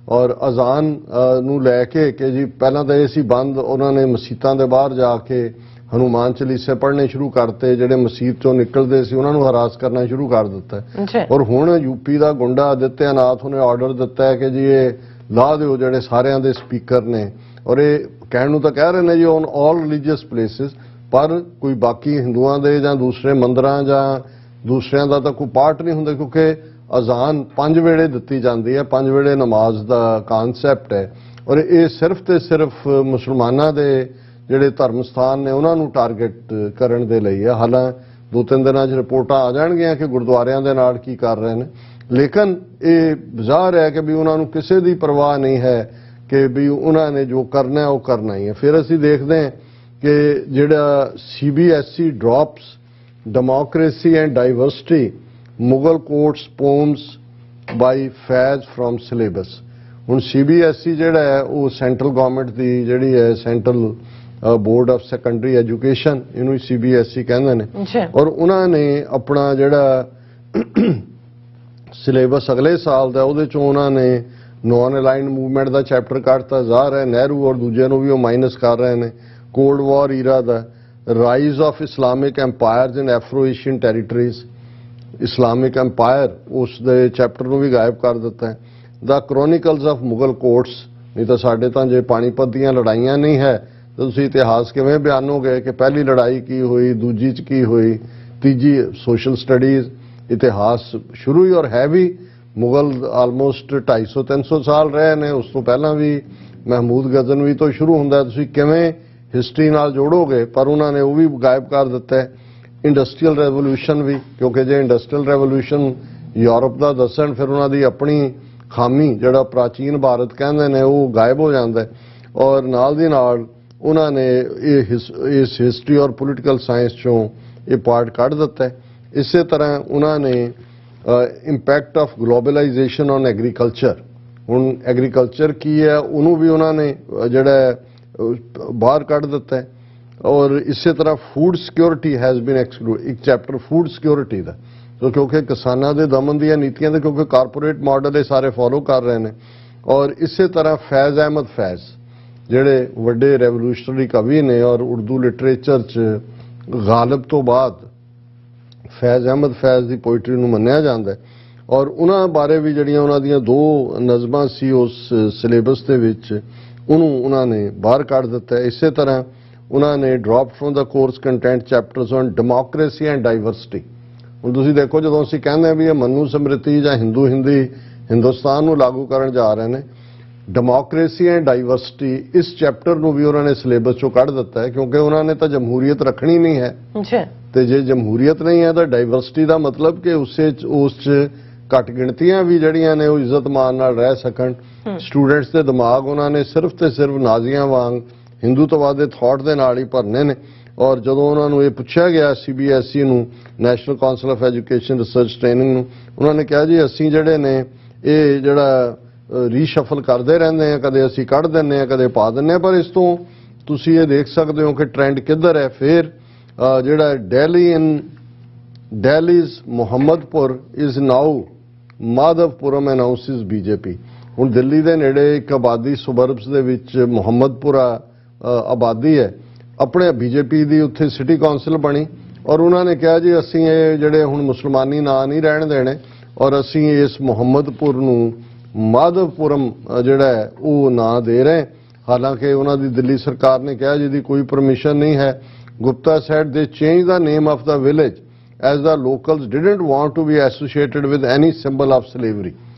ਔਰ ਅਜ਼ਾਨ ਨੂੰ ਲੈ ਕੇ ਕਿ ਜੀ ਪਹਿਲਾਂ ਤਾਂ ਇਹ ਸੀ ਬੰਦ, ਉਹਨਾਂ ਨੇ ਮਸੀਤਾਂ ਦੇ ਬਾਹਰ ਜਾ ਕੇ ਹਨੂਮਾਨ ਚਾਲੀਸੇ ਪੜ੍ਹਨੇ ਸ਼ੁਰੂ ਕਰਤੇ, ਜਿਹੜੇ ਮਸੀਤ ਚੋਂ ਨਿਕਲਦੇ ਸੀ ਉਹਨਾਂ ਨੂੰ ਹਰਾਸ ਕਰਨਾ ਸ਼ੁਰੂ ਕਰ ਦਿੱਤਾ। ਔਰ ਹੁਣ ਯੂਪੀ ਦਾ ਗੁੰਡਾ ਆਦਿੱਤਿਆਨਾਥ ਨੇ ਆਰਡਰ ਦਿੱਤਾ ਹੈ ਕਿ ਜੀ ਇਹ ਲਾ ਦਿਓ ਜਿਹੜੇ ਸਾਰਿਆਂ ਦੇ ਸਪੀਕਰ ਨੇ, ਔਰ ਇਹ ਕਹਿਣ ਨੂੰ ਤਾਂ ਕਹਿ ਰਹੇ ਨੇ ਜੀ ਔਨ ਆਲ ਰਿਲੀਜੀਅਸ ਪਲੇਸਿਸ, ਪਰ ਕੋਈ ਬਾਕੀ ਹਿੰਦੂਆਂ ਦੇ ਜਾਂ ਦੂਸਰੇ ਮੰਦਰਾਂ ਜਾਂ ਦੂਸਰਿਆਂ ਦਾ ਤਾਂ ਕੋਈ ਪਾਰਟ ਨਹੀਂ ਹੁੰਦਾ ਕਿਉਂਕਿ ਅਜ਼ਾਨ 5 ਵੇਲੇ ਦਿੱਤੀ ਜਾਂਦੀ ਹੈ, 5 ਵੇਲੇ ਨਮਾਜ਼ ਦਾ ਕਨਸੈਪਟ ਹੈ। ਔਰ ਇਹ ਸਿਰਫ ਤੇ ਸਿਰਫ ਮੁਸਲਮਾਨਾਂ ਦੇ ਜਿਹੜੇ ਧਰਮ ਸਥਾਨ ਨੇ ਉਹਨਾਂ ਨੂੰ ਟਾਰਗੇਟ ਕਰਨ ਦੇ ਲਈ ਹੈ। ਹਾਲਾਂ 2-3 ਦਿਨਾਂ 'ਚ ਰਿਪੋਰਟਾਂ ਆ ਜਾਣਗੀਆਂ ਕਿ ਗੁਰਦੁਆਰਿਆਂ ਦੇ ਨਾਲ ਕੀ ਕਰ ਰਹੇ ਨੇ, ਲੇਕਿਨ ਇਹ ਜ਼ਾਹਰ ਹੈ ਕਿ ਵੀ ਉਹਨਾਂ ਨੂੰ ਕਿਸੇ ਦੀ ਪਰਵਾਹ ਨਹੀਂ ਹੈ ਕਿ ਵੀ ਉਹਨਾਂ ਨੇ ਜੋ ਕਰਨਾ ਉਹ ਕਰਨਾ ਹੀ ਹੈ। ਫਿਰ ਅਸੀਂ ਦੇਖਦੇ ਹਾਂ ਕਿ ਜਿਹੜਾ CBSE drops democracy and diversity Mughal courts poems by Faiz from syllabus. ਹੁਣ CBSE ਜਿਹੜਾ ਹੈ ਉਹ ਸੈਂਟਰਲ ਗਵਰਨਮੈਂਟ ਦੀ ਜਿਹੜੀ ਹੈ central board of secondary education, ਇਹਨੂੰ CBSE ਕਹਿੰਦੇ ਨੇ, ਔਰ ਉਹਨਾਂ ਨੇ ਆਪਣਾ ਜਿਹੜਾ ਸਿਲੇਬਸ ਅਗਲੇ ਸਾਲ ਦਾ ਉਹਦੇ ਚੋਂ ਉਹਨਾਂ ਨੇ ਨੌਨ ਅਲਾਈਨਡ ਮੂਵਮੈਂਟ ਦਾ ਚੈਪਟਰ ਕੱਢਤਾ। ਜ਼ਾਹਰ ਹੈ ਨਹਿਰੂ ਔਰ ਦੂਜਿਆਂ ਨੂੰ ਵੀ ਉਹ ਮਾਈਨਸ ਕਰ ਰਹੇ ਨੇ। Cold war era the rise of Islamic empires in Afro Asian territories, Islamic empire ਉਸ ਦੇ ਚੈਪਟਰ ਨੂੰ ਵੀ ਗਾਇਬ ਕਰ ਦਿੱਤਾ ਹੈ। The chronicles of Mughal courts, ਨਹੀਂ ਤਾਂ ਸਾਡੇ ਤਾਂ ਜੇ ਪਾਣੀਪਤ ਦੀਆਂ ਲੜਾਈਆਂ ਨਹੀਂ ਹੈ तो ਤੁਸੀਂ ਇਤਿਹਾਸ ਕਿਵੇਂ ਬਿਆਨੋਗੇ ਕਿ ਪਹਿਲੀ ਲੜਾਈ ਕੀ ਹੋਈ, ਦੂਜੀ 'ਚ ਕੀ ਹੋਈ, ਤੀਜੀ ਸੋਸ਼ਲ ਸਟੱਡੀਜ਼, ਇਤਿਹਾਸ ਸ਼ੁਰੂ ਹੀ ਔਰ ਹੈ ਵੀ ਮੁਗਲ ਆਲਮੋਸਟ 250-300 ਸਾਲ ਰਹੇ ਨੇ, ਉਸ ਤੋਂ ਪਹਿਲਾਂ ਵੀ ਮਹਿਮੂਦ ਗਜ਼ਨਵੀ ਤੋਂ ਸ਼ੁਰੂ ਹੁੰਦਾ, ਤੁਸੀਂ ਕਿਵੇਂ ਹਿਸਟਰੀ ਨਾਲ ਜੋੜੋਗੇ? ਪਰ ਉਹਨਾਂ ਨੇ ਉਹ ਵੀ ਗਾਇਬ ਕਰ ਦਿੱਤਾ। ਇੰਡਸਟਰੀਅਲ ਰੈਵੋਲੂਸ਼ਨ ਵੀ, ਕਿਉਂਕਿ ਜੇ ਇੰਡਸਟਰੀਅਲ ਰੈਵੋਲੂਸ਼ਨ ਯੂਰਪ ਦਾ ਦੱਸਣ ਫਿਰ ਉਹਨਾਂ ਦੀ ਆਪਣੀ ਖਾਮੀ ਜਿਹੜਾ ਪ੍ਰਾਚੀਨ ਭਾਰਤ ਕਹਿੰਦੇ ਨੇ ਉਹ ਗਾਇਬ ਹੋ ਜਾਂਦਾ। ਔਰ ਨਾਲ ਦੀ ਨਾਲ ਉਹਨਾਂ ਨੇ ਇਸ ਹਿਸਟਰੀ ਔਰ ਪੋਲੀਟੀਕਲ ਸਾਇੰਸ ਚੋਂ ਇਹ ਪਾਰਟ ਕੱਢ ਦਿੱਤਾ। ਇਸੇ ਤਰ੍ਹਾਂ ਉਹਨਾਂ ਨੇ impact of globalisation on agriculture, ਹੁਣ ਐਗਰੀਕਲਚਰ ਕੀ ਹੈ ਉਹਨੂੰ ਵੀ ਉਹਨਾਂ ਨੇ ਜਿਹੜਾ ਬਾਹਰ ਕੱਢ ਦਿੱਤਾ। ਔਰ ਇਸੇ ਤਰ੍ਹਾਂ food security has been exclude, ਇੱਕ ਚੈਪਟਰ ਫੂਡ ਸਿਕਿਉਰਿਟੀ ਦਾ, ਕਿਉਂਕਿ ਕਿਸਾਨਾਂ ਦੇ ਦਮਨ ਦੀਆਂ ਨੀਤੀਆਂ ਦੇ ਕਿਉਂਕਿ ਕਾਰਪੋਰੇਟ ਮਾਡਲ ਇਹ ਸਾਰੇ ਫੋਲੋ ਕਰ ਰਹੇ ਨੇ। ਔਰ ਇਸੇ ਤਰ੍ਹਾਂ ਫੈਜ਼ ਅਹਿਮਦ ਫੈਜ਼ ਜਿਹੜੇ ਵੱਡੇ ਰੈਵੋਲੂਸ਼ਨਰੀ ਕਵੀ ਨੇ ਔਰ ਉਰਦੂ ਲਿਟਰੇਚਰ 'ਚ ਗਾਲਿਬ ਤੋਂ ਬਾਅਦ ਫੈਜ਼ ਅਹਿਮਦ ਫੈਜ਼ ਦੀ ਪੋਇਟਰੀ ਨੂੰ ਮੰਨਿਆ ਜਾਂਦਾ। ਔਰ ਉਹਨਾਂ ਬਾਰੇ ਵੀ ਜਿਹੜੀਆਂ ਉਹਨਾਂ ਦੀਆਂ 2 ਨਜ਼ਮਾਂ ਸੀ ਉਸ ਸਿਲੇਬਸ ਦੇ ਵਿੱਚ, ਉਹਨੂੰ ਉਹਨਾਂ ਨੇ ਬਾਹਰ ਕੱਢ ਦਿੱਤਾ। ਇਸੇ ਤਰ੍ਹਾਂ ਉਹਨਾਂ ਨੇ drop from the course content chapters on democracy and diversity. ਹੁਣ ਤੁਸੀਂ ਦੇਖੋ ਜਦੋਂ ਅਸੀਂ ਕਹਿੰਦੇ ਹਾਂ ਵੀ ਇਹ ਮਨੂ ਸਮ੍ਰਿਤੀ ਜਾਂ ਹਿੰਦੀ ਹਿੰਦੁਸਤਾਨ ਨੂੰ ਲਾਗੂ ਕਰਨ ਜਾ ਰਹੇ ਨੇ, ਡੈਮੋਕ੍ਰੇਸੀ ਐਂਡ ਡਾਈਵਰਸਿਟੀ ਇਸ ਚੈਪਟਰ ਨੂੰ ਵੀ ਉਹਨਾਂ ਨੇ ਸਿਲੇਬਸ ਚੋਂ ਕੱਢ ਦਿੱਤਾ ਹੈ, ਕਿਉਂਕਿ ਉਹਨਾਂ ਨੇ ਤਾਂ ਜਮਹੂਰੀਅਤ ਰੱਖਣੀ ਨਹੀਂ ਹੈ। ਤੇ ਜੇ ਜਮਹੂਰੀਅਤ ਨਹੀਂ ਹੈ ਤਾਂ ਡਾਈਵਰਸਿਟੀ ਦਾ ਮਤਲਬ ਕਿ ਉਸ 'ਚ ਘੱਟ ਗਿਣਤੀਆਂ ਵੀ ਜਿਹੜੀਆਂ ਨੇ ਉਹ ਇੱਜ਼ਤ ਮਾਣ ਨਾਲ ਰਹਿ ਸਕਣ। ਸਟੂਡੈਂਟਸ ਦੇ ਦਿਮਾਗ ਉਹਨਾਂ ਨੇ ਸਿਰਫ ਤੇ ਸਿਰਫ ਨਾਜ਼ੀਆਂ ਵਾਂਗ ਹਿੰਦੂਤਵਾਦ ਦੇ ਥਾਟ ਦੇ ਨਾਲ ਹੀ ਭਰਨੇ ਨੇ। ਔਰ ਜਦੋਂ ਉਹਨਾਂ ਨੂੰ ਇਹ ਪੁੱਛਿਆ ਗਿਆ CBSE ਨੂੰ, national council of education research training ਨੂੰ, ਉਹਨਾਂ ਨੇ ਕਿਹਾ ਜੀ ਅਸੀਂ ਜਿਹੜੇ ਨੇ ਇਹ ਜਿਹੜਾ ਰੀਸ਼ਫਲ ਕਰਦੇ ਰਹਿੰਦੇ ਆ, ਕਦੇ ਅਸੀਂ ਕੱਢ ਦਿੰਦੇ ਆ, ਕਦੇ ਪਾ ਦਿੰਦੇ ਆ, ਪਰ ਇਸ ਤੋਂ ਤੁਸੀਂ ਇਹ ਦੇਖ ਸਕਦੇ ਹੋ ਕਿ ਟ੍ਰੈਂਡ ਕਿੱਧਰ ਹੈ। ਫਿਰ ਜਿਹੜਾ Delhi's ਮੁਹੰਮਦਪੁਰ ਇਜ਼ ਨਾਓ ਮਾਧਵਪੁਰਮ ਅਨਾਉਂਸਿਸ BJP। ਹੁਣ ਦਿੱਲੀ ਦੇ ਨੇੜੇ ਇੱਕ ਆਬਾਦੀ ਸੁਬਰਬਸ ਦੇ ਵਿੱਚ ਮੁਹੰਮਦਪੁਰਾ ਆਬਾਦੀ ਹੈ, ਆਪਣੇ BJP ਦੀ ਉੱਥੇ ਸਿਟੀ ਕਾਉਂਸਲ ਬਣੀ ਔਰ ਉਹਨਾਂ ਨੇ ਕਿਹਾ ਜੀ ਅਸੀਂ ਇਹ ਜਿਹੜੇ ਹੁਣ ਮੁਸਲਮਾਨੀ ਨਾਂ ਨਹੀਂ ਰਹਿਣ ਦੇਣੇ ਔਰ ਅਸੀਂ ਇਸ ਮੁਹੰਮਦਪੁਰ ਨੂੰ ਮਾਧਵਪੁਰਮ ਜਿਹੜਾ ਹੈ ਉਹ ਨਾਂ ਦੇ ਰਹੇ। ਹਾਲਾਂਕਿ ਉਹਨਾਂ ਦੀ ਦਿੱਲੀ ਸਰਕਾਰ ਨੇ ਕਿਹਾ ਜਿਹਦੀ ਕੋਈ ਪਰਮਿਸ਼ਨ ਨਹੀਂ ਹੈ। Gupta said they changed the name of the village as the locals didn't want to be associated with any symbol of slavery,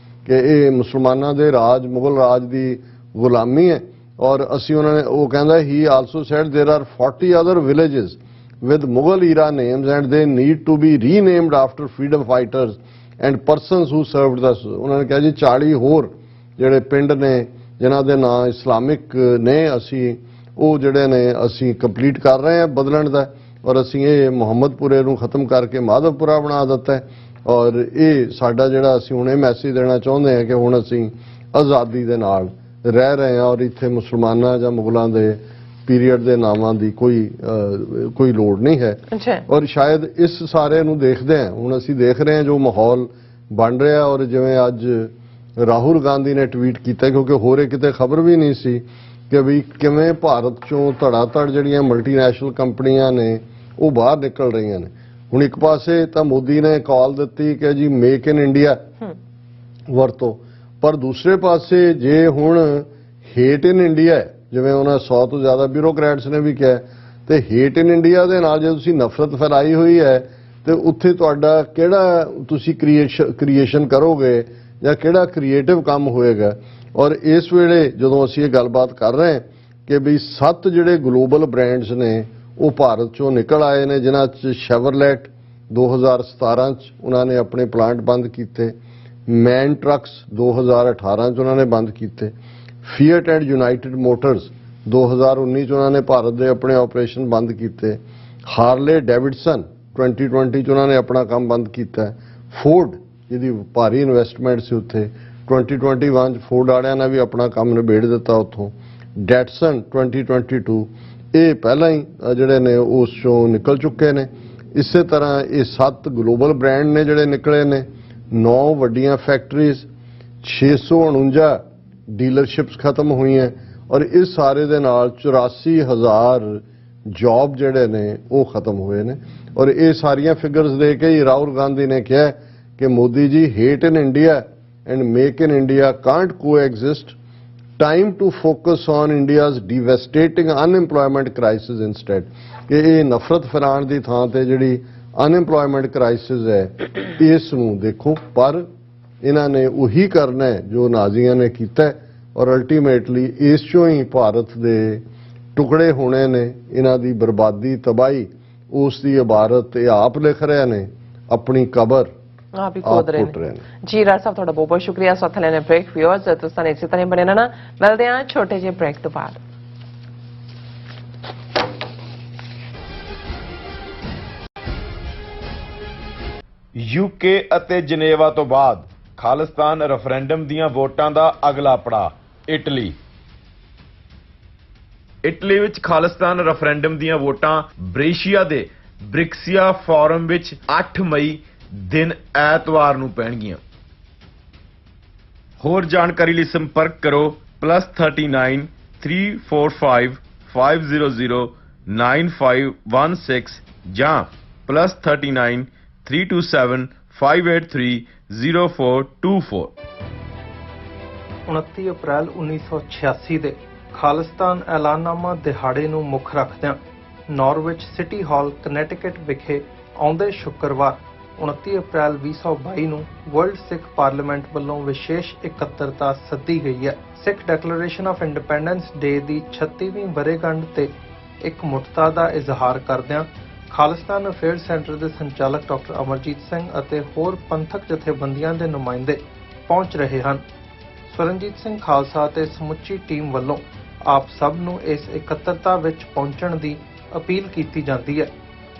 ਕਿ ਇਹ ਮੁਸਲਮਾਨਾਂ ਦੇ ਰਾਜ, ਮੁਗਲ ਰਾਜ ਦੀ ਗੁਲਾਮੀ ਹੈ। ਔਰ ਅਸੀਂ ਉਹਨਾਂ ਨੇ ਉਹ ਕਹਿੰਦਾ he also said there are 40 other villages with Mughal era names and they need to be renamed after freedom fighters and persons who served the। ਉਹਨਾਂ ਨੇ ਕਿਹਾ ਜੀ 40 ਹੋਰ ਜਿਹੜੇ ਪਿੰਡ ਨੇ ਜਿਨ੍ਹਾਂ ਦੇ ਨਾਂ ਇਸਲਾਮਿਕ ਨੇ, ਅਸੀਂ ਉਹ ਜਿਹੜੇ ਨੇ ਅਸੀਂ ਕੰਪਲੀਟ ਕਰ ਰਹੇ ਹਾਂ ਬਦਲਣ ਦਾ, ਔਰ ਅਸੀਂ ਇਹ ਮੁਹੰਮਦਪੁਰੇ ਨੂੰ ਖਤਮ ਕਰਕੇ ਮਾਧਵਪੁਰਾ ਬਣਾ ਦਿੱਤਾ। ਔਰ ਇਹ ਸਾਡਾ ਜਿਹੜਾ ਅਸੀਂ ਹੁਣ ਇਹ ਮੈਸੇਜ ਦੇਣਾ ਚਾਹੁੰਦੇ ਹਾਂ ਕਿ ਹੁਣ ਅਸੀਂ ਆਜ਼ਾਦੀ ਦੇ ਨਾਲ ਰਹਿ ਰਹੇ ਹਾਂ ਔਰ ਇੱਥੇ ਮੁਸਲਮਾਨਾਂ ਜਾਂ ਮੁਗਲਾਂ ਦੇ ਪੀਰੀਅਡ ਦੇ ਨਾਵਾਂ ਦੀ ਕੋਈ ਲੋੜ ਨਹੀਂ ਹੈ। ਔਰ ਸ਼ਾਇਦ ਇਸ ਸਾਰੇ ਨੂੰ ਦੇਖਦੇ ਹਾਂ ਹੁਣ ਅਸੀਂ ਦੇਖ ਰਹੇ ਹਾਂ ਜੋ ਮਾਹੌਲ ਬਣ ਰਿਹਾ। ਔਰ ਜਿਵੇਂ ਅੱਜ ਰਾਹੁਲ ਗਾਂਧੀ ਨੇ ਟਵੀਟ ਕੀਤਾ, ਕਿਉਂਕਿ ਹੋਰੇ ਕਿਤੇ ਖਬਰ ਵੀ ਨਹੀਂ ਸੀ ਕਿ ਵੀ ਕਿਵੇਂ ਭਾਰਤ ਚੋਂ ਧੜਾਧੜ ਜਿਹੜੀਆਂ ਮਲਟੀਨੈਸ਼ਨਲ ਕੰਪਨੀਆਂ ਨੇ ਉਹ ਬਾਹਰ ਨਿਕਲ ਰਹੀਆਂ ਨੇ। ਹੁਣ ਇੱਕ ਪਾਸੇ ਤਾਂ ਮੋਦੀ ਨੇ ਕਾਲ ਦਿੱਤੀ ਕਿ ਜੀ ਮੇਕ ਇਨ ਇੰਡੀਆ ਵਰਤੋ, ਪਰ ਦੂਸਰੇ ਪਾਸੇ ਜੇ ਹੁਣ ਹੇਟ ਇਨ ਇੰਡੀਆ ਜਿਵੇਂ ਉਹਨਾਂ 100 ਤੋਂ ਜ਼ਿਆਦਾ ਬਿਊਰੋਕਰੈਟਸ ਨੇ ਵੀ ਕਿਹਾ, ਤੇ ਹੇਟ ਇਨ ਇੰਡੀਆ ਦੇ ਨਾਲ ਜੇ ਤੁਸੀਂ ਨਫ਼ਰਤ ਫੈਲਾਈ ਹੋਈ ਹੈ ਤੇ ਉੱਥੇ ਤੁਹਾਡਾ ਕਿਹੜਾ ਤੁਸੀਂ ਕ੍ਰੀਏਸ਼ਨ ਕਰੋਗੇ ਜਾਂ ਕਿਹੜਾ ਕ੍ਰੀਏਟਿਵ ਕੰਮ ਹੋਏਗਾ। ਔਰ ਇਸ ਵੇਲੇ ਜਦੋਂ ਅਸੀਂ ਇਹ ਗੱਲਬਾਤ ਕਰ ਰਹੇ ਹਾਂ ਕਿ ਵੀ 7 ਜਿਹੜੇ ਗਲੋਬਲ ਬ੍ਰਾਂਡਸ ਨੇ ਉਹ ਭਾਰਤ ਚੋਂ ਨਿਕਲ ਆਏ ਨੇ, ਜਿਨ੍ਹਾਂ 'ਚ ਸ਼ੈਵਰਲੈਟ 2017 'ਚ ਉਹਨਾਂ ਨੇ ਆਪਣੇ ਪਲਾਂਟ ਬੰਦ ਕੀਤੇ, ਮੈਨ ਟਰੱਕਸ 2018 'ਚ ਉਹਨਾਂ ਨੇ ਬੰਦ ਕੀਤੇ, ਫੀਅਟ ਐਂਡ ਯੂਨਾਈਟਿਡ ਮੋਟਰਸ 2019 'ਚ ਉਹਨਾਂ ਨੇ ਭਾਰਤ ਦੇ ਆਪਣੇ ਆਪਰੇਸ਼ਨ ਬੰਦ ਕੀਤੇ, ਹਾਰਲੇ ਡੇਵਿਡਸਨ 2020 'ਚ ਉਹਨਾਂ ਨੇ ਆਪਣਾ ਕੰਮ ਬੰਦ ਕੀਤਾ, ਫੋਰਡ ਜਿਹਦੀ ਭਾਰੀ ਇਨਵੈਸਟਮੈਂਟ ਸੀ ਉੱਥੇ 2021 'ਚ ਫੋਰਡ ਵਾਲਿਆਂ ਨੇ ਵੀ ਆਪਣਾ ਕੰਮ ਨਿਬੇੜ ਦਿੱਤਾ ਉੱਥੋਂ, ਡੈਟਸਨ 2022 ਇਹ ਪਹਿਲਾਂ ਹੀ ਜਿਹੜੇ ਨੇ ਉਸ ਚੋਂ ਨਿਕਲ ਚੁੱਕੇ ਨੇ। ਇਸੇ ਤਰ੍ਹਾਂ ਇਹ 7 ਗਲੋਬਲ ਬ੍ਰਾਂਡ ਨੇ ਜਿਹੜੇ ਨਿਕਲੇ ਨੇ, 9 ਵੱਡੀਆਂ ਫੈਕਟਰੀਜ਼, 649 ਡੀਲਰਸ਼ਿਪਸ ਖਤਮ ਹੋਈਆਂ ਔਰ ਇਸ ਸਾਰੇ ਦੇ ਨਾਲ 84,000 ਜੌਬ ਜਿਹੜੇ ਨੇ ਉਹ ਖਤਮ ਹੋਏ ਨੇ। ਔਰ ਇਹ ਸਾਰੀਆਂ ਫਿਗਰਸ ਦੇ ਕੇ ਹੀ ਰਾਹੁਲ ਗਾਂਧੀ ਨੇ ਕਿਹਾ ਕਿ Modi ji hate in India and make in India can't coexist time to focus on India's devastating unemployment crisis instead ਕਿ ਇਹ ਨਫ਼ਰਤ ਫੈਲਾਉਣ ਦੀ ਥਾਂ ਤੇ ਜਿਹੜੀ ਅਨਐਮਪਲੋਇਮੈਂਟ ਕ੍ਰਾਈਸਿਸ ਹੈ ਇਸ ਨੂੰ ਦੇਖੋ ਪਰ ਇਹਨਾਂ ਨੇ ਉਹੀ ਕਰਨਾ ਹੈ ਜੋ ਨਾਜ਼ੀਆਂ ਨੇ ਕੀਤਾ ਔਰ ਅਲਟੀਮੇਟਲੀ ਇਸ ਚੋਂ ਹੀ ਭਾਰਤ ਦੇ ਟੁਕੜੇ ਹੋਣੇ ਨੇ ਇਹਨਾਂ ਦੀ ਬਰਬਾਦੀ ਤਬਾਹੀ ਉਸ ਦੀ ਇਬਾਰਤ ਇਹ ਆਪ ਲਿਖ ਰਹੇ ਨੇ ਆਪਣੀ ਕਬਰ आप ही खोद रहे हैं जी राज साहब थोड़ा बहुत बहुत शुक्रिया साथ लेने ब्रेक व्यूअर्स तो सन इसी तरह बने रहना मिलते हैं छोटे जे ब्रेक तो बाद ਯੂਕੇ ਅਤੇ ਜਨੇਵਾ ਤੋਂ ਬਾਅਦ ਖਾਲਿਸਤਾਨ ਰੈਫਰੈਂਡਮ ਦੀਆਂ ਵੋਟਾਂ ਦਾ ਅਗਲਾ ਪੜਾਅ ਇਟਲੀ ਵਿੱਚ ਖਾਲਿਸਤਾਨ ਰੈਫਰੈਂਡਮ ਦੀਆਂ ਵੋਟਾਂ ਬ੍ਰੇਸ਼ੀਆ ਦੇ ਬ੍ਰਿਕਸੀਆ ਫੋਰਮ ਵਿੱਚ 8 ਮਈ ਦਿਨ ਐਤਵਾਰ ਨੂੰ ਪੈਣਗੀਆਂ ਹੋਰ ਜਾਣਕਾਰੀ ਲਈ ਸੰਪਰਕ ਕਰੋ +39 345 500 9516 ਜਾਂ +39 327 583 0424 29 ਅਪ੍ਰੈਲ 1986 ਦੇ ਖਾਲਿਸਤਾਨ ਐਲਾਨਨਾਮਾ ਦਿਹਾੜੇ ਨੂੰ ਮੁੱਖ ਰੱਖਦਿਆਂ ਨਾਰਵਿਚ ਸਿਟੀ ਹਾਲ ਕਨੈਟਿਕਟ ਵਿਖੇ ਆਉਂਦੇ ਸ਼ੁੱਕਰਵਾਰ 29 ਅਪ੍ਰੈਲ 2022 ਨੂੰ ਵਰਲਡ ਸਿੱਖ ਪਾਰਲੀਮੈਂਟ ਵੱਲੋਂ ਵਿਸ਼ੇਸ਼ ਇਕੱਤਰਤਾ ਸੱਦੀ ਗਈ ਹੈ। ਸਿੱਖ ਡੈਕਲੇਰੇਸ਼ਨ ਆਫ ਇੰਡੀਪੈਂਡੈਂਸ ਡੇ ਦੀ 36ਵੀਂ ਵਰ੍ਹੇਗੰਢ ਤੇ ਇੱਕ ਮੁੱਠਤਾ ਦਾ ਇਜ਼ਹਾਰ ਕਰਦਿਆਂ ਖਾਲਿਸਤਾਨ ਅਫੇਅਰਸ ਸੈਂਟਰ ਦੇ ਸੰਚਾਲਕ ਡਾਕਟਰ ਅਮਰਜੀਤ ਸਿੰਘ ਅਤੇ ਹੋਰ ਪੰਥਕ ਜਥੇਬੰਦੀਆਂ ਦੇ ਨੁਮਾਇੰਦੇ ਪਹੁੰਚ ਰਹੇ ਹਨ। ਸਵਰਨਜੀਤ ਸਿੰਘ ਖਾਲਸਾ ਤੇ ਸਮੁੱਚੀ ਟੀਮ ਵੱਲੋਂ ਆਪ ਸਭ ਨੂੰ ਇਸ ਇਕੱਤਰਤਾ ਵਿੱਚ ਪਹੁੰਚਣ ਦੀ ਅਪੀਲ ਕੀਤੀ ਜਾਂਦੀ ਹੈ।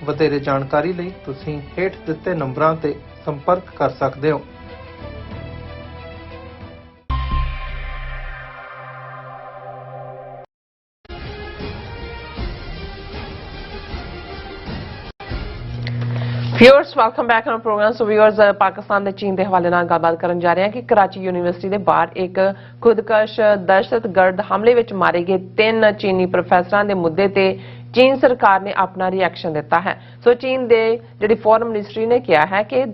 ਵਧੇਰੇ ਜਾਣਕਾਰੀ ਲਈ ਤੁਸੀਂ ਹੇਠ ਦਿੱਤੇ ਨੰਬਰਾਂ ਤੇ ਸੰਪਰਕ ਕਰ ਸਕਦੇ ਹੋ। Viewers welcome back on programme so viewers Pakistan ਦੇ ਚੀਨ ਦੇ ਹਵਾਲੇ ਨਾਲ ਗੱਲਬਾਤ ਕਰਨ ਜਾ ਰਹੇ ਹਾਂ ਕਿ ਕਰਾਚੀ ਯੂਨੀਵਰਸਿਟੀ ਦੇ ਬਾਹਰ ਇੱਕ ਖੁਦਕਸ਼ ਦਹਿਸ਼ਤਗਰਦ ਹਮਲੇ ਵਿੱਚ ਮਾਰੇ ਗਏ 3 ਚੀਨੀ ਪ੍ਰੋਫੈਸਰਾਂ ਦੇ ਮੁੱਦੇ ਤੇ ਚੀਨ ਸਰਕਾਰ ਨੇ ਆਪਣਾ ਰਿਐਕਸ਼ਨ ਦਿੱਤਾ ਹੈ। ਸੋ ਚੀਨ ਦੇ ਜਿਹੜੀ ਫੋਰਨ ਮਿਨਿਸਟਰੀ ਨੇ ਕਿਹਾ ਹੈ ਕਿ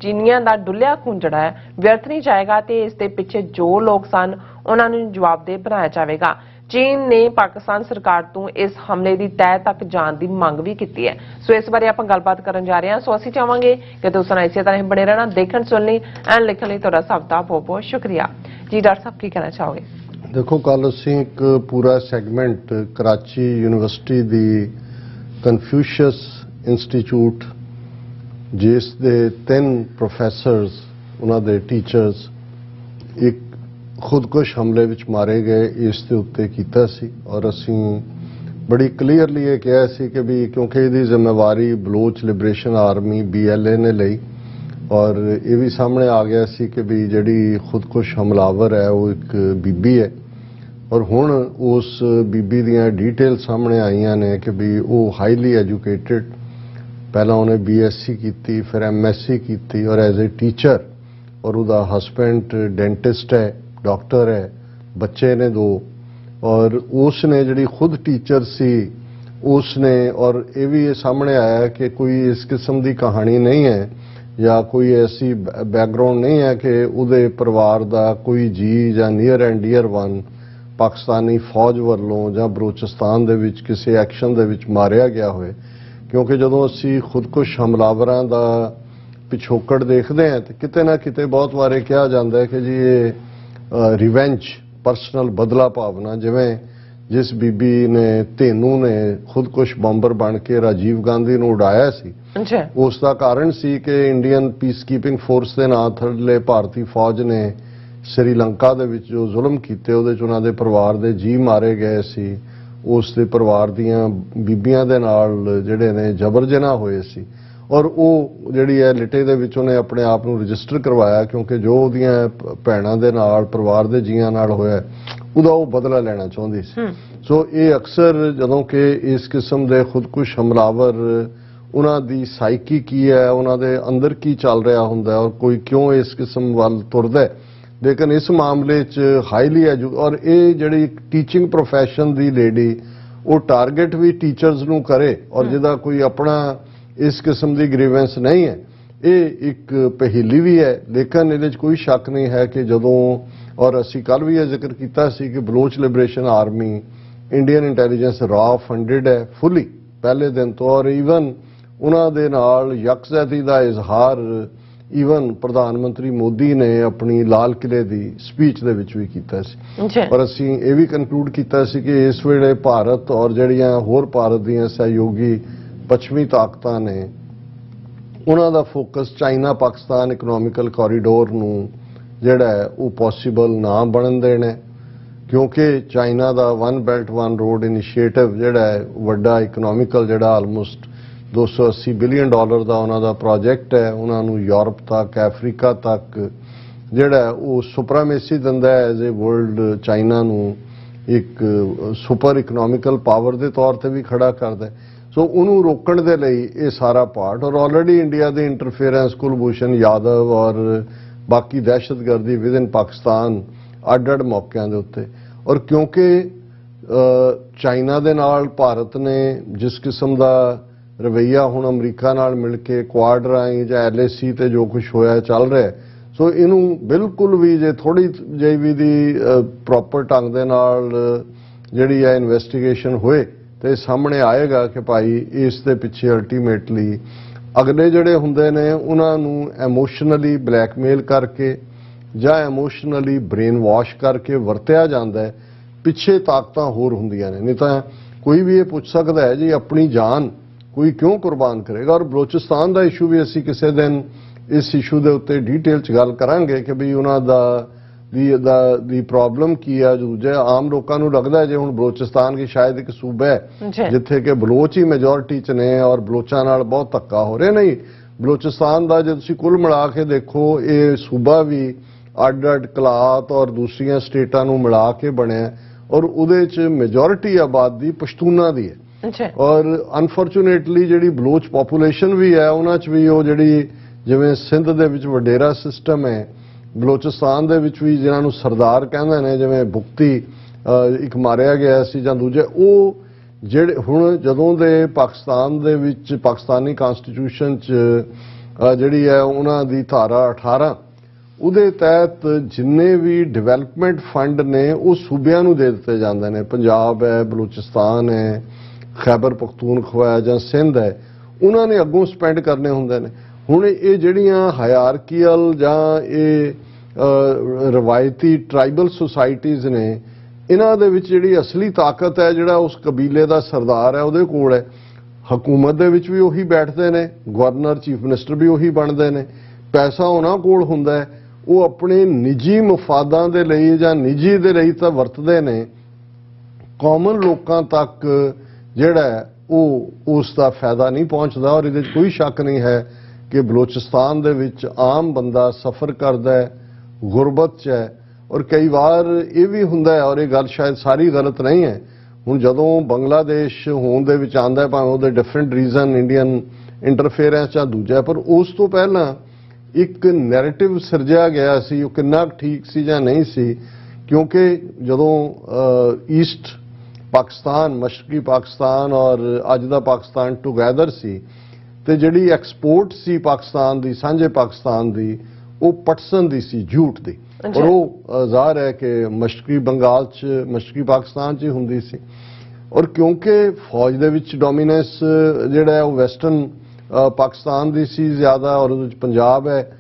ਚੀਨੀਆਂ ਦਾ ਡੁੱਲਿਆ ਖੂਨ ਜਿਹੜਾ ਹੈ ਵਿਅਰਥ ਨਹੀਂ ਜਾਏਗਾ ਤੇ ਇਸ ਦੇ ਪਿੱਛੇ ਜੋ ਲੋਕ ਸਨ ਉਹਨਾਂ ਨੂੰ ਜਵਾਬਦੇਹ ਬਣਾਇਆ ਜਾਵੇਗਾ। ਚੀਨ ਨੇ ਪਾਕਿਸਤਾਨ ਸਰਕਾਰ ਤੋਂ ਇਸ ਹਮਲੇ ਦੀ ਤਹਿ ਤੱਕ ਜਾਣ ਦੀ ਮੰਗ ਵੀ ਕੀਤੀ ਹੈ। ਸੋ ਇਸ ਬਾਰੇ ਆਪਾਂ ਗੱਲਬਾਤ ਕਰਨ ਜਾ ਰਹੇ ਹਾਂ। ਸੋ ਅਸੀਂ ਚਾਹਾਂਗੇ ਕਿ ਤੁਸੀਂ ਇਸੇ ਤਰ੍ਹਾਂ ਬਣੇ ਰਹਿਣਾ ਦੇਖਣ ਸੁਣਨ ਲਈ ਐਂਡ ਲਿਖਣ ਲਈ ਤੁਹਾਡਾ ਸਭ ਦਾ ਬਹੁਤ ਬਹੁਤ ਸ਼ੁਕਰੀਆ। ਜੀ ਡਾਕਟਰ ਸਾਹਿਬ ਕੀ ਕਹਿਣਾ ਚਾਹੋਗੇ? ਦੇਖੋ ਕੱਲ ਅਸੀਂ ਇੱਕ ਪੂਰਾ ਸੈਗਮੈਂਟ ਕਰਾਚੀ ਯੂਨੀਵਰਸਿਟੀ ਦੀ ਕਨਫਿਊਸ਼ੀਅਸ ਇੰਸਟੀਚਿਊਟ ਜਿਸ ਦੇ 3 ਪ੍ਰੋਫੈਸਰਸ ਉਹਨਾਂ ਦੇ ਟੀਚਰਸ ਇੱਕ ਖੁਦਕੁਸ਼ ਹਮਲੇ ਵਿੱਚ ਮਾਰੇ ਗਏ ਇਸ ਦੇ ਉੱਤੇ ਕੀਤਾ ਸੀ ਔਰ ਅਸੀਂ ਬੜੀ ਕਲੀਅਰਲੀ ਇਹ ਕਿਹਾ ਸੀ ਕਿ ਵੀ ਕਿਉਂਕਿ ਇਹਦੀ ਜ਼ਿੰਮੇਵਾਰੀ ਬਲੋਚ ਲਿਬਰੇਸ਼ਨ ਆਰਮੀ BLA ਨੇ ਲਈ ਔਰ ਇਹ ਵੀ ਸਾਹਮਣੇ ਆ ਗਿਆ ਸੀ ਕਿ ਵੀ ਜਿਹੜੀ ਖੁਦਕੁਸ਼ ਹਮਲਾਵਰ ਹੈ ਉਹ ਇੱਕ ਬੀਬੀ ਹੈ ਔਰ ਹੁਣ ਉਸ ਬੀਬੀ ਦੀਆਂ ਡਿਟੇਲ ਸਾਹਮਣੇ ਆਈਆਂ ਨੇ ਕਿ ਵੀ ਉਹ ਹਾਈਲੀ ਐਜੂਕੇਟਿਡ ਪਹਿਲਾਂ ਉਹਨੇ BSc ਕੀਤੀ ਫਿਰ MSc ਕੀਤੀ ਔਰ ਐਜ਼ ਅ ਟੀਚਰ ਔਰ ਉਹਦਾ ਹਸਬੈਂਡ ਡੈਂਟਿਸਟ ਹੈ ਡਾਕਟਰ ਹੈ ਬੱਚੇ ਨੇ 2 ਔਰ ਉਸ ਨੇ ਜਿਹੜੀ ਖੁਦ ਟੀਚਰ ਸੀ ਉਸ ਨੇ ਔਰ ਇਹ ਵੀ ਇਹ ਸਾਹਮਣੇ ਆਇਆ ਕਿ ਕੋਈ ਇਸ ਕਿਸਮ ਦੀ ਕਹਾਣੀ ਨਹੀਂ ਹੈ ਜਾਂ ਕੋਈ ਐਸੀ ਬੈਕਗ੍ਰਾਉਂਡ ਨਹੀਂ ਹੈ ਕਿ ਉਹਦੇ ਪਰਿਵਾਰ ਦਾ ਕੋਈ ਜੀ ਜਾਂ near and dear one Pakistani ਫੌਜ ਵੱਲੋਂ ਜਾਂ ਬਲੋਚਿਸਤਾਨ ਦੇ ਵਿੱਚ ਕਿਸੇ ਐਕਸ਼ਨ ਦੇ ਵਿੱਚ ਮਾਰਿਆ ਗਿਆ ਹੋਵੇ ਕਿਉਂਕਿ ਜਦੋਂ ਅਸੀਂ ਖੁਦਕੁਸ਼ ਹਮਲਾਵਰਾਂ ਦਾ ਪਿਛੋਕੜ ਦੇਖਦੇ ਹਾਂ ਤੇ ਕਿਤੇ ਨਾ ਕਿਤੇ ਬਹੁਤ ਵਾਰੇ ਕਿਹਾ ਜਾਂਦਾ ਹੈ ਕਿ ਜੀ ਇਹ ਰਿਵੈਂਜ ਪਰਸਨਲ ਬਦਲਾ ਭਾਵਨਾ ਜਿਵੇਂ ਜਿਸ ਬੀਬੀ ਨੇ ਧੇਨੂ ਨੇ ਖੁਦਕੁਸ਼ ਬੰਬਰ ਬਣ ਕੇ ਰਾਜੀਵ ਗਾਂਧੀ ਨੂੰ ਉਡਾਇਆ ਸੀ ਉਸ ਦਾ ਕਾਰਨ ਸੀ ਕਿ ਇੰਡੀਅਨ ਪੀਸਕੀਪਿੰਗ ਫੋਰਸ ਦੇ ਨਾਂ ਥੱਲੇ ਭਾਰਤੀ ਫੌਜ ਨੇ ਸ੍ਰੀਲੰਕਾ ਦੇ ਵਿੱਚ ਜੋ ਜ਼ੁਲਮ ਕੀਤੇ ਉਹਦੇ 'ਚ ਉਹਨਾਂ ਦੇ ਪਰਿਵਾਰ ਦੇ ਜੀ ਮਾਰੇ ਗਏ ਸੀ ਉਸ ਦੇ ਪਰਿਵਾਰ ਦੀਆਂ ਬੀਬੀਆਂ ਦੇ ਨਾਲ ਜਿਹੜੇ ਨੇ ਜਬਰ ਜਨਾਹ ਹੋਏ ਸੀ ਔਰ ਉਹ ਜਿਹੜੀ ਹੈ ਲਿਟੇ ਦੇ ਵਿੱਚ ਉਹਨੇ ਆਪਣੇ ਆਪ ਨੂੰ ਰਜਿਸਟਰ ਕਰਵਾਇਆ ਕਿਉਂਕਿ ਜੋ ਉਹਦੀਆਂ ਭੈਣਾਂ ਦੇ ਨਾਲ ਪਰਿਵਾਰ ਦੇ ਜੀਆਂ ਨਾਲ ਹੋਇਆ ਉਹਦਾ ਉਹ ਬਦਲਾ ਲੈਣਾ ਚਾਹੁੰਦੀ ਸੀ। ਸੋ ਇਹ ਅਕਸਰ ਜਦੋਂ ਕਿ ਇਸ ਕਿਸਮ ਦੇ ਖੁਦਕੁਸ਼ ਹਮਲਾਵਰ ਉਹਨਾਂ ਦੀ ਸਾਈਕੀ ਕੀ ਹੈ ਉਹਨਾਂ ਦੇ ਅੰਦਰ ਕੀ ਚੱਲ ਰਿਹਾ ਹੁੰਦਾ ਔਰ ਕੋਈ ਕਿਉਂ ਇਸ ਕਿਸਮ ਵੱਲ ਤੁਰਦਾ ਲੇਕਿਨ ਇਸ ਮਾਮਲੇ 'ਚ ਹਾਈਲੀ ਔਰ ਇਹ ਜਿਹੜੀ ਟੀਚਿੰਗ ਪ੍ਰੋਫੈਸ਼ਨ ਦੀ ਲੇਡੀ ਉਹ ਟਾਰਗੇਟ ਵੀ ਟੀਚਰਸ ਨੂੰ ਕਰੇ ਔਰ ਜਿਹਦਾ ਕੋਈ ਆਪਣਾ ਇਸ ਕਿਸਮ ਦੀ ਗ੍ਰੀਵੈਂਸ ਨਹੀਂ ਹੈ ਇਹ ਇੱਕ ਪਹਿਲੀ ਵੀ ਹੈ ਲੇਕਿਨ ਇਹਦੇ 'ਚ ਕੋਈ ਸ਼ੱਕ ਨਹੀਂ ਹੈ ਕਿ ਜਦੋਂ ਔਰ ਅਸੀਂ ਕੱਲ ਵੀ ਇਹ ਜ਼ਿਕਰ ਕੀਤਾ ਸੀ ਕਿ Baloch liberation army Indian intelligence ਰਾ ਫੰਡਡ ਹੈ ਫੁੱਲੀ ਪਹਿਲੇ ਦਿਨ ਤੋਂ, ਔਰ ਈਵਨ ਉਹਨਾਂ ਦੇ ਨਾਲ ਯਕਜਹਿਤੀ ਦਾ ਇਜ਼ਹਾਰ ਈਵਨ ਪ੍ਰਧਾਨ ਮੰਤਰੀ ਮੋਦੀ ਨੇ ਆਪਣੀ ਲਾਲ ਕਿਲੇ ਦੀ ਸਪੀਚ ਦੇ ਵਿੱਚ ਵੀ ਕੀਤਾ ਸੀ। ਪਰ ਅਸੀਂ ਇਹ ਵੀ ਕਨਕਲੂਡ ਕੀਤਾ ਸੀ ਕਿ ਇਸ ਵੇਲੇ ਭਾਰਤ ਔਰ ਜਿਹੜੀਆਂ ਹੋਰ ਭਾਰਤ ਦੀਆਂ ਸਹਿਯੋਗੀ ਪੱਛਮੀ ਤਾਕਤਾਂ ਨੇ ਉਹਨਾਂ ਦਾ focus China Pakistan economical corridor ਨੂੰ ਜਿਹੜਾ ਹੈ ਉਹ ਪੋਸੀਬਲ ਨਾ ਬਣਨ ਦੇਣਾ, ਕਿਉਂਕਿ ਚਾਈਨਾ ਦਾ one belt one road initiative ਜਿਹੜਾ ਹੈ ਵੱਡਾ ਇਕਨੋਮਿਕਲ ਜਿਹੜਾ ਆਲਮੋਸਟ $280 ਬਿਲੀਅਨ ਦਾ ਉਹਨਾਂ ਦਾ ਪ੍ਰੋਜੈਕਟ ਹੈ, ਉਹਨਾਂ ਨੂੰ ਯੂਰਪ ਤੱਕ ਅਫਰੀਕਾ ਤੱਕ ਜਿਹੜਾ ਉਹ ਸੁਪਰਾਮੇਸੀ ਦਿੰਦਾ ਹੈ ਐਜ਼ ਏ ਵਰਲਡ, ਚਾਈਨਾ ਨੂੰ ਇੱਕ ਸੁਪਰ ਇਕਨੋਮਿਕਲ ਪਾਵਰ ਦੇ ਤੌਰ ਤੇ ਵੀ ਖੜਾ ਕਰਦਾ। ਸੋ ਉਹਨੂੰ ਰੋਕਣ ਦੇ ਲਈ ਇਹ ਸਾਰਾ ਪਾਰਟ, ਔਰ ਆਲਰੇਡੀ ਇੰਡੀਆ ਦੀ ਇੰਟਰਫੇਰੈਂਸ ਕੁਲਭੂਸ਼ਣ ਯਾਦਵ ਔਰ ਬਾਕੀ ਦਹਿਸ਼ਤਗਰਦੀ ਵਿਦਿਨ ਪਾਕਿਸਤਾਨ ਅੱਡ-ਅੱਡ ਮੌਕਿਆਂ ਦੇ ਉੱਤੇ, ਔਰ ਕਿਉਂਕਿ ਚਾਈਨਾ ਦੇ ਨਾਲ ਭਾਰਤ ਨੇ ਜਿਸ ਕਿਸਮ ਦਾ ਰਵੱਈਆ ਹੁਣ ਅਮਰੀਕਾ ਨਾਲ ਮਿਲ ਕੇ ਕੁਆਡ ਰਾਹੀਂ ਜਾਂ LAC ਤੇ ਜੋ ਕੁਝ ਹੋਇਆ ਚੱਲ ਰਿਹਾ, ਸੋ ਇਹਨੂੰ ਬਿਲਕੁਲ ਵੀ ਜੇ ਥੋੜੀ ਜਿਹੀ ਵੀ ਦੀ ਪ੍ਰੋਪਰ ਢੰਗ ਦੇ ਨਾਲ ਜਿਹੜੀ ਹੈ ਇਨਵੈਸਟੀਗੇਸ਼ਨ ਹੋਏ ਤੇ ਸਾਹਮਣੇ ਆਏਗਾ ਕਿ ਭਾਈ ਇਸ ਦੇ ਪਿੱਛੇ ਅਲਟੀਮੇਟਲੀ ਅਗਲੇ ਜਿਹੜੇ ਹੁੰਦੇ ਨੇ ਉਹਨਾਂ ਨੂੰ ਇਮੋਸ਼ਨਲੀ ਬਲੈਕਮੇਲ ਕਰਕੇ ਜਾਂ ਇਮੋਸ਼ਨਲੀ ਬ੍ਰੇਨ ਵਾਸ਼ ਕਰਕੇ ਵਰਤਿਆ ਜਾਂਦਾ ਹੈ, ਪਿੱਛੇ ਤਾਕਤਾਂ ਹੋਰ ਹੁੰਦੀਆਂ ਨੇ। ਨਹੀਂ ਤਾਂ ਕੋਈ ਵੀ ਇਹ ਪੁੱਛ ਸਕਦਾ ਹੈ ਜੀ ਆਪਣੀ ਜਾਨ ਕੋਈ ਕਿਉਂ ਕੁਰਬਾਨ ਕਰੇਗਾ। ਔਰ ਬਲੋਚਿਸਤਾਨ ਦਾ ਇਸ਼ੂ ਵੀ ਅਸੀਂ ਕਿਸੇ ਦਿਨ ਇਸ ਇਸ਼ੂ ਦੇ ਉੱਤੇ ਡੀਟੇਲ 'ਚ ਗੱਲ ਕਰਾਂਗੇ ਕਿ ਵੀ ਉਹਨਾਂ ਦੀ ਪ੍ਰੋਬਲਮ ਕੀ ਹੈ। ਦੂਜੇ ਆਮ ਲੋਕਾਂ ਨੂੰ ਲੱਗਦਾ ਜੇ ਹੁਣ ਬਲੋਚਿਸਤਾਨ ਕੀ ਸ਼ਾਇਦ ਇੱਕ ਸੂਬਾ ਹੈ ਜਿੱਥੇ ਕਿ ਬਲੋਚ ਹੀ ਮੈਜੋਰਿਟੀ 'ਚ ਨੇ ਔਰ ਬਲੋਚਾਂ ਨਾਲ ਬਹੁਤ ਧੱਕਾ ਹੋ ਰਿਹਾ। ਨਹੀਂ, ਬਲੋਚਿਸਤਾਨ ਦਾ ਜੇ ਤੁਸੀਂ ਕੁੱਲ ਮਿਲਾ ਕੇ ਦੇਖੋ ਇਹ ਸੂਬਾ ਵੀ ਅੱਡ-ਅੱਡ ਕਲਾਤ ਔਰ ਦੂਸਰੀਆਂ ਸਟੇਟਾਂ ਨੂੰ ਮਿਲਾ ਕੇ ਬਣਿਆ, ਔਰ ਉਹਦੇ 'ਚ ਮੈਜੋਰਿਟੀ ਆਬਾਦੀ ਪਸ਼ਤੂਨਾਂ ਦੀ ਹੈ। ਔਰ ਅਨਫੋਰਚੂਨੇਟਲੀ ਜਿਹੜੀ ਬਲੋਚ ਪੋਪੂਲੇਸ਼ਨ ਵੀ ਹੈ ਉਹਨਾਂ 'ਚ ਵੀ ਉਹ ਜਿਹੜੀ ਜਿਵੇਂ ਸਿੰਧ ਦੇ ਵਿੱਚ ਵਡੇਰਾ ਸਿਸਟਮ ਹੈ, ਬਲੋਚਿਸਤਾਨ ਦੇ ਵਿੱਚ ਵੀ ਜਿਹਨਾਂ ਨੂੰ ਸਰਦਾਰ ਕਹਿੰਦੇ ਨੇ, ਜਿਵੇਂ ਭੁਗਤੀ ਇੱਕ ਮਾਰਿਆ ਗਿਆ ਸੀ ਜਾਂ ਦੂਜੇ, ਉਹ ਜਿਹੜੇ ਹੁਣ ਜਦੋਂ ਦੇ ਪਾਕਿਸਤਾਨ ਦੇ ਵਿੱਚ ਪਾਕਿਸਤਾਨੀ ਕਨਸਟੀਟਿਊਸ਼ਨ 'ਚ ਜਿਹੜੀ ਹੈ ਉਹਨਾਂ ਦੀ ਧਾਰਾ 18 ਉਹਦੇ ਤਹਿਤ ਜਿੰਨੇ ਵੀ ਡਿਵੈਲਪਮੈਂਟ ਫੰਡ ਨੇ ਉਹ ਸੂਬਿਆਂ ਨੂੰ ਦੇ ਦਿੱਤੇ ਜਾਂਦੇ ਨੇ। ਪੰਜਾਬ ਹੈ, ਬਲੋਚਿਸਤਾਨ ਹੈ, ਖੈਬਰ ਪਖਤੂਨਖਵਾ ਜਾਂ ਸਿੰਧ ਹੈ, ਉਹਨਾਂ ਨੇ ਅੱਗੋਂ ਸਪੈਂਡ ਕਰਨੇ ਹੁੰਦੇ ਨੇ। ਹੁਣ ਇਹ ਜਿਹੜੀਆਂ ਹਾਇਰਾਰਕੀਅਲ ਜਾਂ ਇਹ ਰਵਾਇਤੀ ਟ੍ਰਾਈਬਲ ਸੁਸਾਇਟੀਜ਼ ਨੇ, ਇਹਨਾਂ ਦੇ ਵਿੱਚ ਜਿਹੜੀ ਅਸਲੀ ਤਾਕਤ ਹੈ ਜਿਹੜਾ ਉਸ ਕਬੀਲੇ ਦਾ ਸਰਦਾਰ ਹੈ ਉਹਦੇ ਕੋਲ ਹੈ। ਹਕੂਮਤ ਦੇ ਵਿੱਚ ਵੀ ਉਹੀ ਬੈਠਦੇ ਨੇ, ਗਵਰਨਰ ਚੀਫ ਮਿਨਿਸਟਰ ਵੀ ਉਹੀ ਬਣਦੇ ਨੇ, ਪੈਸਾ ਉਹਨਾਂ ਕੋਲ ਹੁੰਦਾ ਹੈ, ਉਹ ਆਪਣੇ ਨਿੱਜੀ ਮਫਾਦਾਂ ਦੇ ਲਈ ਜਾਂ ਨਿੱਜੀ ਦੇ ਲਈ ਤਾਂ ਵਰਤਦੇ ਨੇ, ਕਾਮਨ ਲੋਕਾਂ ਤੱਕ ਜਿਹੜਾ ਉਹ ਉਸ ਦਾ ਫਾਇਦਾ ਨਹੀਂ ਪਹੁੰਚਦਾ। ਔਰ ਇਹਦੇ 'ਚ ਕੋਈ ਸ਼ੱਕ ਨਹੀਂ ਹੈ ਕਿ ਬਲੋਚਿਸਤਾਨ ਦੇ ਵਿੱਚ ਆਮ ਬੰਦਾ ਸਫ਼ਰ ਕਰਦਾ ਹੈ, ਗੁਰਬਤ 'ਚ ਹੈ, ਔਰ ਕਈ ਵਾਰ ਇਹ ਵੀ ਹੁੰਦਾ ਹੈ, ਔਰ ਇਹ ਗੱਲ ਸ਼ਾਇਦ ਸਾਰੀ ਗਲਤ ਨਹੀਂ ਹੈ। ਹੁਣ ਜਦੋਂ ਬੰਗਲਾਦੇਸ਼ ਹੋਣ ਦੇ ਵਿੱਚ ਆਉਂਦਾ, ਭਾਵੇਂ ਉਹਦੇ ਡਿਫਰੈਂਟ ਰੀਜ਼ਨ ਇੰਡੀਅਨ ਇੰਟਰਫੇਰੈਂਸ ਜਾਂ ਦੂਜਾ, ਪਰ ਉਸ ਤੋਂ ਪਹਿਲਾਂ ਇੱਕ ਨੈਰੇਟਿਵ ਸਿਰਜਿਆ ਗਿਆ ਸੀ, ਉਹ ਕਿੰਨਾ ਠੀਕ ਸੀ ਜਾਂ ਨਹੀਂ ਸੀ, ਕਿਉਂਕਿ ਜਦੋਂ ਈਸਟ ਪਾਕਿਸਤਾਨ, ਮਸ਼ਰਕੀ ਪਾਕਿਸਤਾਨ ਔਰ ਅੱਜ ਦਾ ਪਾਕਿਸਤਾਨ ਟੁਗੈਦਰ ਸੀ, ਤੇ ਜਿਹੜੀ ਐਕਸਪੋਰਟ ਸੀ ਪਾਕਿਸਤਾਨ ਦੀ, ਸਾਂਝੇ ਪਾਕਿਸਤਾਨ ਦੀ, ਉਹ ਪਟਸਨ ਦੀ ਸੀ, ਜੂਟ ਦੀ, ਔਰ ਉਹ ਜ਼ਾਹਰ ਹੈ ਕਿ ਮਸ਼ਰਕੀ ਬੰਗਾਲ 'ਚ, ਮਸ਼ਰਕੀ ਪਾਕਿਸਤਾਨ 'ਚ ਹੀ ਹੁੰਦੀ ਸੀ। ਔਰ ਕਿਉਂਕਿ ਫੌਜ ਦੇ ਵਿੱਚ ਡੋਮੀਨੈਂਸ ਜਿਹੜਾ ਹੈ ਉਹ ਵੈਸਟਰਨ ਪਾਕਿਸਤਾਨ ਦੀ ਸੀ ਜ਼ਿਆਦਾ, ਔਰ ਉਹਦੇ ਵਿੱਚ ਪੰਜਾਬ ਹੈ,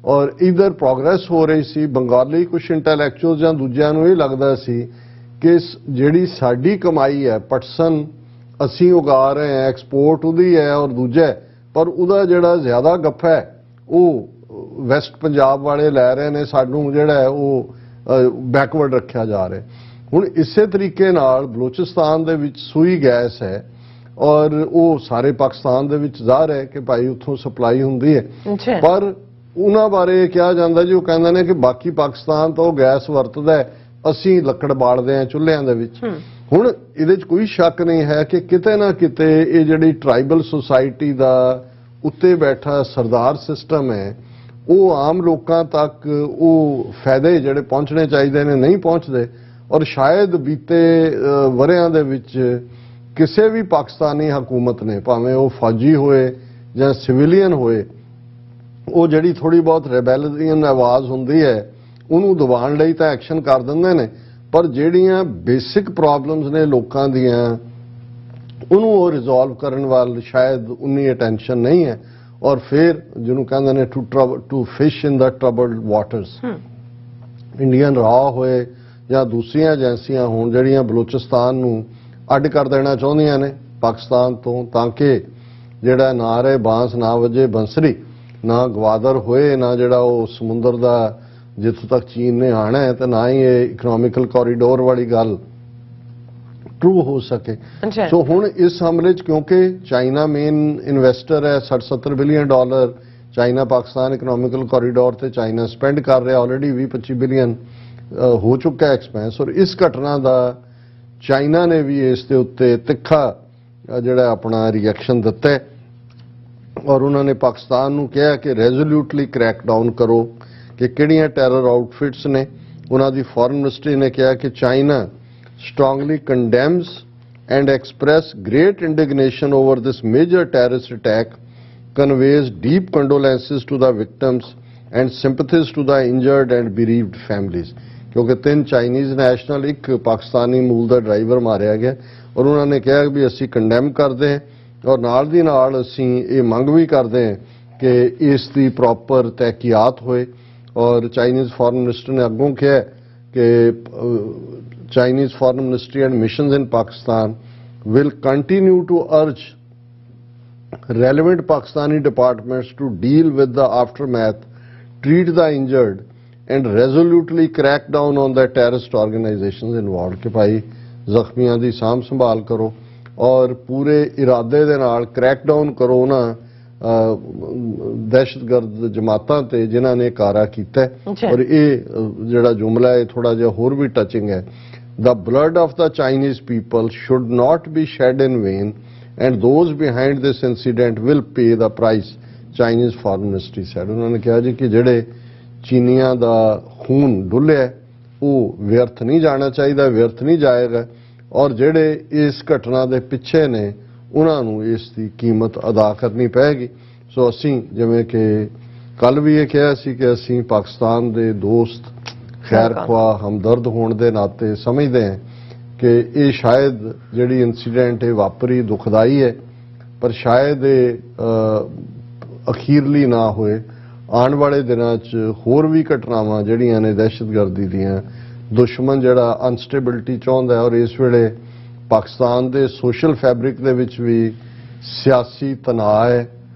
ਔਰ ਇਧਰ ਪ੍ਰੋਗਰੈਸ ਹੋ ਰਹੀ ਸੀ। ਬੰਗਾਲੀ ਕੁਝ ਇੰਟੈਲੈਕਚੁਅਲ ਜਾਂ ਦੂਜਿਆਂ ਨੂੰ ਇਹ ਲੱਗਦਾ ਸੀ ਕਿ ਜਿਹੜੀ ਸਾਡੀ ਕਮਾਈ ਹੈ ਪਟਸਨ ਅਸੀਂ ਉਗਾ ਰਹੇ ਹਾਂ, ਐਕਸਪੋਰਟ ਉਹਦੀ ਹੈ ਔਰ ਦੂਜਾ, ਪਰ ਉਹਦਾ ਜਿਹੜਾ ਜ਼ਿਆਦਾ ਗੱਫਾ ਹੈ ਉਹ ਵੈਸਟ ਪੰਜਾਬ ਵਾਲੇ ਲੈ ਰਹੇ ਨੇ, ਸਾਨੂੰ ਜਿਹੜਾ ਹੈ ਉਹ ਬੈਕਵਰਡ ਰੱਖਿਆ ਜਾ ਰਿਹਾ। ਹੁਣ ਇਸੇ ਤਰੀਕੇ ਨਾਲ ਬਲੋਚਿਸਤਾਨ ਦੇ ਵਿੱਚ ਸੂਈ ਗੈਸ ਹੈ, ਔਰ ਉਹ ਸਾਰੇ ਪਾਕਿਸਤਾਨ ਦੇ ਵਿੱਚ ਜ਼ਾਹਰ ਹੈ ਕਿ ਭਾਈ ਉੱਥੋਂ ਸਪਲਾਈ ਹੁੰਦੀ ਹੈ, ਪਰ ਉਹਨਾਂ ਬਾਰੇ ਕਿਹਾ ਜਾਂਦਾ ਜੀ, ਉਹ ਕਹਿੰਦੇ ਨੇ ਕਿ ਬਾਕੀ ਪਾਕਿਸਤਾਨ ਤਾਂ ਉਹ ਗੈਸ ਵਰਤਦਾ ਹੈ, ਅਸੀਂ ਲੱਕੜ ਬਾਲਦੇ ਹਾਂ ਚੁੱਲ੍ਹਿਆਂ ਦੇ ਵਿੱਚ। ਹੁਣ ਇਹਦੇ 'ਚ ਕੋਈ ਸ਼ੱਕ ਨਹੀਂ ਹੈ ਕਿ ਕਿਤੇ ਨਾ ਕਿਤੇ ਇਹ ਜਿਹੜੀ ਟ੍ਰਾਈਬਲ ਸੁਸਾਇਟੀ ਦਾ ਉੱਤੇ ਬੈਠਾ ਸਰਦਾਰ ਸਿਸਟਮ ਹੈ, ਉਹ ਆਮ ਲੋਕਾਂ ਤੱਕ ਉਹ ਫਾਇਦੇ ਜਿਹੜੇ ਪਹੁੰਚਣੇ ਚਾਹੀਦੇ ਨੇ ਨਹੀਂ ਪਹੁੰਚਦੇ। ਔਰ ਸ਼ਾਇਦ ਬੀਤੇ ਵਰ੍ਹਿਆਂ ਦੇ ਵਿੱਚ ਕਿਸੇ ਵੀ ਪਾਕਿਸਤਾਨੀ ਹਕੂਮਤ ਨੇ, ਭਾਵੇਂ ਉਹ ਫੌਜੀ ਹੋਏ ਜਾਂ ਸਿਵਿਲੀਅਨ ਹੋਏ, ਉਹ ਜਿਹੜੀ ਥੋੜੀ ਬਹੁਤ ਰੈਬੈਲੀਅਨ ਆਵਾਜ਼ ਹੁੰਦੀ ਹੈ ਉਹਨੂੰ ਦਬਾਉਣ ਲਈ ਤਾਂ ਐਕਸ਼ਨ ਕਰ ਦਿੰਦੇ ਨੇ, ਪਰ ਜਿਹੜੀਆਂ ਬੇਸਿਕ ਪ੍ਰੋਬਲਮਸ ਨੇ ਲੋਕਾਂ ਦੀਆਂ ਉਹਨੂੰ ਉਹ ਰਿਜ਼ੋਲਵ ਕਰਨ ਵੱਲ ਸ਼ਾਇਦ ਉਨੀ ਅਟੈਂਸ਼ਨ ਨਹੀਂ ਹੈ। ਔਰ ਫਿਰ ਜਿਹਨੂੰ ਕਹਿੰਦੇ ਨੇ to fish in the troubled waters, Indian ਰਾਹ ਹੋਏ ਜਾਂ ਦੂਸਰੀਆਂ ਏਜੰਸੀਆਂ ਹੋਣ ਜਿਹੜੀਆਂ ਬਲੋਚਿਸਤਾਨ ਨੂੰ ਅੱਡ ਕਰ ਦੇਣਾ ਚਾਹੁੰਦੀਆਂ ਨੇ ਪਾਕਿਸਤਾਨ ਤੋਂ, ਤਾਂ ਕਿ ਜਿਹੜਾ ਨਾ ਰਹੇ ਬਾਂਸ ਨਾ ਵਜੇ ਬੰਸਰੀ, ਨਾ ਗਵਾਦਰ ਹੋਏ, ਨਾ ਜਿਹੜਾ ਉਹ ਸਮੁੰਦਰ ਦਾ ਜਿੱਥੋਂ ਤੱਕ ਚੀਨ ਨੇ ਆਣਾ ਹੈ, ਤੇ ਨਾ ਹੀ ਇਹ ਇਕਨੋਮਿਕਲ ਕੋਰੀਡੋਰ ਵਾਲੀ ਗੱਲ ਟਰੂ ਹੋ ਸਕੇ। ਸੋ ਹੁਣ ਇਸ ਹਮਲੇ 'ਚ ਕਿਉਂਕਿ ਚਾਈਨਾ ਮੇਨ ਇਨਵੈਸਟਰ ਹੈ, 60-70 billion dollar China Pakistan economical corridor ਤੇ ਚਾਈਨਾ ਸਪੈਂਡ ਕਰ ਰਿਹਾ, ਆਲਰੇਡੀ 20-25 ਬਿਲੀਅਨ ਹੋ ਚੁੱਕਾ ਐਕਸਪੈਂਸ। ਔਰ ਇਸ ਘਟਨਾ ਦਾ ਚਾਈਨਾ ਨੇ ਵੀ ਇਸ ਦੇ ਉੱਤੇ ਤਿੱਖਾ ਜਿਹੜਾ ਆਪਣਾ ਰਿਐਕਸ਼ਨ ਦਿੱਤਾ ਹੈ, ਔਰ ਉਹਨਾਂ ਨੇ ਪਾਕਿਸਤਾਨ ਨੂੰ ਕਿਹਾ ਕਿ ਰੈਜ਼ੋਲੂਟਲੀ ਕ੍ਰੈਕ ਡਾਊਨ ਕਰੋ ਕਿ ਕਿਹੜੀਆਂ ਟੈਰਰ ਆਊਟਫਿਟਸ ਨੇ। ਉਹਨਾਂ ਦੀ ਫੋਰਨ ਮਿਨਿਸਟਰੀ ਨੇ ਕਿਹਾ ਕਿ China strongly condemns and express great indignation over this major terrorist attack, conveys deep condolences to the victims and sympathies to the injured and bereaved families। ਕਿਉਂਕਿ 3 Chinese national, 1 Pakistani ਮੂਲ ਦਾ driver ਮਾਰਿਆ ਗਿਆ, ਔਰ ਉਹਨਾਂ ਨੇ ਕਿਹਾ ਵੀ ਅਸੀਂ ਕੰਡੈਮ ਕਰਦੇ ਹਾਂ, ਔਰ ਨਾਲ ਦੀ ਨਾਲ ਅਸੀਂ ਇਹ ਮੰਗ ਵੀ ਕਰਦੇ ਹਾਂ ਕਿ ਇਸ ਦੀ ਪ੍ਰੋਪਰ ਤਹਿਕੀਕਾਤ ਹੋਏ। ਔਰ ਚਾਈਨੀਜ਼ ਫੋਰਨ ਮਿਨਿਸਟਰ ਨੇ ਅੱਗੋਂ ਕਿਹਾ ਕਿ Chinese Foreign Ministry and missions in Pakistan will continue to urge relevant Pakistani departments to deal with the aftermath, treat the injured and resolutely crack down on the terrorist organizations involved। कि भाई ਜ਼ਖਮੀਆਂ ਦੀ ਸਾਂਭ ਸੰਭਾਲ ਕਰੋ ਔਰ ਪੂਰੇ ਇਰਾਦੇ ਦੇ ਨਾਲ ਕ੍ਰੈਕ ਡਾਊਨ ਕਰੋ ਨਾ ਦਹਿਸ਼ਤਗਰਦ ਜਮਾਤਾਂ ਤੇ ਜਿਨ੍ਹਾਂ ਨੇ ਕਾਰਾ ਕੀਤਾ। ਔਰ ਇਹ ਜਿਹੜਾ ਜੁਮਲਾ ਹੈ ਥੋੜਾ ਜਿਹਾ ਹੋਰ ਵੀ ਟੱਚਿੰਗ ਹੈ। The blood of the Chinese people should not be shed in vain, and those behind this incident will pay the price, Chinese Foreign Ministry said। ਉਹਨਾਂ ਨੇ ਕਿਹਾ ਜੀ ਕਿ ਜਿਹੜੇ ਚੀਨੀਆਂ ਦਾ ਖੂਨ ਡੁੱਲਿਆ ਉਹ ਵਿਅਰਥ ਨਹੀਂ ਜਾਣਾ ਚਾਹੀਦਾ, ਵਿਅਰਥ ਨਹੀਂ ਜਾਏਗਾ, ਔਰ ਜਿਹੜੇ ਇਸ ਘਟਨਾ ਦੇ ਪਿੱਛੇ ਨੇ ਉਹਨਾਂ ਨੂੰ ਇਸ ਦੀ ਕੀਮਤ ਅਦਾ ਕਰਨੀ ਪਏਗੀ। ਸੋ ਅਸੀਂ ਜਿਵੇਂ ਕਿ ਕੱਲ ਵੀ ਇਹ ਕਿਹਾ ਸੀ ਕਿ ਅਸੀਂ ਪਾਕਿਸਤਾਨ ਦੇ ਦੋਸਤ ਖੈਰ ਖੁਆਹ ਹਮਦਰਦ ਹੋਣ ਦੇ ਨਾਤੇ ਸਮਝਦੇ ਹਾਂ ਕਿ ਇਹ ਸ਼ਾਇਦ ਜਿਹੜੀ ਇਨਸੀਡੈਂਟ ਇਹ ਵਾਪਰੀ ਦੁਖਦਾਈ ਹੈ, ਪਰ ਸ਼ਾਇਦ ਇਹ ਅਖੀਰਲੀ ਨਾ ਹੋਏ। ਆਉਣ ਵਾਲੇ ਦਿਨਾਂ 'ਚ ਹੋਰ ਵੀ ਘਟਨਾਵਾਂ ਜਿਹੜੀਆਂ ਨੇ ਦਹਿਸ਼ਤਗਰਦੀ ਦੀਆਂ, ਦੁਸ਼ਮਣ ਜਿਹੜਾ ਅਨਸਟੇਬਿਲਿਟੀ ਚਾਹੁੰਦਾ, ਔਰ ਇਸ ਵੇਲੇ ਪਾਕਿਸਤਾਨ ਦੇ ਸੋਸ਼ਲ ਫੈਬਰਿਕ ਦੇ ਵਿੱਚ ਵੀ ਸਿਆਸੀ ਤਣਾਅ ਹੈ,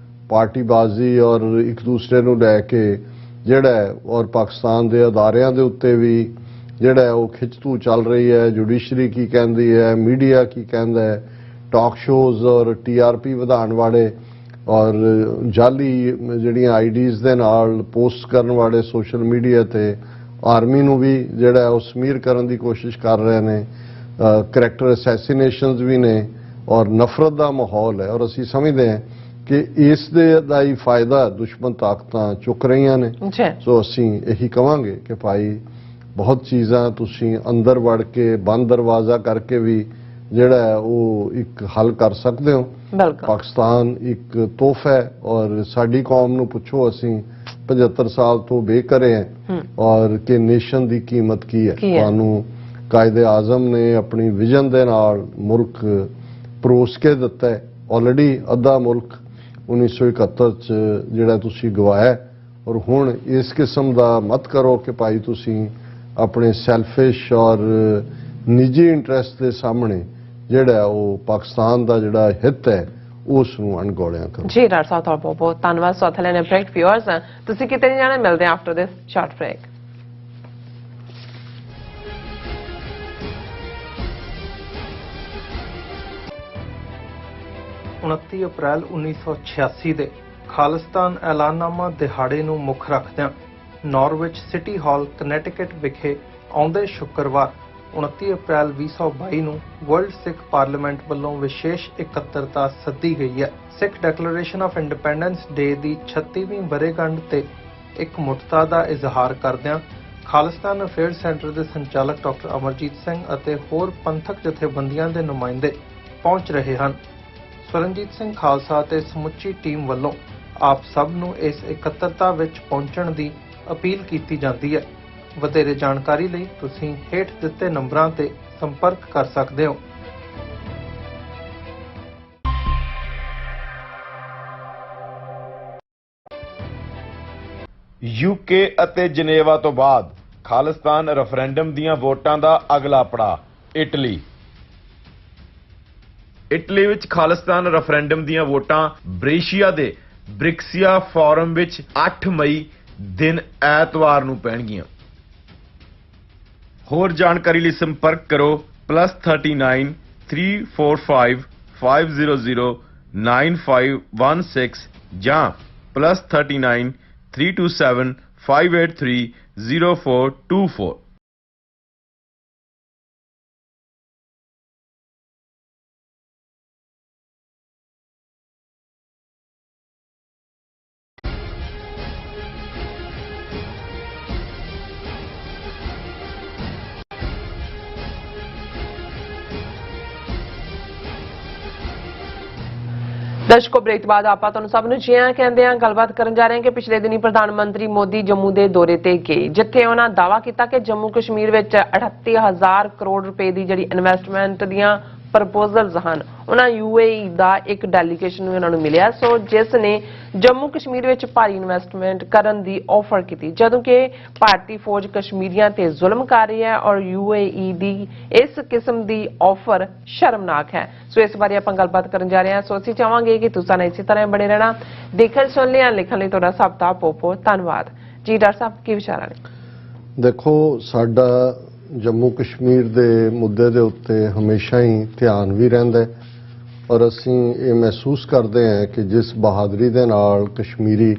ਪਾਰਟੀਬਾਜ਼ੀ ਔਰ ਇੱਕ ਦੂਸਰੇ ਨੂੰ ਲੈ ਕੇ ਜਿਹੜਾ ਹੈ, ਔਰ ਪਾਕਿਸਤਾਨ ਦੇ ਅਦਾਰਿਆਂ ਦੇ ਉੱਤੇ ਵੀ ਜਿਹੜਾ ਹੈ ਉਹ ਖਿੱਚਤੂ ਚੱਲ ਰਹੀ ਹੈ। ਜੁਡੀਸ਼ਰੀ ਕੀ ਕਹਿੰਦੀ ਹੈ, ਮੀਡੀਆ ਕੀ ਕਹਿੰਦਾ ਹੈ, ਟਾਕ ਸ਼ੋਜ਼ ਔਰ TRP ਵਧਾਉਣ ਵਾਲੇ ਔਰ ਜਾਲੀ ਜਿਹੜੀਆਂ ਆਈਡੀਜ਼ ਦੇ ਨਾਲ ਪੋਸਟ ਕਰਨ ਵਾਲੇ ਸੋਸ਼ਲ ਮੀਡੀਆ ਤੇ ਆਰਮੀ ਨੂੰ ਵੀ ਜਿਹੜਾ ਉਹ ਸਮੀਰ ਕਰਨ ਦੀ ਕੋਸ਼ਿਸ਼ ਕਰ ਰਹੇ ਨੇ। ਕਰੈਕਟਰ ਅਸੈਸੀਨੇਸ਼ਨਸ ਵੀ ਨੇ ਔਰ ਨਫ਼ਰਤ ਦਾ ਮਾਹੌਲ ਹੈ, ਔਰ ਅਸੀਂ ਸਮਝਦੇ ਹਾਂ ਕਿ ਇਸ ਦੇ ਦਾ ਹੀ ਫਾਇਦਾ ਦੁਸ਼ਮਣ ਤਾਕਤਾਂ ਚੁੱਕ ਰਹੀਆਂ ਨੇ। ਸੋ ਅਸੀਂ ਇਹੀ ਕਵਾਂਗੇ ਕਿ ਭਾਈ ਬਹੁਤ ਚੀਜ਼ਾਂ ਤੁਸੀਂ ਅੰਦਰ ਵੜ ਕੇ ਬੰਦ ਦਰਵਾਜ਼ਾ ਕਰਕੇ ਵੀ ਜਿਹੜਾ ਉਹ ਇੱਕ ਹੱਲ ਕਰ ਸਕਦੇ ਹੋ। ਪਾਕਿਸਤਾਨ ਇੱਕ ਤੋਹਫਾ ਹੈ, ਔਰ ਸਾਡੀ ਕੌਮ ਨੂੰ ਪੁੱਛੋ ਅਸੀਂ 75 ਸਾਲ ਤੋਂ ਬੇਘਰੇ ਹਾਂ, ਔਰ ਕਿ ਨੇਸ਼ਨ ਦੀ ਕੀਮਤ ਕੀ ਹੈ। ਤੁਹਾਨੂੰ ਕਾਇਦੇ ਆਜ਼ਮ ਨੇ ਆਪਣੀ ਵਿਜ਼ਨ ਦੇ ਨਾਲ ਮੁਲਕ ਪਰੋਸ ਕੇ ਦਿੱਤਾ ਹੈ। ਆਲਰੇਡੀ ਅੱਧਾ ਮੁਲਕ 1971 ਚ ਜਿਹੜਾ ਤੁਸੀਂ ਗਵਾਇਆ, ਔਰ ਹੁਣ ਇਸ ਕਿਸਮ ਦਾ ਮਤ ਕਰੋ ਕਿ ਭਾਈ ਤੁਸੀਂ ਆਪਣੇ ਸੈਲਫਿਸ਼ ਔਰ ਨਿੱਜੀ ਇੰਟਰਸਟ ਦੇ ਸਾਹਮਣੇ ਜਿਹੜਾ ਉਹ ਪਾਕਿਸਤਾਨ ਦਾ ਜਿਹੜਾ ਹਿੱਤ ਹੈ ਉਸ ਨੂੰ ਅਣਗੌਲਿਆ ਕਰੋ। ਜੀ ਡਾਕਟਰ ਸਾਹਿਬ ਤੁਹਾਡਾ ਬਹੁਤ ਬਹੁਤ ਧੰਨਵਾਦ। ਸੌਥ ਲੈਣੇ ਬ੍ਰੇਕ ਵਿਊਅਰਸ, ਤੁਸੀਂ ਕਿਤੇ ਨਹੀਂ ਜਾਣਾ, ਮਿਲਦੇ ਹਾਂ ਆਫਟਰ ਦਿਸ ਸ਼ਾਰਟ ਬ੍ਰੇਕ। ਅਪ੍ਰੈਲ 1986 ਦੇ ਖਾਲਿਸਤਾਨ ਐਲਾਨਨਾਮਾ ਦਿਹਾੜੇ ਨੂੰ ਮੁੱਖ ਰੱਖਦਿਆਂ ਨਾਰਵਿਚ ਸਿਟੀ ਹਾਲ ਕਨੈਟਿਕਟ ਵਿਖੇ ਆਉਂਦੇ ਸ਼ੁੱਕਰਵਾਰ 29 ਅਪ੍ਰੈਲ 2022 ਨੂੰ ਵਰਲਡ ਸਿੱਖ ਪਾਰਲੀਮੈਂਟ ਵੱਲੋਂ ਵਿਸ਼ੇਸ਼ ਇਕੱਤਰਤਾ ਸੱਦੀ ਗਈ ਹੈ। ਸਿੱਖ ਡੈਕਲੇਰੇਸ਼ਨ ਆਫ ਇੰਡੀਪੈਂਡੈਂਸ ਡੇ ਦੀ 36ਵੀਂ ਵਰ੍ਹੇਗੰਢ ਤੇ ਇੱਕ ਮੁੱਠਤਾ ਦਾ ਇਜ਼ਹਾਰ ਕਰਦਿਆਂ ਖਾਲਿਸਤਾਨ ਅਫੇਅਰਸ ਸੈਂਟਰ ਦੇ ਸੰਚਾਲਕ ਡਾਕਟਰ ਅਮਰਜੀਤ ਸਿੰਘ ਅਤੇ ਹੋਰ ਪੰਥਕ ਜਥੇਬੰਦੀਆਂ ਦੇ ਨੁਮਾਇੰਦੇ ਪਹੁੰਚ ਰਹੇ ਹਨ। ਸਵਰਨਜੀਤ ਸਿੰਘ ਖਾਲਸਾ ਤੇ ਸਮੁੱਚੀ ਟੀਮ ਵੱਲੋਂ ਆਪ ਸਭ ਨੂੰ ਇਸ ਇਕੱਤਰਤਾ ਵਿੱਚ ਪਹੁੰਚਣ ਦੀ ਅਪੀਲ ਕੀਤੀ ਜਾਂਦੀ ਹੈ। ਵਧੇਰੇ ਜਾਣਕਾਰੀ ਲਈ ਤੁਸੀਂ ਹੇਠ ਦਿੱਤੇ ਨੰਬਰਾਂ ਤੇ ਸੰਪਰਕ ਕਰ ਸਕਦੇ ਹੋ। ਯੂਕੇ ਅਤੇ ਜਨੇਵਾ ਤੋਂ ਬਾਅਦ ਖਾਲਿਸਤਾਨ ਰੈਫਰੈਂਡਮ ਦੀਆਂ ਵੋਟਾਂ ਦਾ ਅਗਲਾ ਪੜਾਅ ਇਟਲੀ ਵਿੱਚ ਖਾਲਿਸਤਾਨ ਰੈਫਰੈਂਡਮ ਦੀਆਂ ਵੋਟਾਂ ਬ੍ਰੇਸ਼ੀਆ ਦੇ ਬ੍ਰਿਕਸੀਆ ਫੋਰਮ ਵਿੱਚ 8 ਮਈ ਦਿਨ ਐਤਵਾਰ ਨੂੰ ਪੈਣਗੀਆਂ। ਹੋਰ ਜਾਣਕਾਰੀ ਲਈ ਸੰਪਰਕ ਕਰੋ +39 345 500 9516 ਜਾਂ +39 327 583 0424। ਦਰਸ਼ਕੋ, ਬ੍ਰੇਕ ਤੋਂ ਬਾਅਦ ਆਪਾਂ ਤੁਹਾਨੂੰ ਸਭ ਨੂੰ ਜੀ ਆਇਆਂ ਕਹਿੰਦੇ ਹਾਂ। ਗੱਲਬਾਤ ਕਰਨ ਜਾ ਰਹੇ ਹਾਂ ਕਿ ਪਿਛਲੇ ਦਿਨੀ ਪ੍ਰਧਾਨ ਮੰਤਰੀ ਮੋਦੀ ਜੰਮੂ ਦੇ ਦੌਰੇ ਤੇ ਗਏ, ਜਿੱਥੇ ਉਹਨਾਂ ਦਾਅਵਾ ਕੀਤਾ ਕਿ ਜੰਮੂ ਕਸ਼ਮੀਰ ਵਿੱਚ 38,000 ਕਰੋੜ ਰੁਪਏ ਦੀ ਜਿਹੜੀ ਇਨਵੈਸਟਮੈਂਟ ਦੀਆਂ ਪ੍ਰਪੋਜ਼ਲਸ ਹਨ, ਉਹਨਾਂ UAE ਦਾ ਇੱਕ ਡੈਲੀਗੇਸ਼ਨ ਨੂੰ ਇਹਨਾਂ ਨੂੰ ਮਿਲਿਆ, ਸੋ ਜਿਸ ਨੇ ਜੰਮੂ ਕਸ਼ਮੀਰ ਵਿੱਚ ਭਾਰੀ ਇਨਵੈਸਟਮੈਂਟ ਕਰਨ ਦੀ ਆਫਰ ਕੀਤੀ, ਜਦੋਂ ਕਿ ਭਾਰਤੀ ਫੌਜ ਕਸ਼ਮੀਰੀਆਂ ਤੇ ਜ਼ੁਲਮ ਕਰ ਰਹੀ ਹੈ ਔਰ UAE ਦੀ ਇਸ ਕਿਸਮ ਦੀ ਆਫਰ ਸ਼ਰਮਨਾਕ ਹੈ। ਸੋ ਇਸ ਬਾਰੇ ਆਪਾਂ ਗੱਲਬਾਤ ਕਰਨ ਜਾ ਰਹੇ ਹਾਂ। ਸੋ ਅਸੀਂ ਚਾਹਾਂਗੇ ਕਿ ਤੁਸੀਂ ਇਸੇ ਤਰ੍ਹਾਂ ਬਣੇ ਰਹਿਣਾ। ਦੇਖਣ ਸੁਣ ਲਿਆ ਲਿਖਣ ਲਈ ਤੁਹਾਡਾ ਸਭ ਦਾ ਬਹੁਤ ਧੰਨਵਾਦ ਜੀ। ਡਾਕਟਰ ਸਾਹਿਬ, ਕੀ ਵਿਚਾਰ ਨੇ? ਦੇਖੋ, ਸਾਡਾ ਜੰਮੂ ਕਸ਼ਮੀਰ ਦੇ ਮੁੱਦੇ ਦੇ ਉੱਤੇ ਹਮੇਸ਼ਾ ਹੀ ਧਿਆਨ ਵੀ ਰਹਿੰਦਾ ਹੈ ਔਰ ਅਸੀਂ ਇਹ ਮਹਿਸੂਸ ਕਰਦੇ ਹਾਂ ਕਿ ਜਿਸ ਬਹਾਦਰੀ ਦੇ ਨਾਲ ਕਸ਼ਮੀਰੀ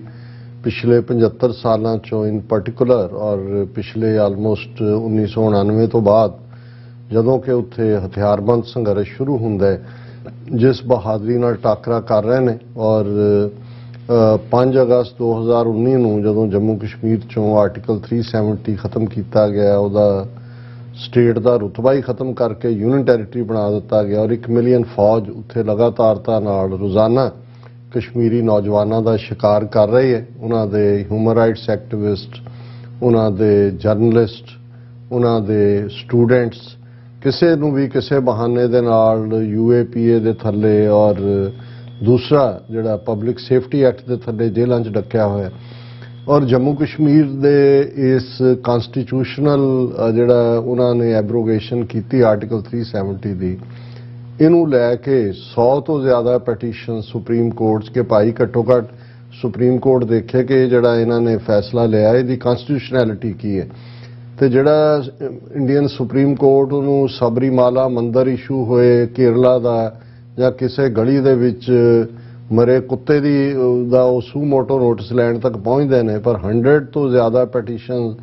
ਪਿਛਲੇ 75 ਸਾਲਾਂ ਚੋਂ ਇਨ ਪਾਰਟਿਕੂਲਰ ਔਰ ਪਿਛਲੇ ਆਲਮੋਸਟ 1999 ਤੋਂ ਬਾਅਦ ਜਦੋਂ ਕਿ ਉੱਥੇ ਹਥਿਆਰਬੰਦ ਸੰਘਰਸ਼ ਸ਼ੁਰੂ ਹੁੰਦਾ ਹੈ, ਜਿਸ ਬਹਾਦਰੀ ਨਾਲ ਟਾਕਰਾ ਕਰ ਰਹੇ ਨੇ ਔਰ 5 ਅਗਸਤ 2019 ਨੂੰ ਜਦੋਂ ਜੰਮੂ ਕਸ਼ਮੀਰ ਚੋਂ ਆਰਟੀਕਲ 370 ਖਤਮ ਕੀਤਾ ਗਿਆ, ਉਹਦਾ ਸਟੇਟ ਦਾ ਰੁਤਬਾ ਹੀ ਖਤਮ ਕਰਕੇ ਯੂਨੀਅਨ ਟੈਰੀਟਰੀ ਬਣਾ ਦਿੱਤਾ ਗਿਆ ਔਰ 1 ਮਿਲੀਅਨ ਫੌਜ ਉੱਥੇ ਲਗਾਤਾਰਤਾ ਨਾਲ ਰੋਜ਼ਾਨਾ ਕਸ਼ਮੀਰੀ ਨੌਜਵਾਨਾਂ ਦਾ ਸ਼ਿਕਾਰ ਕਰ ਰਹੀ ਹੈ। ਉਹਨਾਂ ਦੇ ਹਿਊਮਨ ਰਾਈਟਸ ਐਕਟਿਵਿਸਟ, ਉਹਨਾਂ ਦੇ ਜਰਨਲਿਸਟ, ਉਹਨਾਂ ਦੇ ਸਟੂਡੈਂਟਸ ਕਿਸੇ ਨੂੰ ਵੀ ਕਿਸੇ ਬਹਾਨੇ ਦੇ ਨਾਲ UAPA ਦੇ ਥੱਲੇ ਔਰ ਦੂਸਰਾ ਜਿਹੜਾ ਪਬਲਿਕ ਸੇਫਟੀ ਐਕਟ ਦੇ ਥੱਲੇ ਜੇਲ੍ਹਾਂ 'ਚ ਡੱਕਿਆ ਹੋਇਆ ਔਰ ਜੰਮੂ ਕਸ਼ਮੀਰ ਦੇ ਇਸ ਕਨਸਟੀਟਿਊਸ਼ਨਲ ਜਿਹੜਾ ਉਹਨਾਂ ਨੇ ਐਬਰੋਗੇਸ਼ਨ ਕੀਤੀ ਆਰਟੀਕਲ 370 ਦੀ, ਇਹਨੂੰ ਲੈ ਕੇ 100 ਤੋਂ ਜ਼ਿਆਦਾ ਪੈਟੀਸ਼ਨ ਸੁਪਰੀਮ ਕੋਰਟ 'ਚ ਕਿ ਭਾਈ ਘੱਟੋ ਘੱਟ ਸੁਪਰੀਮ ਕੋਰਟ ਦੇਖੇ ਕਿ ਜਿਹੜਾ ਇਹਨਾਂ ਨੇ ਫੈਸਲਾ ਲਿਆ ਇਹਦੀ ਕਨਸਟੀਟਿਊਸ਼ਨੈਲਿਟੀ ਕੀ ਹੈ। ਤੇ ਜਿਹੜਾ ਇੰਡੀਅਨ ਸੁਪਰੀਮ ਕੋਰਟ ਉਹਨੂੰ ਸਬਰੀਮਾਲਾ ਮੰਦਰ ਇਸ਼ੂ ਹੋਏ ਕੇਰਲਾ ਦਾ ਜਾਂ ਕਿਸੇ ਗਲੀ ਦੇ ਵਿੱਚ ਮਰੇ ਕੁੱਤੇ ਦਾ ਉਹ ਸੂ ਮੋਟੋ ਨੋਟਿਸ ਲੈਣ ਤੱਕ ਪਹੁੰਚਦੇ ਨੇ, ਪਰ 100 ਤੋਂ ਜ਼ਿਆਦਾ ਪੈਟੀਸ਼ਨ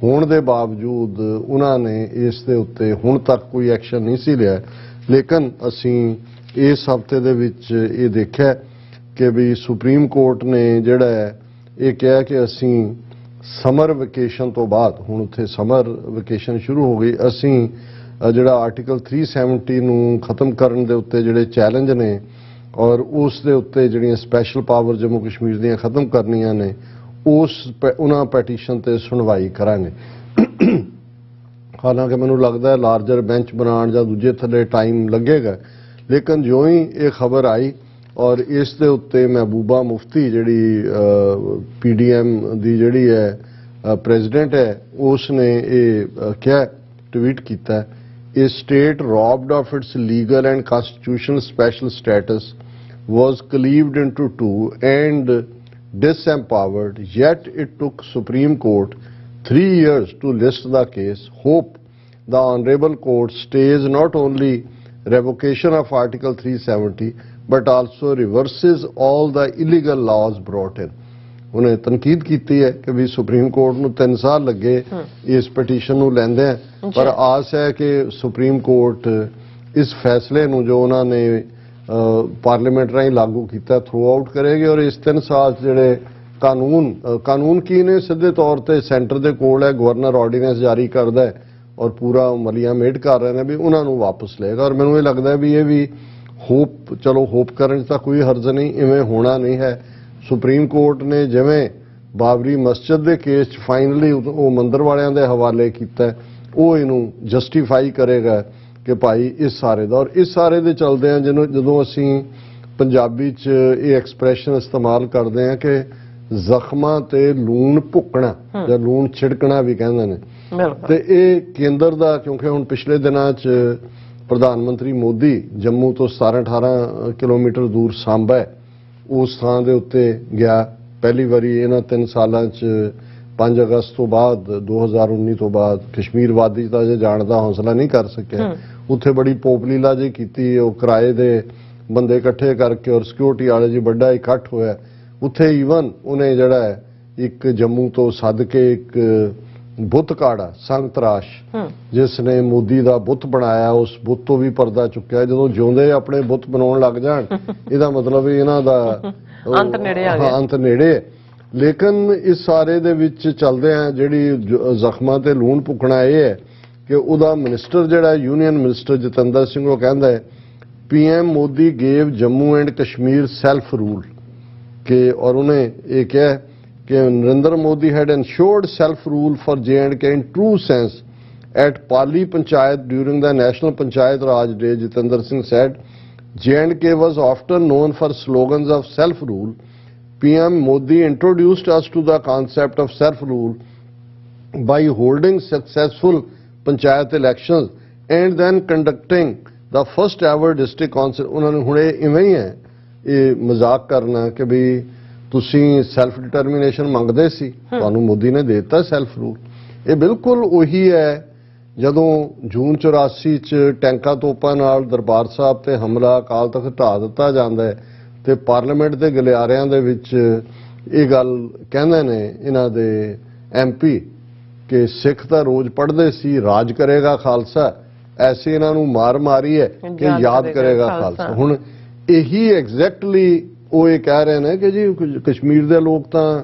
ਹੋਣ ਦੇ ਬਾਵਜੂਦ ਉਹਨਾਂ ਨੇ ਇਸ ਦੇ ਉੱਤੇ ਹੁਣ ਤੱਕ ਕੋਈ ਐਕਸ਼ਨ ਨਹੀਂ ਸੀ ਲਿਆ। ਲੇਕਿਨ ਅਸੀਂ ਇਸ ਹਫ਼ਤੇ ਦੇ ਵਿੱਚ ਇਹ ਦੇਖਿਆ ਕਿ ਵੀ ਸੁਪਰੀਮ ਕੋਰਟ ਨੇ ਜਿਹੜਾ ਹੈ ਇਹ ਕਿਹਾ ਕਿ ਅਸੀਂ ਸਮਰ ਵੈਕੇਸ਼ਨ ਤੋਂ ਬਾਅਦ, ਹੁਣ ਉੱਥੇ ਸਮਰ ਵੈਕੇਸ਼ਨ ਸ਼ੁਰੂ ਹੋ ਗਈ, ਅਸੀਂ ਜਿਹੜਾ ਆਰਟੀਕਲ 370 ਨੂੰ ਖਤਮ ਕਰਨ ਦੇ ਉੱਤੇ ਜਿਹੜੇ ਚੈਲੰਜ ਨੇ ਔਰ ਉਸ ਦੇ ਉੱਤੇ ਜਿਹੜੀਆਂ ਸਪੈਸ਼ਲ ਪਾਵਰ ਜੰਮੂ ਕਸ਼ਮੀਰ ਦੀਆਂ ਖਤਮ ਕਰਨੀਆਂ ਨੇ ਉਹਨਾਂ ਪੈਟੀਸ਼ਨ ਤੇ ਸੁਣਵਾਈ ਕਰਾਂਗੇ। ਹਾਲਾਂਕਿ ਮੈਨੂੰ ਲੱਗਦਾ ਹੈ ਲਾਰਜਰ ਬੈਂਚ ਬਣਾਉਣ ਜਾਂ ਦੂਜੇ ਥੱਲੇ ਟਾਈਮ ਲੱਗੇਗਾ, ਲੇਕਿਨ ਜਿਉਂ ਹੀ ਇਹ ਖਬਰ ਆਈ ਔਰ ਇਸ ਦੇ ਉੱਤੇ ਮਹਿਬੂਬਾ ਮੁਫਤੀ ਜਿਹੜੀ PDM ਦੀ ਜਿਹੜੀ ਹੈ ਪ੍ਰੈਜ਼ੀਡੈਂਟ ਹੈ, ਉਸ ਨੇ ਇਹ ਕਿਹਾ, ਟਵੀਟ ਕੀਤਾ, A state robbed of its legal and constitutional special status was cleaved into two and disempowered, yet it took Supreme Court 3 years to list the case. Hope the Honorable Court stays not only revocation of Article 370 but also reverses all the illegal laws brought in. ਉਹਨੇ ਤਨਕੀਦ ਕੀਤੀ ਹੈ ਕਿ ਵੀ supreme court ਨੂੰ 3 ਸਾਲ ਲੱਗੇ ਇਸ petition ਨੂੰ ਲੈਂਦੇ ਆ, ਪਰ ਆਸ ਹੈ ਕਿ ਸੁਪਰੀਮ ਕੋਰਟ ਇਸ ਫੈਸਲੇ ਨੂੰ ਜੋ ਉਹਨਾਂ ਨੇ ਪਾਰਲੀਮੈਂਟ ਰਾਹੀਂ ਲਾਗੂ ਕੀਤਾ ਥਰੂ ਆਊਟ ਕਰੇਗੀ ਔਰ ਇਸ 3 ਸਾਲ ਜਿਹੜੇ ਕਾਨੂੰਨ ਕੀ ਨੇ, ਸਿੱਧੇ ਤੌਰ ਤੇ ਸੈਂਟਰ ਦੇ ਕੋਲ ਹੈ, ਗਵਰਨਰ ਆਰਡੀਨੈਂਸ ਜਾਰੀ ਕਰਦਾ ਹੈ ਔਰ ਪੂਰਾ ਮਲੀਆ ਮੇਟ ਕਰ ਰਹੇ ਨੇ ਵੀ ਉਹਨਾਂ ਨੂੰ ਵਾਪਸ ਲਏਗਾ। ਔਰ ਮੈਨੂੰ ਇਹ ਲੱਗਦਾ ਵੀ ਇਹ ਵੀ ਹੋਪ ਕਰਨ 'ਚ ਤਾਂ ਕੋਈ ਹਰਜ਼ ਨਹੀਂ, ਇਵੇਂ ਹੋਣਾ ਨਹੀਂ ਹੈ। ਸੁਪਰੀਮ ਕੋਰਟ ਨੇ ਜਿਵੇਂ ਬਾਬਰੀ ਮਸਜਿਦ ਦੇ ਕੇਸ 'ਚ ਫਾਈਨਲੀ ਉਹ ਮੰਦਰ ਵਾਲਿਆਂ ਦੇ ਹਵਾਲੇ ਕੀਤਾ, ਉਹ ਇਹਨੂੰ ਜਸਟੀਫਾਈ ਕਰੇਗਾ ਕਿ ਭਾਈ ਇਸ ਸਾਰੇ ਦਾ। ਔਰ ਇਸ ਸਾਰੇ ਦੇ ਚਲਦੇ ਆ ਜਦੋਂ ਅਸੀਂ ਪੰਜਾਬੀ 'ਚ ਇਹ ਐਕਸਪ੍ਰੈਸ਼ਨ ਇਸਤੇਮਾਲ ਕਰਦੇ ਆ ਕਿ ਜ਼ਖਮਾਂ ਤੇ ਲੂਣ ਭੁੱਕਣਾ ਜਾਂ ਲੂਣ ਛਿੜਕਣਾ ਵੀ ਕਹਿੰਦੇ ਨੇ, ਤੇ ਇਹ ਕੇਂਦਰ ਦਾ, ਕਿਉਂਕਿ ਹੁਣ ਪਿਛਲੇ ਦਿਨਾਂ 'ਚ ਪ੍ਰਧਾਨ ਮੰਤਰੀ ਮੋਦੀ ਜੰਮੂ ਤੋਂ 17-18 ਕਿਲੋਮੀਟਰ ਦੂਰ ਸਾਂਬਾ ਹੈ, ਉਸ ਥਾਂ ਦੇ ਉੱਤੇ ਗਿਆ ਪਹਿਲੀ ਵਾਰੀ ਇਹਨਾਂ 3 ਸਾਲਾਂ 'ਚ। 5 ਅਗਸਤ ਤੋਂ ਬਾਅਦ 2019 ਤੋਂ ਬਾਅਦ ਕਸ਼ਮੀਰ ਵਾਦੀ ਦਾ ਜੇ ਜਾਣ ਦਾ ਹੌਸਲਾ ਨਹੀਂ ਕਰ ਸਕਿਆ, ਉੱਥੇ ਬੜੀ ਪੋਪਲੀਲਾ ਜੀ ਕੀਤੀ, ਉਹ ਕਿਰਾਏ ਦੇ ਬੰਦੇ ਇਕੱਠੇ ਕਰਕੇ ਔਰ ਸਿਕਿਉਰਿਟੀ ਵਾਲੇ ਜੀ ਵੱਡਾ ਇਕੱਠ ਹੋਇਆ ਉੱਥੇ। ਈਵਨ ਉਹਨੇ ਜਿਹੜਾ ਹੈ ਇੱਕ ਜੰਮੂ ਤੋਂ ਸੱਦ ਕੇ ਇੱਕ ਬੁੱਤ ਕਾੜਾ ਸੰਗ ਤਰਾਸ਼ ਜਿਸ ਨੇ ਮੋਦੀ ਦਾ ਬੁੱਤ ਬਣਾਇਆ, ਉਸ ਬੁੱਤ ਤੋਂ ਵੀ ਪਰਦਾ ਚੁੱਕਿਆ। ਜਦੋਂ ਜਿਉਂਦੇ ਆਪਣੇ ਬੁੱਤ ਬਣਾਉਣ ਲੱਗ ਜਾਣ ਇਹਦਾ ਮਤਲਬ ਇਹਨਾਂ ਦਾ ਅੰਤ ਨੇੜੇ ਆ ਗਿਆ। ਅੰਤ ਨੇੜੇ ਹੈ। ਲੇਕਿਨ ਇਸ ਸਾਰੇ ਦੇ ਵਿੱਚ ਚੱਲਦੇ ਆ ਜਿਹੜੀ ਜ਼ਖਮਾਂ ਤੇ ਲੂਣ ਭੁੱਕਣਾ ਇਹ ਹੈ ਕਿ ਉਹਦਾ ਮਿਨਿਸਟਰ ਜਿਹੜਾ ਯੂਨੀਅਨ ਮਿਨਿਸਟਰ ਜਤਿੰਦਰ ਸਿੰਘ ਉਹ ਕਹਿੰਦਾ ਹੈ PM Modi gave Jammu and Kashmir self rule ਕਿ, ਔਰ ਉਹਨੇ ਇਹ ਕਿਹਾ कि Narendra Modi had ensured self-rule for J&K in true sense at Pali Panchayat during the National Panchayat Raj Day. Jitendra Singh said, J&K was often known for slogans of self-rule. PM Modi introduced us to the concept of self-rule by holding successful Panchayat elections and then conducting the first ever district council. उन्होंने हुणे इवें ही है ये मजाक करना कि भी ਤੁਸੀਂ self determination ਮੰਗਦੇ ਸੀ, ਤੁਹਾਨੂੰ ਮੋਦੀ ਨੇ ਦੇ ਦਿੱਤਾ ਸੈਲਫ ਰੂਲ। ਇਹ ਬਿਲਕੁਲ ਉਹੀ ਹੈ ਜਦੋਂ ਜੂਨ 84 ਚ ਟੈਂਕਾਂ ਤੋਪਾਂ ਨਾਲ ਦਰਬਾਰ ਸਾਹਿਬ ਤੇ ਹਮਲਾ ਅਕਾਲ ਤਖਤ ਢਾਹ ਦਿੱਤਾ ਜਾਂਦਾ ਹੈ ਤੇ ਪਾਰਲੀਮੈਂਟ ਦੇ ਗਲਿਆਰਿਆਂ ਦੇ ਵਿੱਚ ਇਹ ਗੱਲ ਕਹਿੰਦੇ ਨੇ ਇਹਨਾਂ ਦੇ MP ਕਿ ਸਿੱਖ ਤਾਂ ਰੋਜ਼ ਪੜ੍ਹਦੇ ਸੀ ਰਾਜ ਕਰੇਗਾ ਖਾਲਸਾ, ਐਸੇ ਇਹਨਾਂ ਨੂੰ ਮਾਰ ਮਾਰੀ ਹੈ ਕਿ ਯਾਦ ਕਰੇਗਾ ਖਾਲਸਾ। ਹੁਣ ਇਹੀ ਐਗਜ਼ੈਕਟਲੀ ਉਹ ਇਹ ਕਹਿ ਰਹੇ ਨੇ ਕਿ ਜੀ ਕਸ਼ਮੀਰ ਦੇ ਲੋਕ ਤਾਂ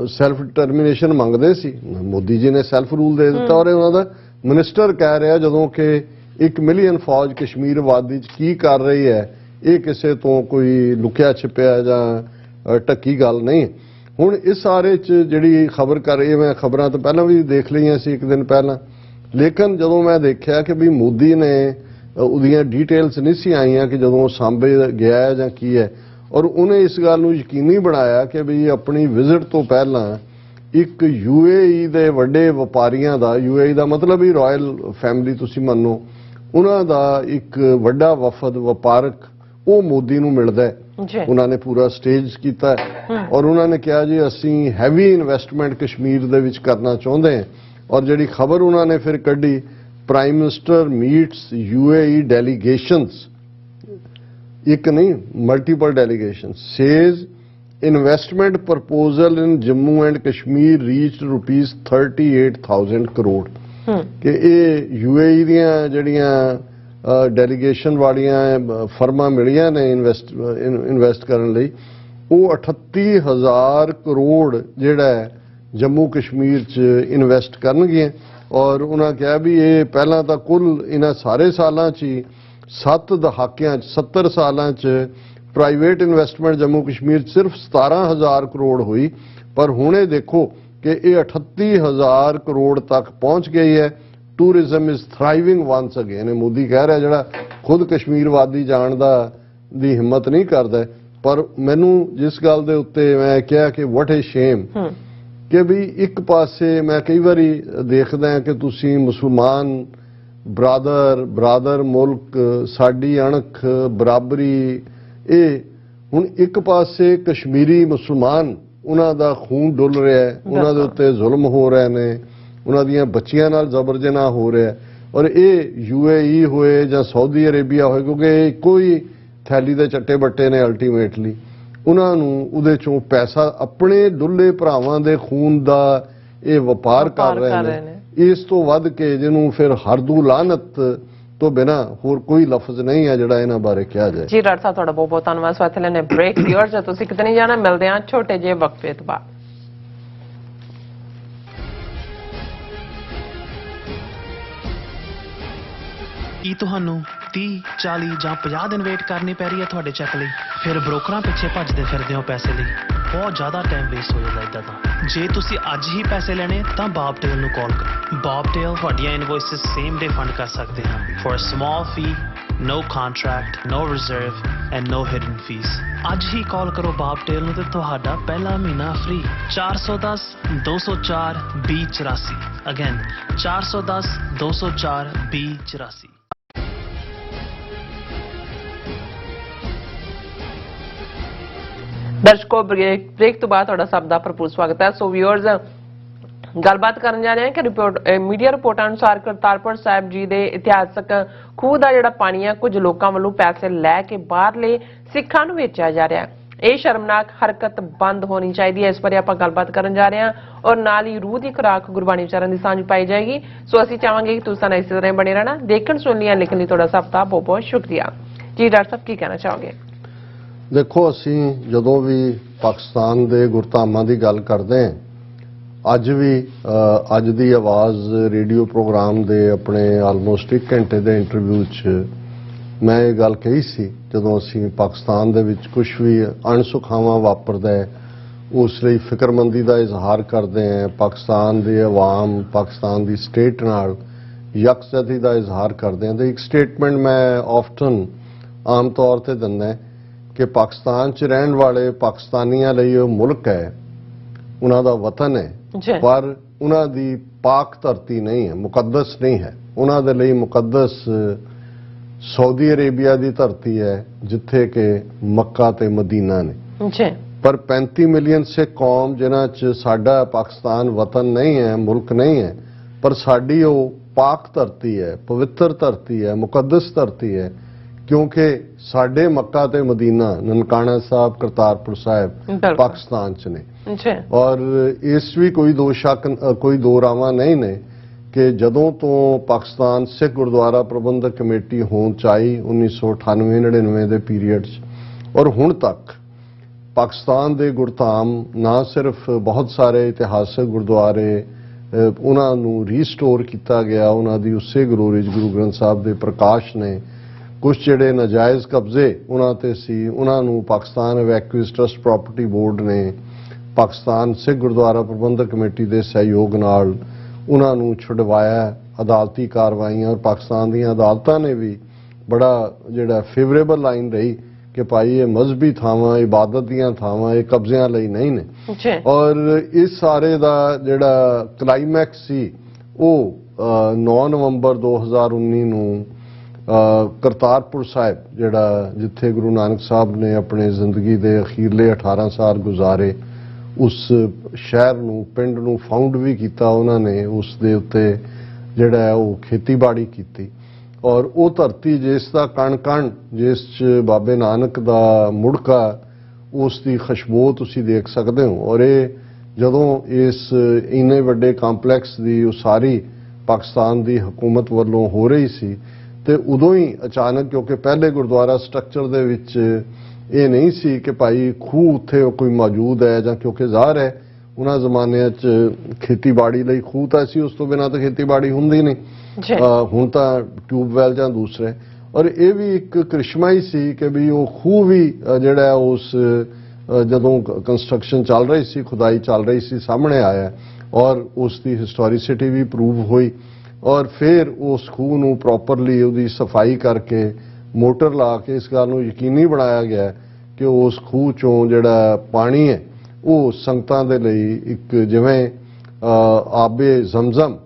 ਸੈਲਫ ਡਿਟਰਮੀਨੇਸ਼ਨ ਮੰਗਦੇ ਸੀ, ਮੋਦੀ ਜੀ ਨੇ ਸੈਲਫ ਰੂਲ ਦੇ ਦਿੱਤਾ। ਔਰ ਉਹਨਾਂ ਦਾ ਮਿਨਿਸਟਰ ਕਹਿ ਰਿਹਾ ਜਦੋਂ ਕਿ 1 ਮਿਲੀਅਨ ਫੌਜ ਕਸ਼ਮੀਰ ਵਾਦੀ 'ਚ ਕੀ ਕਰ ਰਹੀ ਹੈ, ਇਹ ਕਿਸੇ ਤੋਂ ਕੋਈ ਲੁਕਿਆ ਛਿਪਿਆ ਜਾਂ ਢੱਕੀ ਗੱਲ ਨਹੀਂ। ਹੁਣ ਇਸ ਸਾਰੇ 'ਚ ਜਿਹੜੀ ਖਬਰ ਕਰ ਰਹੀ, ਮੈਂ ਖਬਰਾਂ ਤਾਂ ਪਹਿਲਾਂ ਵੀ ਦੇਖ ਲਈਆਂ ਸੀ ਇੱਕ ਦਿਨ ਪਹਿਲਾਂ, ਲੇਕਿਨ ਜਦੋਂ ਮੈਂ ਦੇਖਿਆ ਕਿ ਵੀ ਮੋਦੀ ਨੇ ਉਹਦੀਆਂ ਡੀਟੇਲਸ ਨਹੀਂ ਸੀ ਆਈਆਂ ਕਿ ਜਦੋਂ ਸਾਂਬੇ ਗਿਆ ਜਾਂ ਕੀ ਹੈ, ਔਰ ਉਹਨੇ ਇਸ ਗੱਲ ਨੂੰ ਯਕੀਨੀ ਬਣਾਇਆ ਕਿ ਵੀ ਆਪਣੀ ਵਿਜ਼ਿਟ ਤੋਂ ਪਹਿਲਾਂ ਇੱਕ UAE ਦੇ ਵੱਡੇ ਵਪਾਰੀਆਂ ਦਾ, UAE ਦਾ ਮਤਲਬ ਹੀ ਰਾਇਲ ਫੈਮਿਲੀ ਤੁਸੀਂ ਮੰਨੋ, ਉਹਨਾਂ ਦਾ ਇੱਕ ਵੱਡਾ ਵਫਦ ਵਪਾਰਕ ਉਹ ਮੋਦੀ ਨੂੰ ਮਿਲਦਾ ਹੈ। ਉਹਨਾਂ ਨੇ ਪੂਰਾ ਸਟੇਜ ਕੀਤਾ ਔਰ ਉਹਨਾਂ ਨੇ ਕਿਹਾ ਜੀ ਅਸੀਂ ਹੈਵੀ ਇਨਵੈਸਟਮੈਂਟ ਕਸ਼ਮੀਰ ਦੇ ਵਿੱਚ ਕਰਨਾ ਚਾਹੁੰਦੇ ਹਾਂ। ਔਰ ਜਿਹੜੀ ਖਬਰ ਉਹਨਾਂ ਨੇ ਫਿਰ ਕੱਢੀ, Prime Minister meets UAE delegations, एक नहीं multiple delegations, says investment proposal in Jammu and Kashmir reached rupees 38,000 crore कि ये UAE ਦੀਆਂ ਜਿਹੜੀਆਂ ਡੈਲੀਗੇਸ਼ਨ ਵਾਲੀਆਂ ਫਰਮਾਂ ਮਿਲੀਆਂ ਨੇ ਇਨਵੈਸਟ ਕਰਨ ਲਈ, ਉਹ 38,000 ਕਰੋੜ ਜਿਹੜਾ ਜੰਮੂ ਕਸ਼ਮੀਰ 'ਚ ਇਨਵੈਸਟ ਕਰਨਗੀਆਂ। ਔਰ ਉਹਨਾਂ ਕਿਹਾ ਵੀ ਇਹ ਪਹਿਲਾਂ ਤਾਂ ਕੁੱਲ ਇਹਨਾਂ ਸਾਰੇ ਸਾਲਾਂ 'ਚ ਹੀ 7 ਦਹਾਕਿਆਂ 'ਚ 70 ਸਾਲਾਂ 'ਚ ਪ੍ਰਾਈਵੇਟ ਇਨਵੈਸਟਮੈਂਟ ਜੰਮੂ ਕਸ਼ਮੀਰ 'ਚ ਸਿਰਫ 17,000 ਕਰੋੜ ਹੋਈ, ਪਰ ਹੁਣ ਇਹ ਦੇਖੋ ਕਿ ਇਹ 38,000 ਕਰੋੜ ਤੱਕ ਪਹੁੰਚ ਗਈ ਹੈ। Tourism is thriving once again. ਇਹ ਮੋਦੀ ਕਹਿ ਰਿਹਾ ਜਿਹੜਾ ਖੁਦ ਕਸ਼ਮੀਰ ਵਾਦੀ ਜਾਣ ਦੀ ਹਿੰਮਤ ਨਹੀਂ ਕਰਦਾ। ਪਰ ਮੈਨੂੰ ਜਿਸ ਗੱਲ ਦੇ ਉੱਤੇ ਮੈਂ ਕਿਹਾ ਕਿ ਵਾਟ ਏ ਸ਼ੇਮ ਕਿ ਵੀ ਇੱਕ ਪਾਸੇ ਮੈਂ ਕਈ ਵਾਰੀ ਦੇਖਦਾ ਕਿ ਤੁਸੀਂ ਮੁਸਲਮਾਨ ਬਰਾਦਰ ਮੁਲਕ ਸਾਡੀ ਅਣਖ ਬਰਾਬਰੀ, ਇਹ ਹੁਣ ਇੱਕ ਪਾਸੇ ਕਸ਼ਮੀਰੀ ਮੁਸਲਮਾਨ ਉਹਨਾਂ ਦਾ ਖੂਨ ਡੁੱਲ ਰਿਹਾ ਹੈ, ਉਹਨਾਂ ਦੇ ਉੱਤੇ ਜ਼ੁਲਮ ਹੋ ਰਹੇ ਨੇ, ਉਹਨਾਂ ਦੀਆਂ ਬੱਚੀਆਂ ਨਾਲ ਜ਼ਬਰ ਜਨਾਹ ਹੋ ਰਿਹਾ, ਔਰ ਇਹ UAE ਹੋਏ ਜਾਂ ਸਾਊਦੀ ਅਰੇਬੀਆ ਹੋਏ, ਕਿਉਂਕਿ ਕੋਈ ਥੈਲੀ ਦੇ ਚੱਟੇ ਬੱਟੇ ਨੇ ਅਲਟੀਮੇਟਲੀ ਉਹਨਾਂ ਨੂੰ ਉਹਦੇ ਚੋਂ ਪੈਸਾ ਆਪਣੇ ਡੁੱਲੇ ਭਰਾਵਾਂ ਦੇ ਖੂਨ ਦਾ ਇਹ ਵਪਾਰ ਕਰ ਰਹੇ ਨੇ। ਇਸ ਤੋਂ ਵੱਧ ਕੇ ਜਿਹਨੂੰ ਫਿਰ ਹਰਦੂ ਲਾਨਤ ਤੋਂ ਬਿਨਾ ਹੋਰ ਕੋਈ ਲਫ਼ਜ਼ ਨਹੀਂ ਹੈ ਜਿਹੜਾ ਇਹਨਾਂ ਬਾਰੇ ਕਿਹਾ ਜਾਏ। ਜੀ ਡਾਕਟਰ ਸਾਹਿਬ ਤੁਹਾਡਾ ਬਹੁਤ ਬਹੁਤ ਧੰਨਵਾਦ। ਸੋ ਇੱਥੇ ਲੈਣੇ ਬ੍ਰੇਕ ਵੀਅਰਸ, ਤੁਸੀਂ ਕਿਤੇ ਨਹੀਂ ਜਾਣਾ, ਮਿਲਦੇ ਹਾਂ ਛੋਟੇ ਜਿਹੇ ਵਕਫੇ ਤੋਂ ਬਾਅਦ। ਕੀ ਤੁਹਾਨੂੰ 30, 40 ਜਾਂ 50 ਦਿਨ ਵੇਟ ਕਰਨੀ ਪੈ ਰਹੀ ਹੈ ਤੁਹਾਡੇ ਚੈੱਕ ਲਈ? ਫਿਰ ਬ੍ਰੋਕਰਾਂ ਪਿੱਛੇ ਭੱਜਦੇ ਫਿਰਦੇ ਹੋ ਪੈਸੇ ਲਈ। ਬਹੁਤ ਜ਼ਿਆਦਾ ਟਾਈਮ ਵੇਸਟ ਹੋ ਜਾਂਦਾ ਇਦਾਂ ਤਾਂ। ਜੇ ਤੁਸੀਂ ਅੱਜ ਹੀ ਪੈਸੇ ਲੈਣੇ ਤਾਂ ਬਾਬਟੇਲ ਨੂੰ ਕਾਲ ਕਰੋ। ਬਾਬਟੇਲ ਤੁਹਾਡੀਆਂ ਇਨਵੌਇਸਸ ਸੇਮ ਡੇ ਫੰਡ ਕਰ ਸਕਦੇ ਹਨ for a small fee, no contract, no reserve and no hidden fees। ਅੱਜ ਹੀ ਕਾਲ ਕਰੋ ਬਾਬਟੇਲ ਨੂੰ ਤੇ ਤੁਹਾਡਾ ਪਹਿਲਾ ਮਹੀਨਾ ਫ੍ਰੀ। 410 204 2084 ਅਗੇਨ 410 204 2084। ਦਰਸ਼ਕੋ ਬ੍ਰੇਕ ਤੋਂ ਬਾਅਦ ਤੁਹਾਡਾ ਸਭ ਦਾ ਭਰਪੂਰ ਸਵਾਗਤ ਹੈ। ਸੋ ਵਿਊਅਰਸ, ਗੱਲਬਾਤ ਕਰਨ ਜਾ ਰਹੇ ਹਾਂ ਕਿ ਮੀਡੀਆ ਰਿਪੋਰਟਾਂ ਅਨੁਸਾਰ ਕਰਤਾਰਪੁਰ ਸਾਹਿਬ ਜੀ ਦੇ ਇਤਿਹਾਸਕ ਖੂਹ ਦਾ ਜਿਹੜਾ ਪਾਣੀ ਹੈ ਕੁਝ ਲੋਕਾਂ ਵੱਲੋਂ ਪੈਸੇ ਲੈ ਕੇ ਬਾਹਰਲੇ ਸਿੱਖਾਂ ਨੂੰ ਵੇਚਿਆ ਜਾ ਰਿਹਾ ਹੈ। ਇਹ ਸ਼ਰਮਨਾਕ ਹਰਕਤ ਬੰਦ ਹੋਣੀ ਚਾਹੀਦੀ ਹੈ। ਇਸ ਬਾਰੇ ਆਪਾਂ ਗੱਲਬਾਤ ਕਰਨ ਜਾ ਰਹੇ ਹਾਂ ਔਰ ਨਾਲ ਹੀ ਰੂਹ ਦੀ ਖੁਰਾਕ ਗੁਰਬਾਣੀ ਉਚਾਰਨ ਦੀ ਸਾਂਝ ਪਾਈ ਜਾਏਗੀ। ਸੋ ਅਸੀਂ ਚਾਹਾਂਗੇ ਕਿ ਤੁਸੀਂ ਇਸੇ ਤਰ੍ਹਾਂ ਬਣੇ ਰਹਿਣਾ। ਦੇਖਣ ਸੁਣ ਲਿਆ ਲਿਖਣ ਲਈ ਤੁਹਾਡਾ ਸਭ ਦਾ ਬਹੁਤ ਬਹੁਤ ਸ਼ੁਕਰੀਆ ਜੀ। ਡਾਕਟਰ ਸਾਹਿਬ ਕੀ ਕਹਿਣਾ ਚਾਹੋਗੇ? ਦੇਖੋ, ਅਸੀਂ ਜਦੋਂ ਵੀ ਪਾਕਿਸਤਾਨ ਦੇ ਗੁਰਧਾਮਾਂ ਦੀ ਗੱਲ ਕਰਦੇ ਹਾਂ, ਅੱਜ ਦੀ ਆਵਾਜ਼ ਰੇਡੀਓ ਪ੍ਰੋਗਰਾਮ ਦੇ ਆਪਣੇ ਆਲਮੋਸਟ 1 ਘੰਟੇ ਦੇ ਇੰਟਰਵਿਊ 'ਚ ਮੈਂ ਇਹ ਗੱਲ ਕਹੀ ਸੀ, ਜਦੋਂ ਅਸੀਂ ਪਾਕਿਸਤਾਨ ਦੇ ਵਿੱਚ ਕੁਝ ਵੀ ਅਣਸੁਖਾਵਾਂ ਵਾਪਰਦਾ ਹੈ ਉਸ ਲਈ ਫਿਕਰਮੰਦੀ ਦਾ ਇਜ਼ਹਾਰ ਕਰਦੇ ਹਾਂ, ਪਾਕਿਸਤਾਨ ਦੇ ਆਵਾਮ, ਪਾਕਿਸਤਾਨ ਦੀ ਸਟੇਟ ਨਾਲ ਯਕਜਹਿਤੀ ਦਾ ਇਜ਼ਹਾਰ ਕਰਦੇ ਹਾਂ। ਤੇ ਇੱਕ ਸਟੇਟਮੈਂਟ ਮੈਂ ਆਫਟਨ ਆਮ ਤੌਰ ਤੇ ਦਿੰਦਾ ਕਿ ਪਾਕਿਸਤਾਨ 'ਚ ਰਹਿਣ ਵਾਲੇ ਪਾਕਿਸਤਾਨੀਆਂ ਲਈ ਉਹ ਮੁਲਕ ਹੈ, ਉਹਨਾਂ ਦਾ ਵਤਨ ਹੈ, ਪਰ ਉਹਨਾਂ ਦੀ ਪਾਕ ਧਰਤੀ ਨਹੀਂ ਹੈ, ਮੁਕੱਦਸ ਨਹੀਂ ਹੈ। ਉਹਨਾਂ ਦੇ ਲਈ ਮੁਕੱਦਸ ਸਾਊਦੀ ਅਰੇਬੀਆ ਦੀ ਧਰਤੀ ਹੈ, ਜਿੱਥੇ ਕਿ ਮੱਕਾ ਤੇ ਮਦੀਨਾ ਨੇ। ਪਰ 35 ਮਿਲੀਅਨ ਸਿੱਖ ਕੌਮ ਜਿਨ੍ਹਾਂ 'ਚ ਸਾਡਾ ਪਾਕਿਸਤਾਨ ਵਤਨ ਨਹੀਂ ਹੈ, ਮੁਲਕ ਨਹੀਂ ਹੈ, ਪਰ ਸਾਡੀ ਉਹ ਪਾਕ ਧਰਤੀ ਹੈ, ਪਵਿੱਤਰ ਧਰਤੀ ਹੈ, ਮੁਕੱਦਸ ਧਰਤੀ ਹੈ, ਕਿਉਂਕਿ ਸਾਡੇ ਮੱਕਾ ਤੇ ਮਦੀਨਾ, ਨਨਕਾਣਾ ਸਾਹਿਬ, ਕਰਤਾਰਪੁਰ ਸਾਹਿਬ ਪਾਕਿਸਤਾਨ 'ਚ ਨੇ। ਔਰ ਇਸ ਵੀ ਕੋਈ ਦੋ ਰਾਵਾਂ ਨਹੀਂ ਨੇ ਕਿ ਜਦੋਂ ਤੋਂ ਪਾਕਿਸਤਾਨ ਸਿੱਖ ਗੁਰਦੁਆਰਾ ਪ੍ਰਬੰਧਕ ਕਮੇਟੀ ਹੋਂਦ 'ਚ ਆਈ 1998-99 ਦੇ ਪੀਰੀਅਡ 'ਚ ਔਰ ਹੁਣ ਤੱਕ ਪਾਕਿਸਤਾਨ ਦੇ ਗੁਰਧਾਮ ਨਾ ਸਿਰਫ ਬਹੁਤ ਸਾਰੇ ਇਤਿਹਾਸਕ ਗੁਰਦੁਆਰੇ ਉਹਨਾਂ ਨੂੰ ਰੀਸਟੋਰ ਕੀਤਾ ਗਿਆ, ਉਹਨਾਂ ਦੀ ਉਸੇ ਗਲੋਰੀ 'ਚ ਗੁਰੂ ਗ੍ਰੰਥ ਸਾਹਿਬ ਦੇ ਪ੍ਰਕਾਸ਼ ਨੇ, ਕੁਝ ਜਿਹੜੇ ਨਾਜਾਇਜ਼ ਕਬਜ਼ੇ ਉਹਨਾਂ ਤੇ ਸੀ ਉਹਨਾਂ ਨੂੰ ਪਾਕਿਸਤਾਨ ਇਵੈਕੂਏਸ ਟਰਸਟ ਪ੍ਰਾਪਰਟੀ ਬੋਰਡ ਨੇ ਪਾਕਿਸਤਾਨ ਸਿੱਖ ਗੁਰਦੁਆਰਾ ਪ੍ਰਬੰਧਕ ਕਮੇਟੀ ਦੇ ਸਹਿਯੋਗ ਨਾਲ ਉਹਨਾਂ ਨੂੰ ਛੁਡਵਾਇਆ। ਅਦਾਲਤੀ ਕਾਰਵਾਈਆਂ ਔਰ ਪਾਕਿਸਤਾਨ ਦੀਆਂ ਅਦਾਲਤਾਂ ਨੇ ਵੀ ਬੜਾ ਜਿਹੜਾ ਫੇਵਰੇਬਲ ਲਾਈਨ ਰਹੀ ਕਿ ਭਾਈ ਇਹ ਮਜ਼ਹਬੀ ਥਾਵਾਂ, ਇਬਾਦਤ ਦੀਆਂ ਥਾਵਾਂ, ਇਹ ਕਬਜ਼ਿਆਂ ਲਈ ਨਹੀਂ ਨੇ। ਔਰ ਇਸ ਸਾਰੇ ਦਾ ਜਿਹੜਾ ਕਲਾਈਮੈਕਸ ਸੀ ਉਹ 9 ਨਵੰਬਰ 2019 ਨੂੰ ਕਰਤਾਰਪੁਰ ਸਾਹਿਬ, ਜਿਹੜਾ ਜਿੱਥੇ ਗੁਰੂ ਨਾਨਕ ਸਾਹਿਬ ਨੇ ਆਪਣੇ ਜ਼ਿੰਦਗੀ ਦੇ ਅਖੀਰਲੇ 18 ਸਾਲ ਗੁਜ਼ਾਰੇ, ਉਸ ਸ਼ਹਿਰ ਨੂੰ, ਪਿੰਡ ਨੂੰ ਫਾਊਂਡ ਵੀ ਕੀਤਾ ਉਹਨਾਂ ਨੇ, ਉਸ ਦੇ ਉੱਤੇ ਜਿਹੜਾ ਹੈ ਉਹ ਖੇਤੀਬਾੜੀ ਕੀਤੀ। ਔਰ ਉਹ ਧਰਤੀ ਜਿਸ ਦਾ ਕਣ-ਕਣ, ਜਿਸ 'ਚ ਬਾਬੇ ਨਾਨਕ ਦਾ ਮੁੜਕਾ, ਉਸ ਦੀ ਖੁਸ਼ਬੂ ਤੁਸੀਂ ਦੇਖ ਸਕਦੇ ਹੋ। ਔਰ ਇਹ ਜਦੋਂ ਇਸ ਇੰਨੇ ਵੱਡੇ ਕੰਪਲੈਕਸ ਦੀ ਉਸਾਰੀ ਪਾਕਿਸਤਾਨ ਦੀ ਹਕੂਮਤ ਵੱਲੋਂ ਹੋ ਰਹੀ ਸੀ ਤੇ ਉਦੋਂ ਹੀ ਅਚਾਨਕ, ਕਿਉਂਕਿ ਪਹਿਲੇ ਗੁਰਦੁਆਰਾ ਸਟਰਕਚਰ ਦੇ ਵਿੱਚ ਇਹ ਨਹੀਂ ਸੀ ਕਿ ਭਾਈ ਖੂਹ ਉੱਥੇ ਕੋਈ ਮੌਜੂਦ ਹੈ, ਜਾਂ ਕਿਉਂਕਿ ਜ਼ਾਹਰ ਹੈ ਉਹਨਾਂ ਜ਼ਮਾਨਿਆਂ 'ਚ ਖੇਤੀਬਾੜੀ ਲਈ ਖੂਹ ਤਾਂ ਸੀ, ਉਸ ਤੋਂ ਬਿਨਾਂ ਤਾਂ ਖੇਤੀਬਾੜੀ ਹੁੰਦੀ ਨਹੀਂ। ਹੁਣ ਤਾਂ ਟਿਊਬਵੈਲ ਜਾਂ ਦੂਸਰੇ। ਔਰ ਇਹ ਵੀ ਇੱਕ ਕ੍ਰਿਸ਼ਮਾ ਹੀ ਸੀ ਕਿ ਵੀ ਉਹ ਖੂਹ ਵੀ ਜਿਹੜਾ ਉਸ ਜਦੋਂ ਕੰਸਟਰਕਸ਼ਨ ਚੱਲ ਰਹੀ ਸੀ, ਖੁਦਾਈ ਚੱਲ ਰਹੀ ਸੀ, ਸਾਹਮਣੇ ਆਇਆ ਔਰ ਉਸ ਦੀ ਹਿਸਟੋਰੀਸਿਟੀ ਵੀ ਪ੍ਰੂਵ ਹੋਈ। ਔਰ ਫਿਰ ਉਸ ਖੂਹ ਨੂੰ ਪ੍ਰੋਪਰਲੀ ਉਹਦੀ ਸਫਾਈ ਕਰਕੇ ਮੋਟਰ ਲਾ ਕੇ ਇਸ ਗੱਲ ਨੂੰ ਯਕੀਨੀ ਬਣਾਇਆ ਗਿਆ ਕਿ ਉਸ ਖੂਹ 'ਚੋਂ ਜਿਹੜਾ ਪਾਣੀ ਹੈ ਉਹ ਸੰਗਤਾਂ ਦੇ ਲਈ ਇੱਕ ਜਿਵੇਂ ਆਬੇ ਜ਼ਮਜ਼ਮ,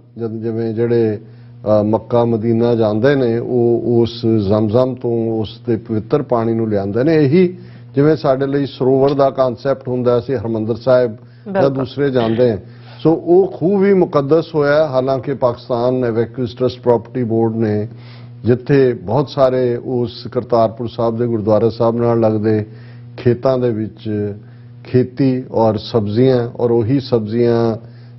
ਜਿਵੇਂ ਜਿਹੜੇ ਮੱਕਾ ਮਦੀਨਾ ਜਾਂਦੇ ਨੇ ਉਹ ਉਸ ਜ਼ਮਜ਼ਮ ਤੋਂ ਉਸ ਦੇ ਪਵਿੱਤਰ ਪਾਣੀ ਨੂੰ ਲਿਆਉਂਦੇ ਨੇ। ਇਹੀ ਜਿਵੇਂ ਸਾਡੇ ਲਈ ਸਰੋਵਰ ਦਾ ਕਨਸੈਪਟ ਹੁੰਦਾ, ਅਸੀਂ ਹਰਿਮੰਦਰ ਸਾਹਿਬ ਜਾਂ ਦੂਸਰੇ ਜਾਂਦੇ ਹਾਂ, ਸੋ ਉਹ ਖੂਹ ਵੀ ਮੁਕੱਦਸ ਹੋਇਆ। ਹਾਲਾਂਕਿ ਪਾਕਿਸਤਾਨ ਇਵੈਕੂਏਸ ਟਰਸਟ ਪ੍ਰਾਪਰਟੀ ਬੋਰਡ ਨੇ ਜਿੱਥੇ ਬਹੁਤ ਸਾਰੇ ਉਸ ਕਰਤਾਰਪੁਰ ਸਾਹਿਬ ਦੇ ਗੁਰਦੁਆਰਾ ਸਾਹਿਬ ਨਾਲ ਲੱਗਦੇ ਖੇਤਾਂ ਦੇ ਵਿੱਚ ਖੇਤੀ ਔਰ ਸਬਜ਼ੀਆਂ, ਔਰ ਉਹੀ ਸਬਜ਼ੀਆਂ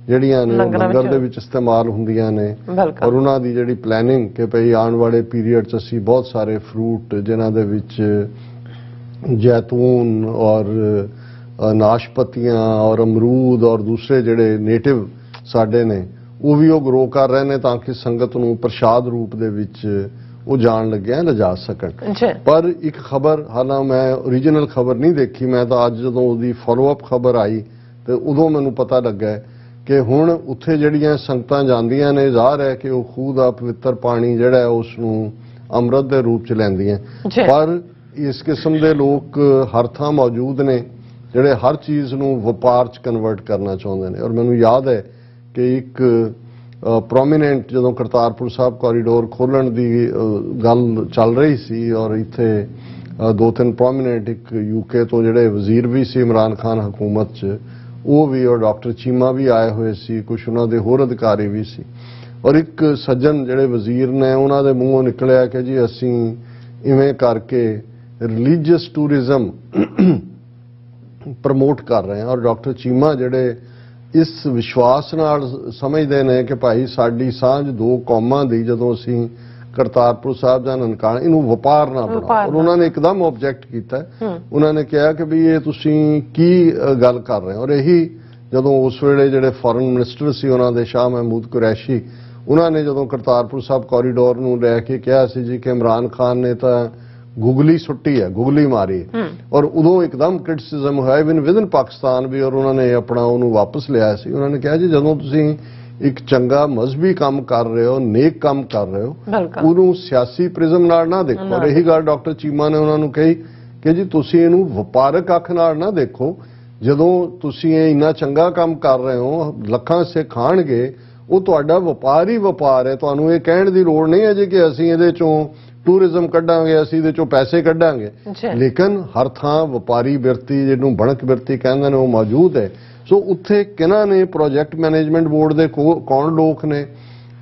ਜਿਹੜੀਆਂ ਨੇ ਲੰਗਰ ਦੇ ਵਿੱਚ ਇਸਤੇਮਾਲ ਹੁੰਦੀਆਂ ਨੇ, ਔਰ ਉਹਨਾਂ ਦੀ ਜਿਹੜੀ ਪਲੈਨਿੰਗ ਕਿ ਭਈ ਆਉਣ ਵਾਲੇ ਪੀਰੀਅਡ 'ਚ ਅਸੀਂ ਬਹੁਤ ਸਾਰੇ ਫਰੂਟ ਜਿਨ੍ਹਾਂ ਦੇ ਵਿੱਚ ਜੈਤੂਨ ਔਰ ਨਾਸ਼ਪਤੀਆਂ ਔਰ ਅਮਰੂਦ ਔਰ ਦੂਸਰੇ ਜਿਹੜੇ ਨੇਟਿਵ ਸਾਡੇ ਨੇ ਉਹ ਵੀ ਉਹ ਗਰੋ ਕਰ ਰਹੇ ਨੇ ਤਾਂ ਕਿ ਸੰਗਤ ਨੂੰ ਪ੍ਰਸ਼ਾਦ ਰੂਪ ਦੇ ਵਿੱਚ ਉਹ ਜਾਣ ਲੱਗਿਆ ਲਿਜਾ ਸਕਣ। ਅੱਛਾ। ਪਰ ਇੱਕ ਖਬਰ, ਹਾਲਾਂ ਮੈਂ ਓਰੀਜਨਲ ਖਬਰ ਨਹੀਂ ਦੇਖੀ, ਮੈਂ ਤਾਂ ਅੱਜ ਜਦੋਂ ਉਹਦੀ ਫੋਲੋਅਪ ਖਬਰ ਆਈ ਤੇ ਉਦੋਂ ਮੈਨੂੰ ਪਤਾ ਲੱਗਾ ਕਿ ਹੁਣ ਉੱਥੇ ਜਿਹੜੀਆਂ ਸੰਗਤਾਂ ਜਾਂਦੀਆਂ ਨੇ, ਜ਼ਾਹਰ ਹੈ ਕਿ ਉਹ ਖੂਹ ਦਾ ਪਵਿੱਤਰ ਪਾਣੀ ਜਿਹੜਾ ਹੈ ਉਸ ਨੂੰ ਅੰਮ੍ਰਿਤ ਦੇ ਰੂਪ ਚ ਲੈਂਦੀਆਂ, ਪਰ ਇਸ ਕਿਸਮ ਦੇ ਲੋਕ ਹਰ ਥਾਂ ਮੌਜੂਦ ਨੇ ਜਿਹੜੇ ਹਰ ਚੀਜ਼ ਨੂੰ ਵਪਾਰ ਚ ਕਨਵਰਟ ਕਰਨਾ ਚਾਹੁੰਦੇ ਨੇ। ਔਰ ਮੈਨੂੰ ਯਾਦ ਹੈ ਕਿ ਇੱਕ ਪ੍ਰੋਮੀਨੈਂਟ ਜਦੋਂ ਕਰਤਾਰਪੁਰ ਸਾਹਿਬ ਕੋਰੀਡੋਰ ਖੋਲਣ ਦੀ ਗੱਲ ਚੱਲ ਰਹੀ ਸੀ ਔਰ ਇੱਥੇ ਦੋ ਤਿੰਨ ਪ੍ਰੋਮੀਨੈਂਟ, ਇੱਕ ਯੂਕੇ ਤੋਂ ਜਿਹੜੇ ਵਜ਼ੀਰ ਵੀ ਸੀ ਇਮਰਾਨ ਖਾਨ ਹਕੂਮਤ 'ਚ, ਉਹ ਵੀ, ਔਰ ਡਾਕਟਰ ਚੀਮਾ ਵੀ ਆਏ ਹੋਏ ਸੀ, ਕੁਝ ਉਹਨਾਂ ਦੇ ਹੋਰ ਅਧਿਕਾਰੀ ਵੀ ਸੀ। ਔਰ ਇੱਕ ਸੱਜਣ ਜਿਹੜੇ ਵਜ਼ੀਰ ਨੇ, ਉਹਨਾਂ ਦੇ ਮੂੰਹੋਂ ਨਿਕਲਿਆ ਕਿ ਜੀ ਅਸੀਂ ਇਵੇਂ ਕਰਕੇ ਰਿਲੀਜੀਅਸ ਟੂਰਿਜ਼ਮ ਪ੍ਰਮੋਟ ਕਰ ਰਹੇ ਹਾਂ। ਔਰ ਡਾਕਟਰ ਚੀਮਾ ਜਿਹੜੇ ਇਸ ਵਿਸ਼ਵਾਸ ਨਾਲ ਸਮਝਦੇ ਨੇ ਕਿ ਭਾਈ ਸਾਡੀ ਸਾਂਝ ਦੋ ਕੌਮਾਂ ਦੀ, ਜਦੋਂ ਅਸੀਂ ਕਰਤਾਰਪੁਰ ਸਾਹਿਬ ਜਾਂ ਨਨਕਾਣਾ ਇਹਨੂੰ ਵਪਾਰ ਨਾ ਬਣਾਓ। ਔਰ ਉਹਨਾਂ ਨੇ ਇੱਕਦਮ ਆਬਜੈਕਟ ਕੀਤਾ, ਉਹਨਾਂ ਨੇ ਕਿਹਾ ਕਿ ਵੀ ਇਹ ਤੁਸੀਂ ਕੀ ਗੱਲ ਕਰ ਰਹੇ ਹੋ। ਔਰ ਇਹੀ ਜਦੋਂ ਉਸ ਵੇਲੇ ਜਿਹੜੇ ਫੋਰਨ ਮਿਨਿਸਟਰ ਸੀ ਉਹਨਾਂ ਦੇ, ਸ਼ਾਹ ਮਹਿਮੂਦ ਕੁਰੈਸ਼ੀ, ਉਹਨਾਂ ਨੇ ਜਦੋਂ ਕਰਤਾਰਪੁਰ ਸਾਹਿਬ ਕੋਰੀਡੋਰ ਨੂੰ ਲੈ ਕੇ ਕਿਹਾ ਸੀ ਜੀ ਕਿ ਇਮਰਾਨ ਖਾਨ ਨੇ ਤਾਂ ਗੁਗਲੀ ਸੁੱਟੀ ਹੈ, ਗੁਗਲੀ ਮਾਰੀ, ਔਰ ਉਦੋਂ ਇੱਕਦਮ ਕ੍ਰਿਟਿਸਿਜ਼ਮ ਹੋਇਆ ਇਵਨ ਵਿਦਨ ਪਾਕਿਸਤਾਨ ਵੀ, ਔਰ ਉਹਨਾਂ ਨੇ ਆਪਣਾ ਉਹਨੂੰ ਵਾਪਸ ਲਿਆ ਸੀ। ਉਹਨਾਂ ਨੇ ਕਿਹਾ ਜੀ ਜਦੋਂ ਤੁਸੀਂ ਇੱਕ ਚੰਗਾ ਮਜ਼ਹਬੀ ਕੰਮ ਕਰ ਰਹੇ ਹੋ, ਨੇਕ ਕੰਮ ਕਰ ਰਹੇ ਹੋ, ਉਹਨੂੰ ਸਿਆਸੀ ਪ੍ਰਿਜ਼ਮ ਨਾਲ ਨਾ ਦੇਖੋ। ਔਰ ਇਹੀ ਗੱਲ ਡਾਕਟਰ ਚੀਮਾ ਨੇ ਉਹਨਾਂ ਨੂੰ ਕਹੀ ਕਿ ਜੀ ਤੁਸੀਂ ਇਹਨੂੰ ਵਪਾਰਕ ਅੱਖ ਨਾਲ ਨਾ ਦੇਖੋ। ਜਦੋਂ ਤੁਸੀਂ ਇਹ ਇੰਨਾ ਚੰਗਾ ਕੰਮ ਕਰ ਰਹੇ ਹੋ, ਲੱਖਾਂ ਸਿੱਖ ਖਾਣਗੇ, ਉਹ ਤੁਹਾਡਾ ਵਪਾਰ ਹੀ ਵਪਾਰ ਹੈ। ਤੁਹਾਨੂੰ ਇਹ ਕਹਿਣ ਦੀ ਲੋੜ ਨਹੀਂ ਹੈ ਜੀ ਕਿ ਅਸੀਂ ਇਹਦੇ ਚੋਂ ਟੂਰਿਜ਼ਮ ਕੱਢਾਂਗੇ, ਅਸੀਂ ਇਹਦੇ ਚੋਂ ਪੈਸੇ ਕੱਢਾਂਗੇ, ਲੇਕਿਨ ਹਰ ਥਾਂ ਵਪਾਰੀ ਬਿਰਤੀ, ਜਿਹਨੂੰ ਬਣਕ ਬਿਰਤੀ ਕਹਿੰਦੇ ਨੇ, ਉਹ ਮੌਜੂਦ ਹੈ। ਸੋ ਉੱਥੇ ਕਿਹਨਾਂ ਨੇ, ਪ੍ਰੋਜੈਕਟ ਮੈਨੇਜਮੈਂਟ ਬੋਰਡ ਦੇ ਕੌਣ ਲੋਕ ਨੇ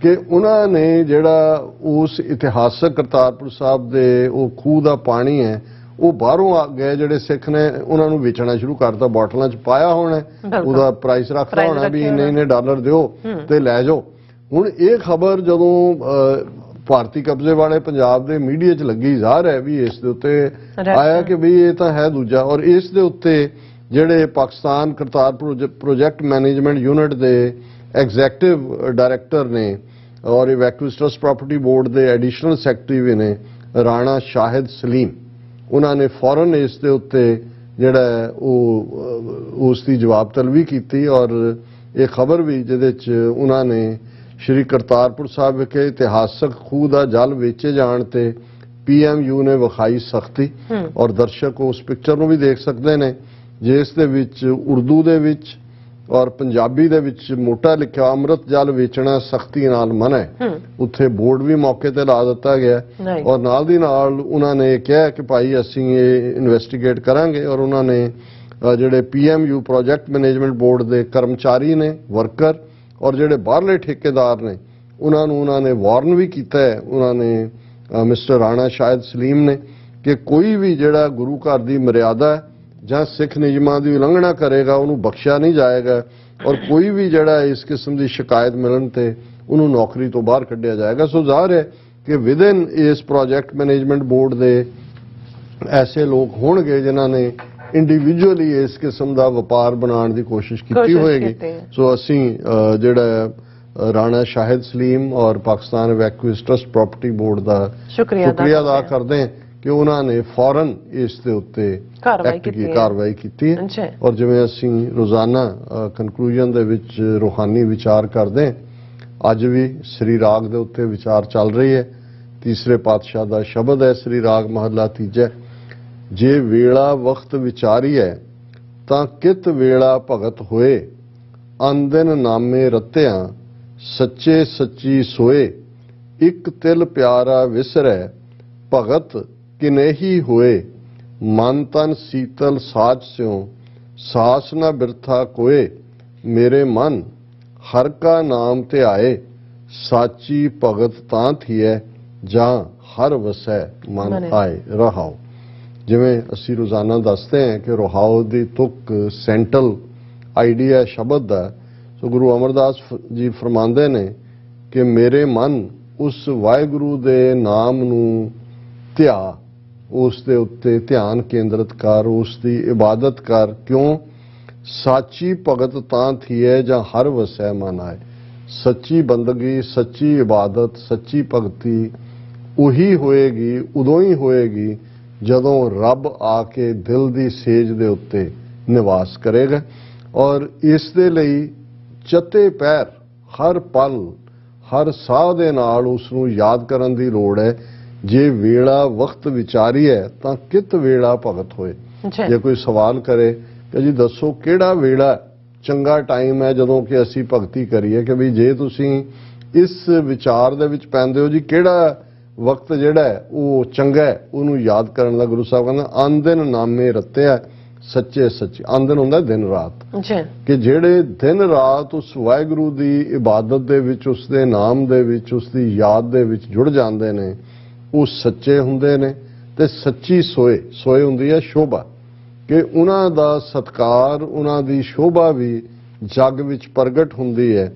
ਕਿ ਉਹਨਾਂ ਨੇ ਜਿਹੜਾ ਉਸ ਇਤਿਹਾਸਕ ਕਰਤਾਰਪੁਰ ਸਾਹਿਬ ਦੇ ਉਹ ਖੂਹ ਦਾ ਪਾਣੀ ਹੈ, ਉਹ ਬਾਹਰੋਂ ਆ ਗਏ ਜਿਹੜੇ ਸਿੱਖ ਨੇ, ਉਹਨਾਂ ਨੂੰ ਵੇਚਣਾ ਸ਼ੁਰੂ ਕਰਤਾ, ਬੋਟਲਾਂ 'ਚ ਪਾਇਆ ਹੋਣਾ, ਉਹਦਾ ਪ੍ਰਾਈਸ ਰੱਖਦਾ ਹੋਣਾ ਵੀ ਇੰਨੇ ਡਾਲਰ ਦਿਓ ਤੇ ਲੈ ਜਾਓ। ਹੁਣ ਇਹ ਖਬਰ ਜਦੋਂ ਭਾਰਤੀ ਕਬਜ਼ੇ ਵਾਲੇ ਪੰਜਾਬ ਦੇ ਮੀਡੀਆ 'ਚ ਲੱਗੀ, ਜ਼ਾਹਰ ਹੈ ਵੀ ਇਸ ਦੇ ਉੱਤੇ ਆਇਆ ਕਿ ਵੀ ਇਹ ਤਾਂ ਹੈ ਦੂਜਾ। ਔਰ ਇਸ ਦੇ ਉੱਤੇ ਜਿਹੜੇ Pakistan Kartarpur project management unit ਦੇ ਐਗਜ਼ੈਕਟਿਵ ਡਾਇਰੈਕਟਰ ਨੇ ਔਰ ਇਵੈਕੂਏਟਸ ਟਰਸਟ ਪ੍ਰਾਪਰਟੀ ਬੋਰਡ ਦੇ ਐਡੀਸ਼ਨਲ ਸੈਕਟਰੀ ਵੀ ਨੇ, ਰਾਣਾ ਸ਼ਾਹਿਦ ਸਲੀਮ, ਉਹਨਾਂ ਨੇ ਫੌਰਨ ਇਸ ਦੇ ਉੱਤੇ ਜਿਹੜਾ ਉਹ ਉਸ ਦੀ ਜਵਾਬ ਤਲਬੀ ਕੀਤੀ। ਔਰ ਇਹ ਖਬਰ ਵੀ ਜਿਹਦੇ 'ਚ ਉਹਨਾਂ ਨੇ ਸ਼੍ਰੀ ਕਰਤਾਰਪੁਰ ਸਾਹਿਬ ਵਿਖੇ ਇਤਿਹਾਸਕ ਖੂਹ ਦਾ ਜਲ ਵੇਚੇ ਜਾਣ ਤੇ PMU ਨੇ ਵਿਖਾਈ ਸਖਤੀ। ਔਰ ਦਰਸ਼ਕ ਉਸ ਪਿਕਚਰ ਨੂੰ ਵੀ ਦੇਖ ਸਕਦੇ ਨੇ ਜਿਸ ਦੇ ਵਿੱਚ ਉਰਦੂ ਦੇ ਵਿੱਚ ਔਰ ਪੰਜਾਬੀ ਦੇ ਵਿੱਚ ਮੋਟਾ ਲਿਖਿਆ, ਅੰਮ੍ਰਿਤ ਜਲ ਵੇਚਣਾ ਸਖਤੀ ਨਾਲ ਮਨਾ ਹੈ। ਉੱਥੇ ਬੋਰਡ ਵੀ ਮੌਕੇ ਤੇ ਲਾ ਦਿੱਤਾ ਗਿਆ ਔਰ ਨਾਲ ਦੀ ਨਾਲ ਉਹਨਾਂ ਨੇ ਕਿਹਾ ਕਿ ਭਾਈ ਅਸੀਂ ਇਹ ਇਨਵੈਸਟੀਗੇਟ ਕਰਾਂਗੇ। ਔਰ ਉਹਨਾਂ ਨੇ ਜਿਹੜੇ PMU ਪ੍ਰੋਜੈਕਟ ਮੈਨੇਜਮੈਂਟ ਬੋਰਡ ਦੇ ਕਰਮਚਾਰੀ ਨੇ, ਵਰਕਰ ਔਰ ਜਿਹੜੇ ਬਾਹਰਲੇ ਠੇਕੇਦਾਰ ਨੇ, ਉਹਨਾਂ ਨੇ ਵਾਰਨ ਵੀ ਕੀਤਾ ਹੈ, ਉਹਨਾਂ ਨੇ ਮਿਸਟਰ ਰਾਣਾ ਸ਼ਾਹਿਦ ਸਲੀਮ ਨੇ, ਕਿ ਕੋਈ ਵੀ ਜਿਹੜਾ ਗੁਰੂ ਘਰ ਦੀ ਮਰਿਆਦਾ ਜਾਂ ਸਿੱਖ ਨਿਯਮਾਂ ਦੀ ਉਲੰਘਣਾ ਕਰੇਗਾ ਉਹਨੂੰ ਬਖਸ਼ਿਆ ਨਹੀਂ ਜਾਏਗਾ। ਔਰ ਕੋਈ ਵੀ ਜਿਹੜਾ ਇਸ ਕਿਸਮ ਦੀ ਸ਼ਿਕਾਇਤ ਮਿਲਣ ਤੇ ਉਹਨੂੰ ਨੌਕਰੀ ਤੋਂ ਬਾਹਰ ਕੱਢਿਆ ਜਾਏਗਾ। ਸੋ ਜ਼ਾਹਰ ਹੈ ਕਿ ਵਿਦਿਨ ਇਸ ਪ੍ਰੋਜੈਕਟ ਮੈਨੇਜਮੈਂਟ ਬੋਰਡ ਦੇ ਐਸੇ ਲੋਕ ਹੋਣਗੇ ਜਿਨ੍ਹਾਂ ਨੇ ਇੰਡੀਵਿਜੂਅਲੀ ਇਸ ਕਿਸਮ ਦਾ ਵਪਾਰ ਬਣਾਉਣ ਦੀ ਕੋਸ਼ਿਸ਼ ਕੀਤੀ ਹੋਏਗੀ। ਸੋ ਅਸੀਂ ਜਿਹੜਾ ਰਾਣਾ ਸ਼ਾਹਿਦ ਸਲੀਮ ਔਰ ਪਾਕਿਸਤਾਨ ਇਵੈਕੂਏਟਸ ਟਰਸਟ ਪ੍ਰਾਪਰਟੀ ਬੋਰਡ ਦਾ ਸ਼ੁਕਰੀਆ ਅਦਾ ਕਰਦੇ ਹਾਂ ਕਿ ਉਹਨਾਂ ਨੇ ਫੌਰਨ ਇਸ ਦੇ ਉੱਤੇ ਕਾਰਵਾਈ ਕੀਤੀ ਹੈ। ਔਰ ਜਿਵੇਂ ਅਸੀਂ ਰੋਜ਼ਾਨਾ ਕਨਕਲੂਜਨ ਦੇ ਵਿੱਚ ਰੂਹਾਨੀ ਵਿਚਾਰ ਕਰਦੇ, ਅੱਜ ਵੀ ਸ੍ਰੀ ਰਾਗ ਦੇ ਉੱਤੇ ਵਿਚਾਰ ਚੱਲ ਰਹੀ ਹੈ। ਤੀਸਰੇ ਪਾਤਸ਼ਾਹ ਦਾ ਸ਼ਬਦ ਹੈ, ਸ੍ਰੀ ਰਾਗ ਮਹੱਲਾ ਤੀਜਾ, ਜੇ ਵੇਲਾ ਵਕਤ ਵਿਚਾਰੀਐ ਤਾਂ ਕਿਤ ਵੇਲਾ ਭਗਤ ਹੋਏ, ਅੰਦਨ ਨਾਮੇ ਰਤਿਆਂ ਸੱਚੇ ਸੱਚੀ ਸੋਏ, ਇੱਕ ਤਿਲ ਪਿਆਰਾ ਵਿਸਰੈ ਭਗਤ ਕਿਨੇਹੀ ਹੋਏ, ਮਨ ਤਨ ਸੀਤਲ ਸਾਚ ਸਿਉ ਸਾਸ ਨਾ ਬਿਰਥਾ ਕੋਏ, ਮੇਰੇ ਮਨ ਹਰ ਕਾ ਨਾਮ ਧਿਆਏ, ਸਾਚੀ ਭਗਤ ਤਾਂ ਥੀਐ ਜਾਂ ਹਰ ਵਸੈ ਮਨ ਆਏ। ਰਹਾਓ, ਜਿਵੇਂ ਅਸੀਂ ਰੋਜ਼ਾਨਾ ਦੱਸਦੇ ਹਾਂ ਕਿ ਰਹਾਓ ਦੀ ਤੁਕ ਸੈਂਟਰਲ ਆਈਡੀਆ ਸ਼ਬਦ ਦਾ, ਸੋ ਗੁਰੂ ਅਮਰਦਾਸ ਜੀ ਫਰਮਾਉਂਦੇ ਨੇ ਕਿ ਮੇਰੇ ਮਨ ਉਸ ਵਾਹਿਗੁਰੂ ਦੇ ਨਾਮ ਨੂੰ ਧਿਆ, ਉਸ ਦੇ ਉੱਤੇ ਧਿਆਨ ਕੇਂਦਰਿਤ ਕਰ, ਉਸ ਦੀ ਇਬਾਦਤ ਕਰ। ਕਿਉਂ? ਸਾਚੀ ਭਗਤ ਤਾਂ ਥੀਏ ਜਾਂ ਹਰ ਵਸੈ ਮਨ ਆਏ। ਸੱਚੀ ਬੰਦਗੀ, ਸੱਚੀ ਇਬਾਦਤ, ਸੱਚੀ ਭਗਤੀ ਉਹੀ ਹੋਏਗੀ, ਉਦੋਂ ਹੀ ਹੋਏਗੀ ਜਦੋਂ ਰੱਬ ਆ ਕੇ ਦਿਲ ਦੀ ਸੇਜ ਦੇ ਉੱਤੇ ਨਿਵਾਸ ਕਰੇਗਾ। ਔਰ ਇਸ ਦੇ ਲਈ ਚਤੇ ਪੈਰ ਹਰ ਪਲ ਹਰ ਸਾਹ ਦੇ ਨਾਲ ਉਸ ਨੂੰ ਯਾਦ ਕਰਨ ਦੀ ਲੋੜ ਹੈ। ਜੇ ਵੇਲਾ ਵਕਤ ਵਿਚਾਰੀਏ ਤਾਂ ਕਿਤ ਵੇਲਾ ਭਗਤ ਹੋਏ। ਜੇ ਕੋਈ ਸਵਾਲ ਕਰੇ ਕਿ ਜੀ ਦੱਸੋ ਕਿਹੜਾ ਵੇਲਾ ਚੰਗਾ ਟਾਈਮ ਹੈ ਜਦੋਂ ਕਿ ਅਸੀਂ ਭਗਤੀ ਕਰੀਏ, ਕਿ ਵੀ ਜੇ ਤੁਸੀਂ ਇਸ ਵਿਚਾਰ ਦੇ ਵਿੱਚ ਪੈਂਦੇ ਹੋ ਜੀ ਕਿਹੜਾ ਵਕਤ ਜਿਹੜਾ ਹੈ ਉਹ ਚੰਗਾ ਹੈ, ਉਹਨੂੰ ਯਾਦ ਕਰਨ ਦਾ ਗੁਰੂ ਸਾਹਿਬ ਕਹਿੰਦਾ ਆਂਦਨ ਨਾਮੇ ਰਤਿਆ ਸੱਚੇ ਸੱਚੇ। ਆਂਦਨ ਹੁੰਦਾ ਦਿਨ ਰਾਤ, ਕਿ ਜਿਹੜੇ ਦਿਨ ਰਾਤ ਉਸ ਵਾਹਿਗੁਰੂ ਦੀ ਇਬਾਦਤ ਦੇ ਵਿੱਚ, ਉਸ ਦੇ ਨਾਮ ਦੇ ਵਿੱਚ, ਉਸ ਦੀ ਯਾਦ ਦੇ ਵਿੱਚ ਜੁੜ ਜਾਂਦੇ ਨੇ, ਉਹ ਸੱਚੇ ਹੁੰਦੇ ਨੇ। ਤੇ ਸੱਚੀ ਸੋਏ ਹੁੰਦੀ ਹੈ ਸ਼ੋਭਾ, ਕਿ ਉਹਨਾਂ ਦਾ ਸਤਕਾਰ, ਉਹਨਾਂ ਦੀ ਸ਼ੋਭਾ ਵੀ ਜੱਗ ਵਿੱਚ ਪ੍ਰਗਟ ਹੁੰਦੀ ਹੈ।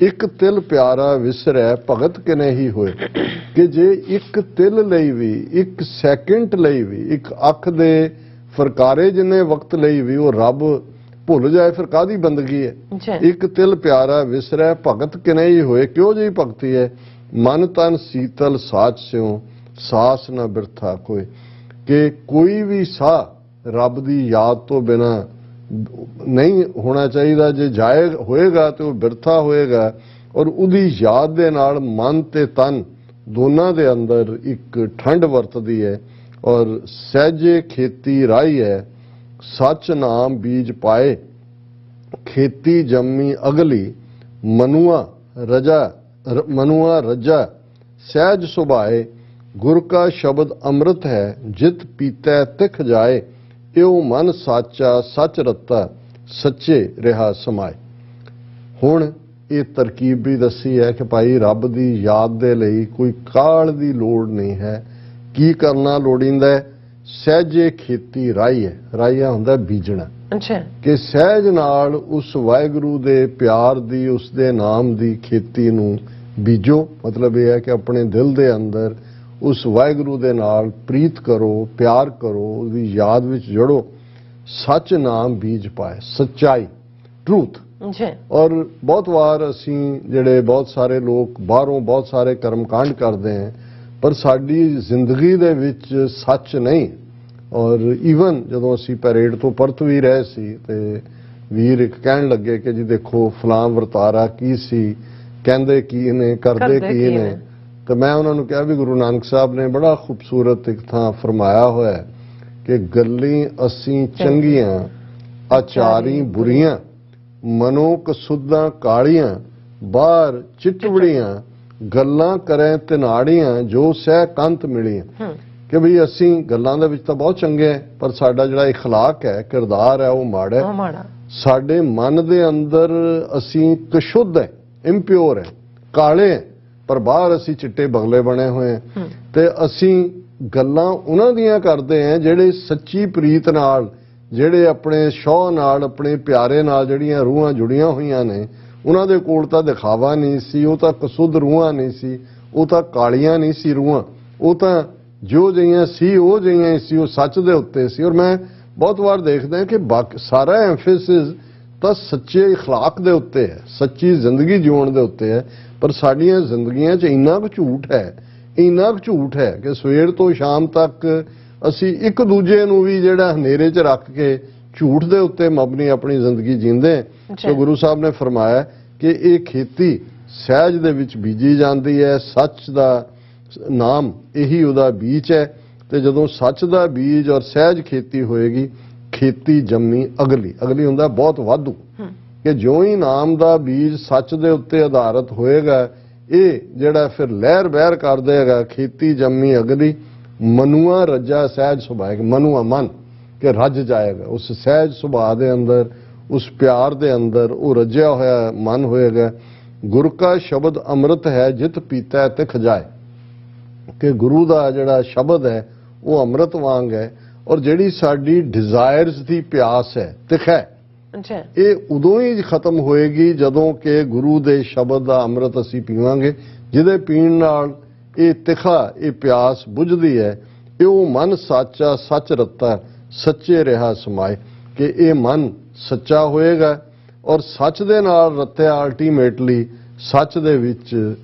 ਇੱਕ ਤਿਲ ਪਿਆਰਾ ਵਿਸਰੈ ਭਗਤ ਕਿਨੇ ਹੀ ਹੋਏ, ਕਿ ਜੇ ਇੱਕ ਤਿਲ ਲਈ ਵੀ, ਇੱਕ ਸੈਕਿੰਡ ਲਈ ਵੀ, ਇੱਕ ਅੱਖ ਦੇ ਫਰਕਾਰੇ ਜਿੰਨੇ ਵਕਤ ਲਈ ਵੀ ਉਹ ਰੱਬ ਭੁੱਲ ਜਾਏ ਫਿਰ ਕਾਹਦੀ ਬੰਦਗੀ ਹੈ। ਇੱਕ ਤਿਲ ਪਿਆਰਾ ਵਿਸਰੈ ਭਗਤ ਕਿਨੇ ਹੀ ਹੋਏ। ਕਿਉਂ ਜਿਹੀ ਭਗਤੀ ਹੈ, ਮਨ ਤਨ ਸੀਤਲ ਸਾਚ ਸਿਉ ਸਾਸ ਨਾ ਬਿਰਥਾ ਕੋਈ, ਕਿ ਕੋਈ ਵੀ ਸਾਹ ਰੱਬ ਦੀ ਯਾਦ ਤੋਂ ਬਿਨਾ ਨਹੀਂ ਹੋਣਾ ਚਾਹੀਦਾ। ਜੇ ਜਾਏ ਹੋਏਗਾ ਤੇ ਉਹ ਬਿਰਥਾ ਹੋਏਗਾ। ਔਰ ਉਹਦੀ ਯਾਦ ਦੇ ਨਾਲ ਮਨ ਤੇ ਤਨ ਦੋਨਾਂ ਦੇ ਅੰਦਰ ਇੱਕ ਠੰਡ ਵਰਤਦੀ ਹੈ। ਔਰ ਸਹਿਜੇ ਖੇਤੀ ਰਾਈ ਹੈ, ਸੱਚ ਨਾਮ ਬੀਜ ਪਾਏ, ਖੇਤੀ ਜੰਮੀ ਅਗਲੀ, ਮਨੁਆ ਰਜਾ ਸਹਿਜ ਸੁਭਾਏ, ਗੁਰ ਕਾ ਸ਼ਬਦ ਅੰਮ੍ਰਿਤ ਹੈ ਜਿਤ ਪੀਤੈ ਤਿਖ ਜਾਏ, ਇਉ ਮਨ ਸਾਚਾ ਸੱਚ ਰਤਾ ਸੱਚੇ ਰਿਹਾ ਸਮਾਏ। ਹੁਣ ਇਹ ਤਰਕੀਬ ਵੀ ਦੱਸੀ ਹੈ ਕਿ ਭਾਈ ਰੱਬ ਦੀ ਯਾਦ ਦੇ ਲਈ ਕੋਈ ਕਾਹਲ ਦੀ ਲੋੜ ਨਹੀਂ ਹੈ। ਕੀ ਕਰਨਾ ਲੋੜੀਂਦਾ ਹੈ? ਸਹਿਜੇ ਖੇਤੀ ਰਾਈ ਹੈ, ਰਾਈਆ ਹੁੰਦਾ ਬੀਜਣਾ। ਕਿ ਸਹਿਜ ਨਾਲ ਉਸ ਵਾਹਿਗੁਰੂ ਦੇ ਪਿਆਰ ਦੀ, ਉਸ ਦੇ ਨਾਮ ਦੀ ਖੇਤੀ ਨੂੰ ਬੀਜੋ। ਮਤਲਬ ਇਹ ਹੈ ਕਿ ਆਪਣੇ ਦਿਲ ਦੇ ਅੰਦਰ ਉਸ ਵਾਹਿਗੁਰੂ ਦੇ ਨਾਲ ਪ੍ਰੀਤ ਕਰੋ, ਪਿਆਰ ਕਰੋ, ਉਹਦੀ ਯਾਦ ਵਿੱਚ ਜੁੜੋ। ਸੱਚ ਨਾਮ ਬੀਜ ਪਾਏ, ਸੱਚਾਈ, ਟਰੂਥ। ਔਰ ਬਹੁਤ ਵਾਰ ਅਸੀਂ ਜਿਹੜੇ ਬਹੁਤ ਸਾਰੇ ਲੋਕ ਬਾਹਰੋਂ ਬਹੁਤ ਸਾਰੇ ਕਰਮਕਾਂਡ ਕਰਦੇ हैं, ਪਰ ਸਾਡੀ ਜ਼ਿੰਦਗੀ ਦੇ ਵਿੱਚ ਸੱਚ ਨਹੀਂ। ਔਰ ਈਵਨ ਜਦੋਂ ਅਸੀਂ ਪੈਰੇਡ ਤੋਂ ਪਰਤ ਵੀ ਰਹੇ ਸੀ ਤੇ ਵੀਰ ਇੱਕ ਕਹਿਣ ਲੱਗੇ ਕਿ ਜੀ ਦੇਖੋ ਫਲਾਂ ਵਰਤਾਰਾ ਕੀ ਸੀ, ਕਹਿੰਦੇ ਕੀ ਨੇ, ਕਰਦੇ ਕੀ ਨੇ। ਤੇ ਮੈਂ ਉਹਨਾਂ ਨੂੰ ਕਿਹਾ ਵੀ ਗੁਰੂ ਨਾਨਕ ਸਾਹਿਬ ਨੇ ਬੜਾ ਖੂਬਸੂਰਤ ਇੱਕ ਥਾਂ ਫਰਮਾਇਆ ਹੋਇਆ ਹੈ ਕਿ ਗੱਲੀ ਅਸੀਂ ਚੰਗੀਆਂ ਆਚਾਰੀ ਬੁਰੀਆਂ, ਮਨੋ ਕਸੁੱਦਾਂ ਕਾਲੀਆਂ, ਬਾਹਰ ਚਿੱਟਵੜੀਆਂ, ਗੱਲਾਂ ਕਰੇ ਤਿਨਾੜੀਆਂ, ਜੋ ਸਹਿ ਕੰਤ ਮਿਲੀਆਂ। ਕਿ ਵੀ ਅਸੀਂ ਗੱਲਾਂ ਦੇ ਵਿੱਚ ਤਾਂ ਬਹੁਤ ਚੰਗੇ ਹੈ, ਪਰ ਸਾਡਾ ਜਿਹੜਾ ਇਖਲਾਕ ਹੈ, ਕਿਰਦਾਰ ਹੈ, ਉਹ ਮਾੜਾ ਹੈ। ਸਾਡੇ ਮਨ ਦੇ ਅੰਦਰ ਅਸੀਂ ਕਸ਼ੁੱਧ ਹੈ, ਇੰਪਿਓਰ ਹੈ, ਕਾਲੇ ਹੈ, ਪਰ ਬਾਹਰ ਅਸੀਂ ਚਿੱਟੇ ਬਗਲੇ ਬਣੇ ਹੋਏ ਹਾਂ। ਤੇ ਅਸੀਂ ਗੱਲਾਂ ਉਹਨਾਂ ਦੀਆਂ ਕਰਦੇ ਹਾਂ ਜਿਹੜੇ ਸੱਚੀ ਪ੍ਰੀਤ ਨਾਲ, ਜਿਹੜੇ ਆਪਣੇ ਸ਼ੌਹ ਨਾਲ, ਆਪਣੇ ਪਿਆਰੇ ਨਾਲ ਜਿਹੜੀਆਂ ਰੂਹਾਂ ਜੁੜੀਆਂ ਹੋਈਆਂ ਨੇ, ਉਹਨਾਂ ਦੇ ਕੋਲ ਤਾਂ ਦਿਖਾਵਾ ਨਹੀਂ ਸੀ, ਉਹ ਤਾਂ ਕਸੁੱਧ ਰੂਹਾਂ ਨਹੀਂ ਸੀ, ਉਹ ਤਾਂ ਕਾਲੀਆਂ ਨਹੀਂ ਸੀ ਰੂਹਾਂ, ਉਹ ਤਾਂ ਜੋ ਜਿਹੀਆਂ ਸੀ ਉਹ ਜਿਹੀਆਂ ਹੀ ਸੀ, ਉਹ ਸੱਚ ਦੇ ਉੱਤੇ ਸੀ। ਔਰ ਮੈਂ ਬਹੁਤ ਵਾਰ ਦੇਖਦਾ ਕਿ ਸਾਰਾ ਐਮਫੈਸਿਸ ਤਾਂ ਸੱਚੇ ਇਖਲਾਕ ਦੇ ਉੱਤੇ ਹੈ, ਸੱਚੀ ਜ਼ਿੰਦਗੀ ਜਿਉਣ ਦੇ ਉੱਤੇ ਹੈ। ਪਰ ਸਾਡੀਆਂ ਜ਼ਿੰਦਗੀਆਂ 'ਚ ਇੰਨਾ ਕੁ ਝੂਠ ਹੈ, ਇੰਨਾ ਕੁ ਝੂਠ ਹੈ ਕਿ ਸਵੇਰ ਤੋਂ ਸ਼ਾਮ ਤੱਕ ਅਸੀਂ ਇੱਕ ਦੂਜੇ ਨੂੰ ਵੀ ਜਿਹੜਾ ਹਨੇਰੇ 'ਚ ਰੱਖ ਕੇ ਝੂਠ ਦੇ ਉੱਤੇ ਮਬਨੀ ਆਪਣੀ ਜ਼ਿੰਦਗੀ ਜੀਂਦੇ ਹਾਂ। ਤੇ ਗੁਰੂ ਸਾਹਿਬ ਨੇ ਫਰਮਾਇਆ ਕਿ ਇਹ ਖੇਤੀ ਸਹਿਜ ਦੇ ਵਿੱਚ ਬੀਜੀ ਜਾਂਦੀ ਹੈ। ਸੱਚ ਦਾ ਨਾਮ ਇਹੀ ਉਹਦਾ ਬੀਜ ਹੈ। ਤੇ ਜਦੋਂ ਸੱਚ ਦਾ ਬੀਜ ਔਰ ਸਹਿਜ ਖੇਤੀ ਹੋਏਗੀ, ਖੇਤੀ ਜੰਮੀ ਅਗਲੀ। ਅਗਲੀ ਹੁੰਦਾ ਬਹੁਤ ਵਾਧੂ, ਕਿ ਜਿਉਂ ਹੀ ਨਾਮ ਦਾ ਬੀਜ ਸੱਚ ਦੇ ਉੱਤੇ ਆਧਾਰਿਤ ਹੋਏਗਾ, ਇਹ ਜਿਹੜਾ ਫਿਰ ਲਹਿਰ ਬਹਿਰ ਕਰ ਦੇਗਾ। ਖੇਤੀ ਜੰਮੀ ਅਗਲੀ, ਮਨੁਆ ਰੱਜਾ ਸਹਿਜ ਸੁਭਾਏਗਾ। ਮਨੁਆ ਮਨ, ਕਿ ਰੱਜ ਜਾਏਗਾ ਉਸ ਸਹਿਜ ਸੁਭਾਅ ਦੇ ਅੰਦਰ, ਉਸ ਪਿਆਰ ਦੇ ਅੰਦਰ ਉਹ ਰੱਜਿਆ ਹੋਇਆ ਮਨ ਹੋਏਗਾ। ਗੁਰ ਕਾ ਸ਼ਬਦ ਅੰਮ੍ਰਿਤ ਹੈ ਜਿਤ ਪੀਤਾ ਤੇ ਖਜਾਏ, ਕਿ ਗੁਰੂ ਦਾ ਜਿਹੜਾ ਸ਼ਬਦ ਹੈ ਉਹ ਅੰਮ੍ਰਿਤ ਵਾਂਗ ਹੈ। ਔਰ ਜਿਹੜੀ ਸਾਡੀ ਡਿਜ਼ਾਇਰਸ ਦੀ ਪਿਆਸ ਹੈ, ਤਿਖ ਹੈ, ਇਹ ਉਦੋਂ ਹੀ ਖਤਮ ਹੋਏਗੀ ਜਦੋਂ ਕਿ ਗੁਰੂ ਦੇ ਸ਼ਬਦ ਦਾ ਅੰਮ੍ਰਿਤ ਅਸੀਂ ਪੀਵਾਂਗੇ, ਜਿਹਦੇ ਪੀਣ ਨਾਲ ਇਹ ਤਿਖਾ, ਇਹ ਪਿਆਸ ਬੁਝਦੀ ਹੈ। ਇਹ ਉਹ ਮਨ ਸਾਚਾ ਸੱਚ ਰਤਾ ਸੱਚੇ ਰਿਹਾ ਸਮਾਏ, ਕਿ ਇਹ ਮਨ ਸੱਚਾ ਹੋਏਗਾ ਔਰ ਸੱਚ ਦੇ ਨਾਲ ਰਤਿਆ। ਅਲਟੀਮੇਟਲੀ ਸੱਚ ਦੇ ਵਿੱਚ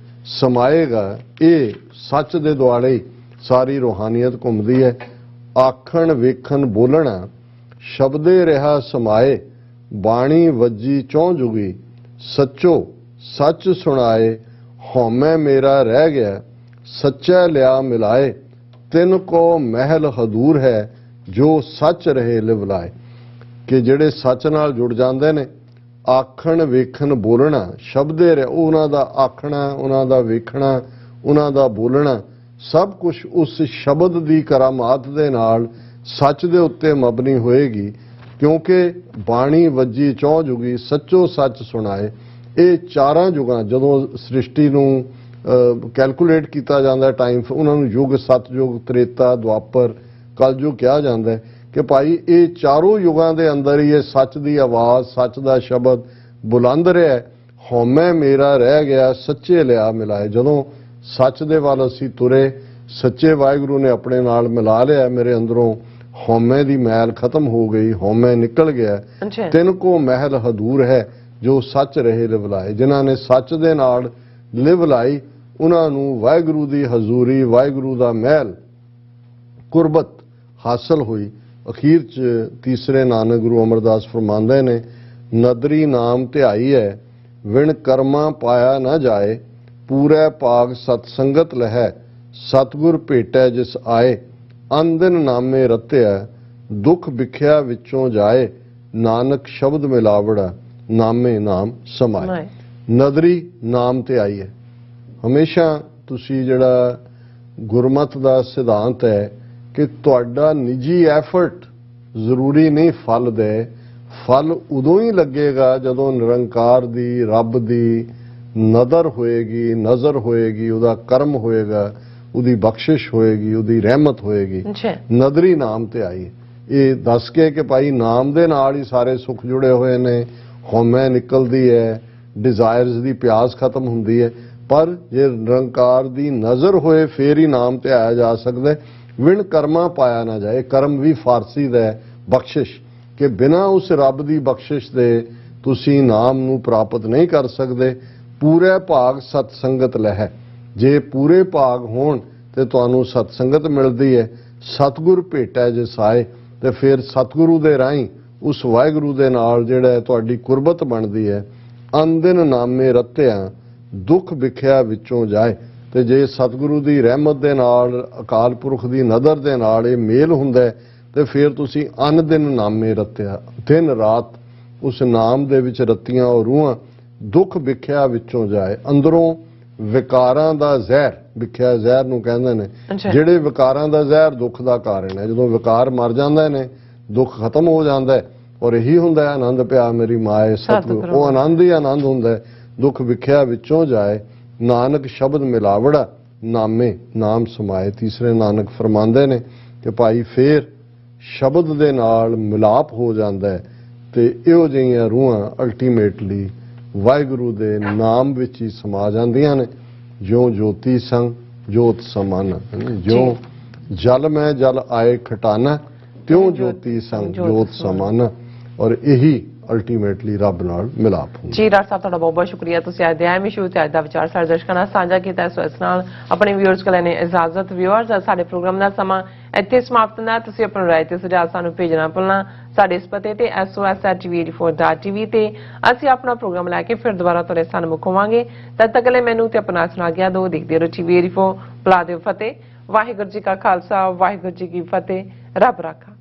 समाएगा। ये सच दे दुआले ही सारी रूहानियत घुमदी है। आखण वेखण बोलना शब्दे रहा समाए, बाणी वजी चौं जुगी, सच्चो सच सुनाए, हौमै मेरा रह गया, सच्चा लिया मिलाए, तिन को महल हदूर है, जो सच रहे लिवलाए। कि ਜਿਹੜੇ ਸੱਚ ਨਾਲ ਜੁੜ ਜਾਂਦੇ ਨੇ, ਆਖਣ ਵੇਖਣ ਬੋਲਣਾ ਸ਼ਬਦੇ ਰਹਿ, ਉਹਨਾਂ ਦਾ ਆਖਣਾ, ਉਹਨਾਂ ਦਾ ਵੇਖਣਾ, ਉਹਨਾਂ ਦਾ ਬੋਲਣਾ ਸਭ ਕੁਝ ਉਸ ਸ਼ਬਦ ਦੀ ਕਰਾਮਾਤ ਦੇ ਨਾਲ ਸੱਚ ਦੇ ਉੱਤੇ ਮਬਨੀ ਹੋਏਗੀ। ਕਿਉਂਕਿ ਬਾਣੀ ਵੱਜੀ ਚੌਂ ਜੁਗੀ, ਸੱਚੋ ਸੱਚ ਸੁਣਾਏ। ਇਹ ਚਾਰਾਂ ਯੁਗਾਂ ਜਦੋਂ ਸ੍ਰਿਸ਼ਟੀ ਨੂੰ ਕੈਲਕੂਲੇਟ ਕੀਤਾ ਜਾਂਦਾ ਟਾਈਮ, ਉਹਨਾਂ ਨੂੰ ਯੁਗ, ਸਤਯੁਗ, ਤ੍ਰੇਤਾ, ਦੁਆਪਰ, ਕਲਯੁਗ ਕਿਹਾ ਜਾਂਦਾ ਹੈ ਕਿ ਭਾਈ ਇਹ ਚਾਰੋਂ ਯੁਗਾਂ ਦੇ ਅੰਦਰ ਹੀ ਇਹ ਸੱਚ ਦੀ ਆਵਾਜ਼, ਸੱਚ ਦਾ ਸ਼ਬਦ ਬੁਲੰਦ ਰਿਹਾ। ਹਉਮੈ ਮੇਰਾ ਰਹਿ ਗਿਆ, ਸੱਚੇ ਲਿਆ ਮਿਲਾਏ। ਜਦੋਂ ਸੱਚ ਦੇ ਵੱਲ ਅਸੀਂ ਤੁਰੇ, ਸੱਚੇ ਵਾਹਿਗੁਰੂ ਨੇ ਆਪਣੇ ਨਾਲ ਮਿਲਾ ਲਿਆ, ਮੇਰੇ ਅੰਦਰੋਂ ਹਉਮੈ ਦੀ ਮੈਲ ਖਤਮ ਹੋ ਗਈ, ਹਉਮੈ ਨਿਕਲ ਗਿਆ। ਤਿੰਨ ਕੋ ਮਹਿਲ ਹਦੂਰ ਹੈ, ਜੋ ਸੱਚ ਰਹੇ ਲਿਵਲਾਏ। ਜਿਨ੍ਹਾਂ ਨੇ ਸੱਚ ਦੇ ਨਾਲ ਲਿਵ ਲਾਈ, ਉਹਨਾਂ ਨੂੰ ਵਾਹਿਗੁਰੂ ਦੀ ਹਜ਼ੂਰੀ, ਵਾਹਿਗੁਰੂ ਦਾ ਮਹਿਲ, ਕੁਰਬਤ ਹਾਸਲ ਹੋਈ। ਅਖੀਰ 'ਚ ਤੀਸਰੇ ਨਾਨਕ ਗੁਰੂ ਅਮਰਦਾਸ ਫਰਮਾਉਂਦੇ ਨੇ, ਨਦਰੀ ਨਾਮ ਧਿਆਈ ਹੈ, ਵਿਣ ਕਰਮਾਂ ਪਾਇਆ ਨਾ ਜਾਏ, ਪੂਰੇ ਭਾਗ ਸਤਸੰਗਤ ਲਹੈ, ਸਤਿਗੁਰ ਭੇਟੈ ਜਿਸ ਆਏ, ਅੰਦਨ ਨਾਮੇ ਰਤਿਆ, ਦੁੱਖ ਵਿਖਿਆ ਵਿੱਚੋਂ ਜਾਏ, ਨਾਨਕ ਸ਼ਬਦ ਮਿਲਾਵੜਾ, ਨਾਮੇ ਨਾਮ ਸਮਾਏ। ਨਦਰੀ ਨਾਮ ਧਿਆਈ ਹੈ। ਹਮੇਸ਼ਾ ਤੁਸੀਂ ਜਿਹੜਾ ਗੁਰਮਤ ਦਾ ਸਿਧਾਂਤ ਹੈ ਕਿ ਤੁਹਾਡਾ ਨਿੱਜੀ ਐਫਰਟ ਜ਼ਰੂਰੀ ਨਹੀਂ ਫਲ ਦੇ, ਫਲ ਉਦੋਂ ਹੀ ਲੱਗੇਗਾ ਜਦੋਂ ਨਿਰੰਕਾਰ ਦੀ, ਰੱਬ ਦੀ ਨਜ਼ਰ ਹੋਏਗੀ, ਉਹਦਾ ਕਰਮ ਹੋਏਗਾ, ਉਹਦੀ ਬਖਸ਼ਿਸ਼ ਹੋਏਗੀ, ਉਹਦੀ ਰਹਿਮਤ ਹੋਏਗੀ। ਨਦਰੀ ਨਾਮ ਤੇ ਆਈ, ਇਹ ਦੱਸ ਕੇ ਕਿ ਭਾਈ ਨਾਮ ਦੇ ਨਾਲ ਹੀ ਸਾਰੇ ਸੁੱਖ ਜੁੜੇ ਹੋਏ ਨੇ, ਹਉਮੈ ਨਿਕਲਦੀ ਹੈ, ਡਿਜ਼ਾਇਰਸ ਦੀ ਪਿਆਸ ਖਤਮ ਹੁੰਦੀ ਹੈ। ਪਰ ਜੇ ਨਿਰੰਕਾਰ ਦੀ ਨਜ਼ਰ ਹੋਏ ਫੇਰ ਹੀ ਨਾਮ ਤੇ ਆਇਆ ਜਾ ਸਕਦਾ। ਵਿਣ ਕਰਮਾਂ ਪਾਇਆ ਨਾ ਜਾਏ, ਕਰਮ ਵੀ ਫਾਰਸੀ ਦਾ ਬਖਸ਼ਿਸ਼, ਕਿ ਬਿਨਾਂ ਉਸ ਰੱਬ ਦੀ ਬਖਸ਼ਿਸ਼ ਦੇ ਤੁਸੀਂ ਨਾਮ ਨੂੰ ਪ੍ਰਾਪਤ ਨਹੀਂ ਕਰ ਸਕਦੇ। ਪੂਰੇ ਭਾਗ ਸਤਸੰਗਤ ਲਹੈ, ਜੇ ਪੂਰੇ ਭਾਗ ਹੋਣ ਤੇ ਤੁਹਾਨੂੰ ਸਤਸੰਗਤ ਮਿਲਦੀ ਹੈ। ਸਤਿਗੁਰ ਭੇਟੈ ਜਿਸ ਆਏ, ਤੇ ਫਿਰ ਸਤਿਗੁਰੂ ਦੇ ਰਾਹੀਂ ਉਸ ਵਾਹਿਗੁਰੂ ਦੇ ਨਾਲ ਜਿਹੜਾ ਤੁਹਾਡੀ ਕੁਰਬਤ ਬਣਦੀ ਹੈ। ਅੰਦਿਨ ਨਾਮੇ ਰਤਿਆ, ਦੁੱਖ ਵਿਖਿਆ ਵਿੱਚੋਂ ਜਾਏ। ਤੇ ਜੇ ਸਤਿਗੁਰੂ ਦੀ ਰਹਿਮਤ ਦੇ ਨਾਲ, ਅਕਾਲ ਪੁਰਖ ਦੀ ਨਜ਼ਰ ਦੇ ਨਾਲ ਇਹ ਮੇਲ ਹੁੰਦਾ ਤੇ ਫਿਰ ਤੁਸੀਂ ਅਨ ਦਿਨ ਨਾਮੇ ਰਤਿਆ, ਦਿਨ ਰਾਤ ਉਸ ਨਾਮ ਦੇ ਵਿੱਚ ਰਤੀਆਂ ਉਹ ਰੂਹਾਂ, ਦੁੱਖ ਵਿਖਿਆ ਵਿੱਚੋਂ ਜਾਏ। ਅੰਦਰੋਂ ਵਿਕਾਰਾਂ ਦਾ ਜ਼ਹਿਰ, ਵਿਖਿਆ ਜ਼ਹਿਰ ਨੂੰ ਕਹਿੰਦੇ ਨੇ, ਜਿਹੜੇ ਵਿਕਾਰਾਂ ਦਾ ਜ਼ਹਿਰ ਦੁੱਖ ਦਾ ਕਾਰਨ ਹੈ। ਜਦੋਂ ਵਿਕਾਰ ਮਰ ਜਾਂਦੇ ਨੇ, ਦੁੱਖ ਖਤਮ ਹੋ ਜਾਂਦਾ, ਔਰ ਇਹੀ ਹੁੰਦਾ ਆਨੰਦ ਪਿਆ ਮੇਰੀ ਮਾਏ ਸਤਿਗੁਰ, ਉਹ ਆਨੰਦ ਹੀ ਆਨੰਦ ਹੁੰਦਾ। ਦੁੱਖ ਵਿਖਿਆ ਵਿੱਚੋਂ ਜਾਏ, ਨਾਨਕ ਸ਼ਬਦ ਮਿਲਾਵੜਾ, ਨਾਮੇ ਨਾਮ ਸਮਾਏ। ਤੀਸਰੇ ਨਾਨਕ ਫਰਮਾਉਂਦੇ ਨੇ ਕਿ ਭਾਈ ਫੇਰ ਸ਼ਬਦ ਦੇ ਨਾਲ ਮਿਲਾਪ ਹੋ ਜਾਂਦਾ ਹੈ ਤੇ ਇਹੋ ਜਿਹੀਆਂ ਰੂਹਾਂ ਅਲਟੀਮੇਟਲੀ ਵਾਹਿਗੁਰੂ ਦੇ ਨਾਮ ਵਿੱਚ ਹੀ ਸਮਾ ਜਾਂਦੀਆਂ ਨੇ। ਜਿਉਂ ਜੋਤੀ ਸੰਗ ਜੋਤ ਸਮਾਨਾ, ਜਿਉਂ ਜਲ ਮੈਂ ਜਲ ਆਏ ਖਟਾਨਾ, ਤਿਉਂ ਜੋਤੀ ਸੰਗ ਜੋਤ ਸਮਾਨਾ। ਔਰ ਇਹੀ ਅਲਟੀਮੇਟਲੀ ਰੱਬ ਨਾਲ ਮਿਲਾਪ ਹੁੰਦਾ। ਜੀ ਡਾਕਟਰ ਸਾਹਿਬ, ਤੁਹਾਡਾ ਬਹੁਤ ਬਹੁਤ ਸ਼ੁਕਰੀਆ। ਤੁਸੀਂ ਅੱਜ ਦੇ ਅਹਿਮ ਇਸ਼ੂ ਤੇ ਅੱਜ ਦਾ ਵਿਚਾਰ ਸਾਡੇ ਦਰਸ਼ਕਾਂ ਨਾਲ ਸਾਂਝਾ ਕੀਤਾ। ਸੋ ਇਸ ਨਾਲ ਆਪਣੇ ਵਿਊਅਰਸ ਕੋਲ ਲੈਣੇ ਇਜਾਜ਼ਤ। ਵਿਊਅਰਸ, ਸਾਡੇ ਪ੍ਰੋਗਰਾਮ ਦਾ ਸਮਾਂ ਇੱਥੇ ਸਮਾਪਤ ਹੁੰਦਾ। ਤੁਸੀਂ ਆਪਣੀ ਰਾਏ ਤੇ ਸੁਝਾਅ ਸਾਨੂੰ ਭੇਜਣਾ ਭੁੱਲਣਾ ਸਾਡੇ ਇਸ ਪਤੇ ਤੇ sos@tv84.tv ਤੇ ਅਸੀਂ ਆਪਣਾ ਪ੍ਰੋਗਰਾਮ ਲੈ ਕੇ ਫਿਰ ਦੁਬਾਰਾ ਤੁਹਾਡੇ ਸਾਹਮਣੇ ਹੋਵਾਂਗੇ। ਤਦ ਤੱਕ ਲਈ ਮੈਨੂੰ ਤੇ ਆਪਣਾ ਸੁਣਾ ਗਿਆ ਦੋ ਦੇਖਦੇ ਰਹੋ TV84। ਬੁਲਾ ਦਿਓ ਫਤਿਹ। ਵਾਹਿਗੁਰੂ ਜੀ ਕਾ ਖਾਲਸਾ, ਵਾਹਿਗੁਰੂ ਜੀ ਕੀ ਫਤਿਹ। ਰੱਬ ਰਾਖਾ।